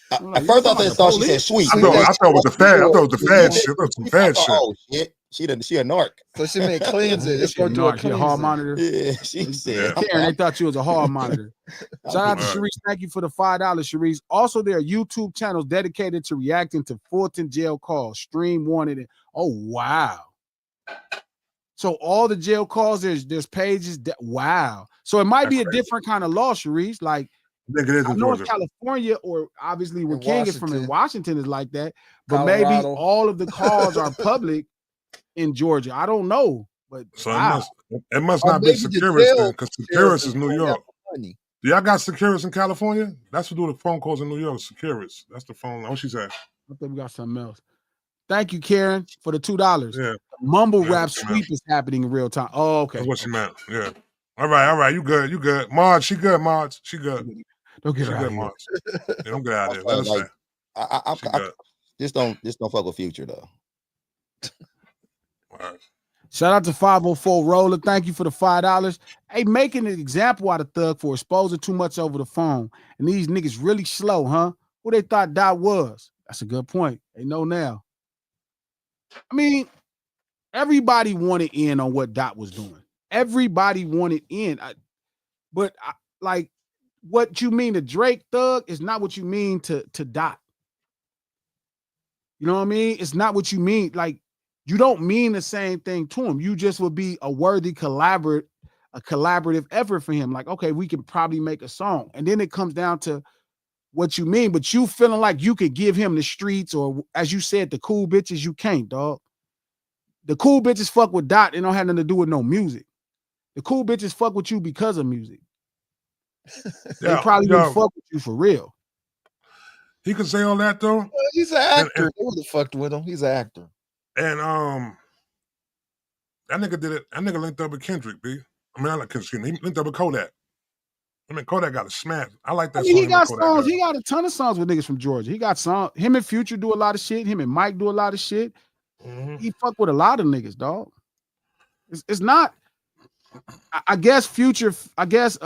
Speaker 4: first I thought she said sweet.
Speaker 3: I thought it was the fad. I thought it was the fad shit. I thought it was some fad shit.
Speaker 4: Oh shit, she a narc.
Speaker 2: So she meant cleanse it. It's
Speaker 1: She a
Speaker 2: going through a
Speaker 1: narc, she a hall
Speaker 2: cleansing.
Speaker 1: monitor.
Speaker 4: Yeah, she said.
Speaker 1: Karen, they thought you was a hall monitor. Shout out to Sharice. Thank you for the $5, Sharice. Also, there are YouTube channels dedicated to reacting to Fulton jail calls. Stream wanted it. Oh, wow. So all the jail calls, there's pages that wow. So it might be a different kind of law, Sharice. Like
Speaker 3: I think it is
Speaker 1: I
Speaker 3: in
Speaker 1: know in
Speaker 3: Georgia.
Speaker 1: California, or obviously where
Speaker 2: In
Speaker 1: King is from in
Speaker 2: Washington.
Speaker 1: Washington is like that. But maybe
Speaker 2: Colorado.
Speaker 1: all of the calls are public in Georgia. I don't know. But
Speaker 3: So
Speaker 1: wow.
Speaker 3: it must
Speaker 2: Or
Speaker 3: not be
Speaker 2: maybe the
Speaker 3: Securus
Speaker 2: jail
Speaker 3: then, because Securus is New
Speaker 2: going
Speaker 3: York.
Speaker 2: after money.
Speaker 3: Do y'all got Securus in California? That's who do the phone calls in New York. Securus. That's the phone. What she said.
Speaker 1: I think we got something else. Thank you, Karen, for the $2.
Speaker 3: Yeah.
Speaker 1: Mumble
Speaker 3: Yeah,
Speaker 1: rap
Speaker 3: that's what she
Speaker 1: sweep is happening in real time. Oh, okay.
Speaker 3: That's what she meant. Yeah. All right. You good. Marge, she good, Marge. She good.
Speaker 1: Don't get
Speaker 3: She
Speaker 1: her out
Speaker 3: good,
Speaker 1: of here.
Speaker 3: Marge. Yeah, don't get out of here.
Speaker 4: Also,
Speaker 3: Let us
Speaker 4: like,
Speaker 3: say.
Speaker 4: I just don't fuck with Future though.
Speaker 3: All right.
Speaker 1: Shout out to 504 Roller. Thank you for the $5. Hey, making an example out of Thug for exposing too much over the phone. And these niggas really slow, huh? Who they thought Dot was? That's a good point. They know now. I mean, everybody wanted in on what Dot was doing. Everybody wanted in. But like, what you mean to Drake Thug is not what you mean to Dot. You know what I mean? It's not what you mean. Like, you don't mean the same thing to him. You just would be a worthy collaborative effort for him. Like, okay, we can probably make a song. And then it comes down to what you mean. But you feeling like you could give him the streets, or as you said, the cool bitches, you can't, dog. The cool bitches fuck with Dot. It don't have nothing to do with no music. The cool bitches fuck with you because of music. They probably wouldn't fuck with you for real.
Speaker 3: He could say all that though.
Speaker 2: Well, he's an actor. They would have fucked with him. He's an actor.
Speaker 3: And that nigga did it. That nigga linked up with Kendrick, B. I mean, I like Kendrick. He linked up with Kodak. I mean, Kodak got a smash. I like that.
Speaker 1: I mean,
Speaker 3: song
Speaker 1: he got
Speaker 3: Kodak
Speaker 1: songs.
Speaker 3: got.
Speaker 1: He got a ton of songs with niggas from Georgia. He got songs. Him and Future do a lot of shit. Him and Mike do a lot of shit.
Speaker 3: Mm-hmm.
Speaker 1: He fuck with a lot of niggas, dog. It's not. I guess Future. I guess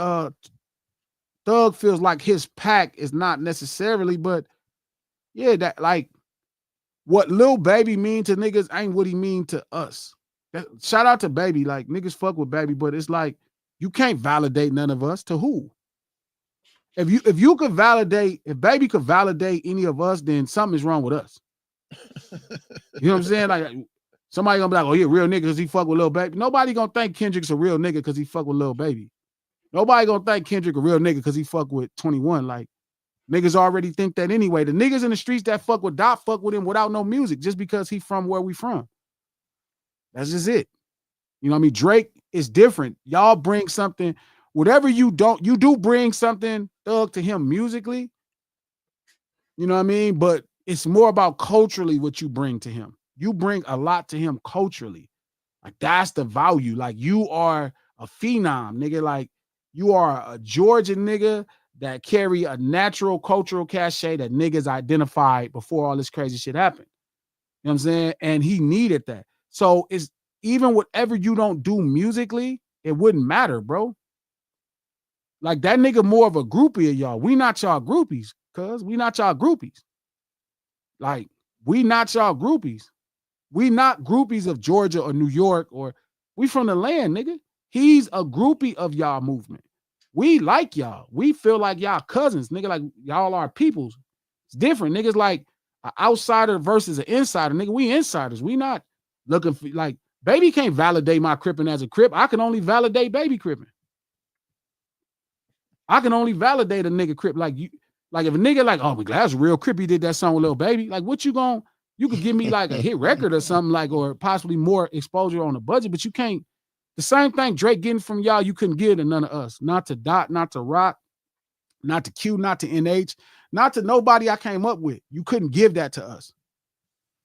Speaker 1: Thug feels like his pack is not necessarily, but yeah, that like what Lil Baby mean to niggas ain't what he mean to us. Shout out to Baby, like niggas fuck with Baby, but it's like you can't validate none of us. To who? If you could validate, if Baby could validate any of us, then something is wrong with us. You know what I'm saying? Like Somebody gonna be like, oh, he a real nigga because he fuck with Lil Baby. Nobody gonna think Kendrick's a real nigga because he fuck with Lil Baby. Nobody gonna think Kendrick a real nigga because he fuck with 21. Like, niggas already think that anyway. The niggas in the streets that fuck with Dot fuck with him without no music just because he from where we from. That's just it. You know what I mean? Drake is different. Y'all bring something, whatever you do bring something, Thug, to him musically. You know what I mean? But it's more about culturally what you bring to him. You bring a lot to him culturally. Like, that's the value. Like, you are a phenom, nigga. Like, you are a Georgian nigga that carry a natural cultural cachet that niggas identified before all this crazy shit happened. You know what I'm saying? And he needed that. So it's even whatever you don't do musically, it wouldn't matter, bro. Like, that nigga more of a groupie of y'all. We not y'all groupies, cuz we not y'all groupies. Like, we not y'all groupies. We not groupies of Georgia or New York, or we from the land, nigga. He's a groupie of y'all movement. We like y'all. We feel like y'all cousins, nigga. Like, y'all are peoples. It's different. Niggas like an outsider versus an insider. Nigga, we insiders. We not looking for, like, Baby can't validate my cripping as a crip. I can only validate Baby cripping. I can only validate a nigga crip. Like, you, like, if a nigga like, oh, that's a real crip, he did that song with Lil Baby. Like, what you gon', you could give me like a hit record or something, like, or possibly more exposure on the budget, but you can't. The same thing Drake getting from y'all, you couldn't give to none of us. Not to Dot, not to Rock, not to Q, not to NH, not to nobody I came up with. You couldn't give that to us.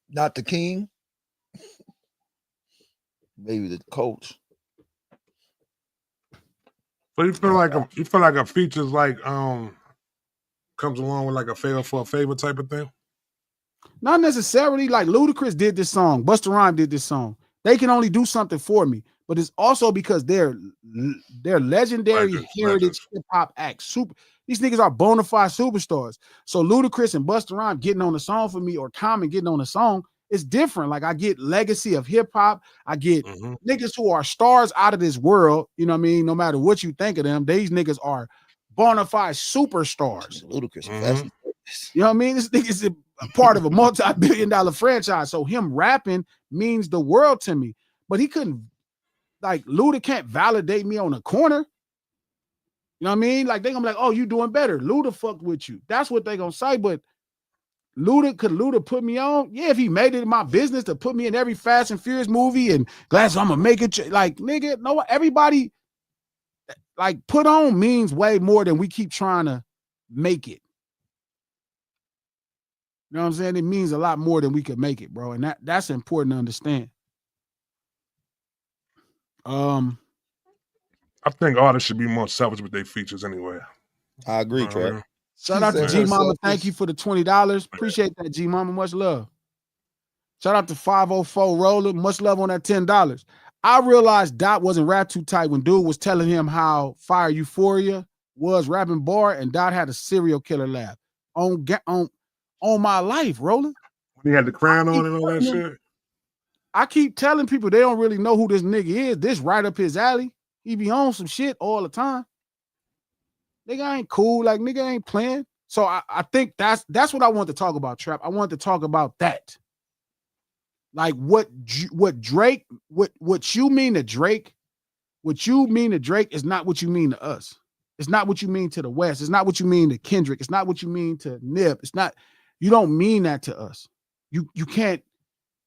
Speaker 2: Not the King. Maybe the coach.
Speaker 3: So you feel like a features like comes along with like a favor for a favor type of thing?
Speaker 1: Not necessarily. Like, Ludacris did this song, Busta Rhymes did this song. They can only do something for me, but it's also because they're legendary heritage hip hop acts. These niggas are bona fide superstars. So Ludacris and Busta Rhymes getting on the song for me, or Common getting on the song, it's different. Like, I get legacy of hip hop. I get niggas who are stars out of this world. You know what I mean? No matter what you think of them, these niggas are bona fide superstars.
Speaker 2: Ludacris.
Speaker 1: You know what I mean? This nigga is a part of a multi-billion-dollar franchise. So him rapping means the world to me. But he couldn't, like, Luda can't validate me on a corner. You know what I mean? Like, they gonna be like, oh, you doing better. Luda fucked with you. That's what they gonna say. But could Luda put me on? Yeah, if he made it in my business to put me in every Fast and Furious movie and Glass, I'm gonna make it. Like, nigga, no, everybody, like, put on means way more than we keep trying to make it. You know what I'm saying? It means a lot more than we could make it, bro. And that's important to understand.
Speaker 3: I think artists should be more selfish with their features anyway.
Speaker 4: I agree, Trey.
Speaker 1: Shout out to G Mama. Thank you for the $20. Appreciate that, G Mama. Much love. Shout out to 504 Roller. Much love on that $10. I realized Dot wasn't rap too tight when dude was telling him how fire Euphoria was rapping bar, and Dot had a serial killer laugh. On my life, Roller.
Speaker 3: When he had the crown on and all that shit.
Speaker 1: I keep telling people they don't really know who this nigga is. This right up his alley. He be on some shit all the time. Nigga ain't cool. Like, nigga ain't playing. So I think that's what I want to talk about, Trap. I want to talk about that. Like, what Drake, what you mean to Drake, what you mean to Drake is not what you mean to us. It's not what you mean to the West. It's not what you mean to Kendrick. It's not what you mean to Nip. It's not, you don't mean that to us. You can't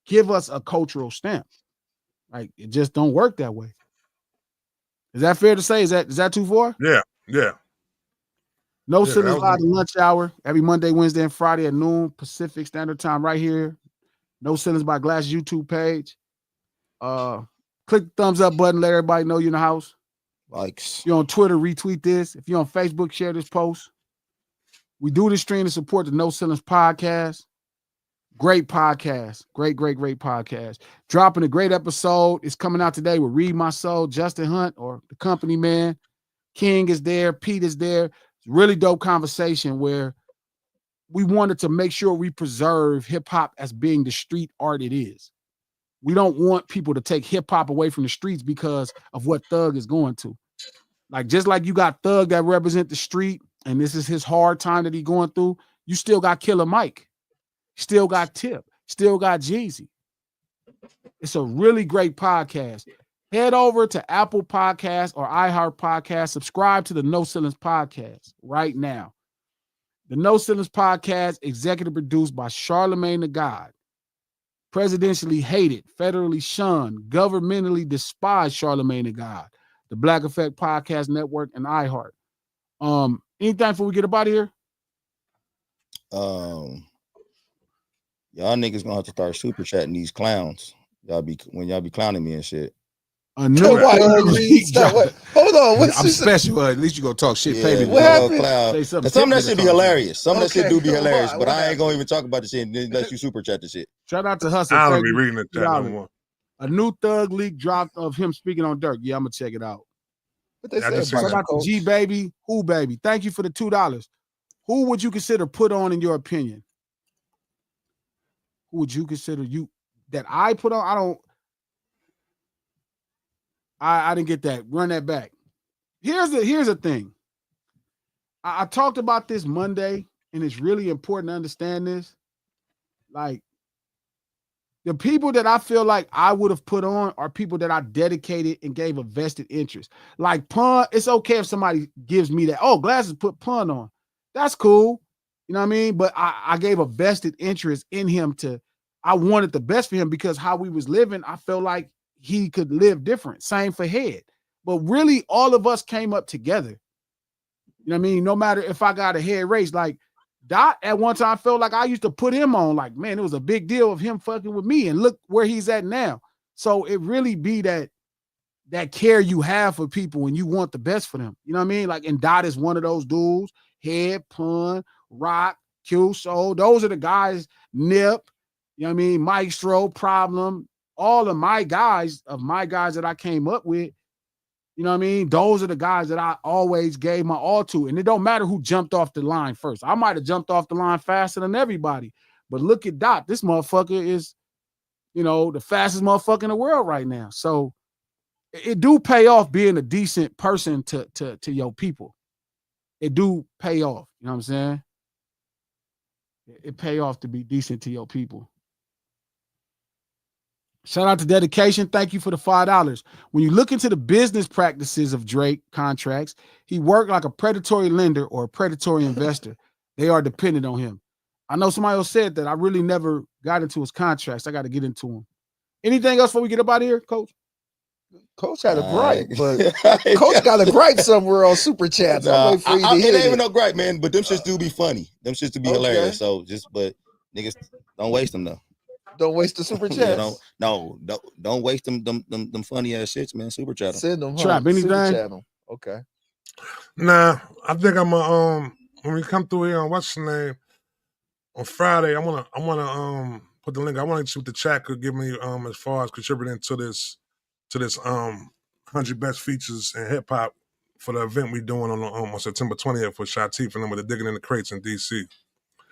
Speaker 1: give us a cultural stamp. Like, it just don't work that way. Is that fair to say? Is that too far?
Speaker 3: Yeah.
Speaker 1: No Sinners Live to lunch hour every Monday, Wednesday, and Friday at noon Pacific Standard Time right here. No Sinners by Glass YouTube page. Click the thumbs up button. Let everybody know you're in the house.
Speaker 4: Likes.
Speaker 1: If you're on Twitter, retweet this. If you're on Facebook, share this post. We do this stream to support the No Ceilings podcast. Great podcast. Great podcast. Dropping a great episode. It's coming out today with Read My Soul, Justin Hunt, or the company man. King is there. Pete is there. It's a really dope conversation where we wanted to make sure we preserve hip-hop as being the street art it is. We don't want people to take hip-hop away from the streets because of what Thug is going to. Like, just like you got Thug that represent the street, and this is his hard time that he's going through, you still got Killer Mike. Still got Tip. Still got Jeezy. It's a really great podcast. Head over to Apple Podcasts or iHeart Podcast. Subscribe to the No Ceilings Podcast right now. The No Ceilings Podcast, executive produced by Charlemagne the God. Presidentially hated, federally shunned, governmentally despised Charlemagne the God. The Black Effect Podcast Network and iHeart. Anything before we get up out of here?
Speaker 4: Y'all niggas gonna have to start super chatting these clowns. When y'all be clowning me and shit.
Speaker 1: A new
Speaker 2: Hold on,
Speaker 6: I'm special. At least you gonna talk shit.
Speaker 4: Yeah,
Speaker 6: Pay me.
Speaker 2: What happened?
Speaker 4: Some of that shit be hilarious. Some of that shit do be hilarious, but I ain't gonna even talk about the shit unless you super chat the shit.
Speaker 1: Shout out to Hustle.
Speaker 3: I don't be reading the chat no more.
Speaker 1: A new Thug leak dropped of him speaking on Dirk. Yeah, I'm gonna check it out.
Speaker 2: What they
Speaker 3: I just
Speaker 2: say
Speaker 3: seen
Speaker 1: Shout out to G Baby, Who Baby. Thank you for the $2. Who would you consider put on in your opinion? Who would you consider that I put on? I didn't get that. Run that back. Here's the thing. I talked about this Monday, and it's really important to understand this. Like, the people that I feel like I would have put on are people that I dedicated and gave a vested interest. Like Pun, it's okay if somebody gives me that. Oh, Glasses put Pun on. That's cool. You know what I mean? But I gave a vested interest in him I wanted the best for him because how we was living, I felt like he could live different. Same for Head. But really, all of us came up together. You know what I mean? No matter if I got a head race, like Dot at one time felt like I used to put him on. Like, man, it was a big deal of him fucking with me. And look where he's at now. So it really be that care you have for people and you want the best for them. You know what I mean? Like, and Dot is one of those dudes. Head, Pun, Rock, Q. So those are the guys. Nip, you know what I mean? Maestro, Problem. All of my guys that I came up with, you know what I mean? Those are the guys that I always gave my all to. And it don't matter who jumped off the line first. I might have jumped off the line faster than everybody. But look at Dot. This motherfucker is, the fastest motherfucker in the world right now. So it do pay off being a decent person to your people. It do pay off. You know what I'm saying? It pay off to be decent to your people. Shout out to Dedication. Thank you for the $5. When you look into the business practices of Drake contracts, he worked like a predatory lender or a predatory investor. They are dependent on him. I know somebody else said that. I really never got into his contracts. I got to get into them. Anything else before we get up out of here, Coach?
Speaker 2: Coach had a gripe, but Coach got a gripe somewhere on Super Chats.
Speaker 4: It ain't even no gripe, man. But them shits do be funny. Them shits do be hilarious. So but niggas don't waste them though.
Speaker 2: Don't waste the Super Chats.
Speaker 4: Don't waste them funny ass shits, man. Super Chat them.
Speaker 2: Send them.
Speaker 1: Trap anything.
Speaker 2: Super Chat them. Okay.
Speaker 3: Nah, I think I'm when we come through here on what's the name on Friday, I wanna put the link. I want to see what the chat could give me as far as contributing to this 100 best features in hip hop for the event we doing on September 20th for Shatif and them with the Digging in the Crates in DC.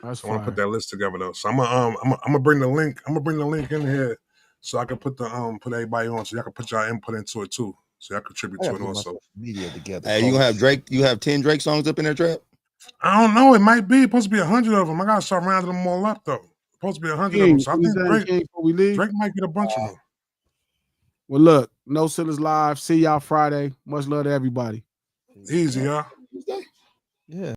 Speaker 1: That's
Speaker 3: I want to put that list together though. So I'm gonna bring the link. I'm gonna bring the link in here so I can put everybody on, so y'all can put y'all input into it too, so y'all contribute to it also.
Speaker 2: Media together.
Speaker 4: Hey, you gonna have Drake? You have 10 Drake songs up in there, Trap?
Speaker 3: I don't know. It might be supposed to be 100 of them. I gotta start rounding them all up though. Supposed to be 100 of them. So I think Drake might get a bunch of them.
Speaker 1: Well, look, No Ceilings Live. See y'all Friday. Much love to everybody.
Speaker 3: Easy, y'all.
Speaker 2: Yeah.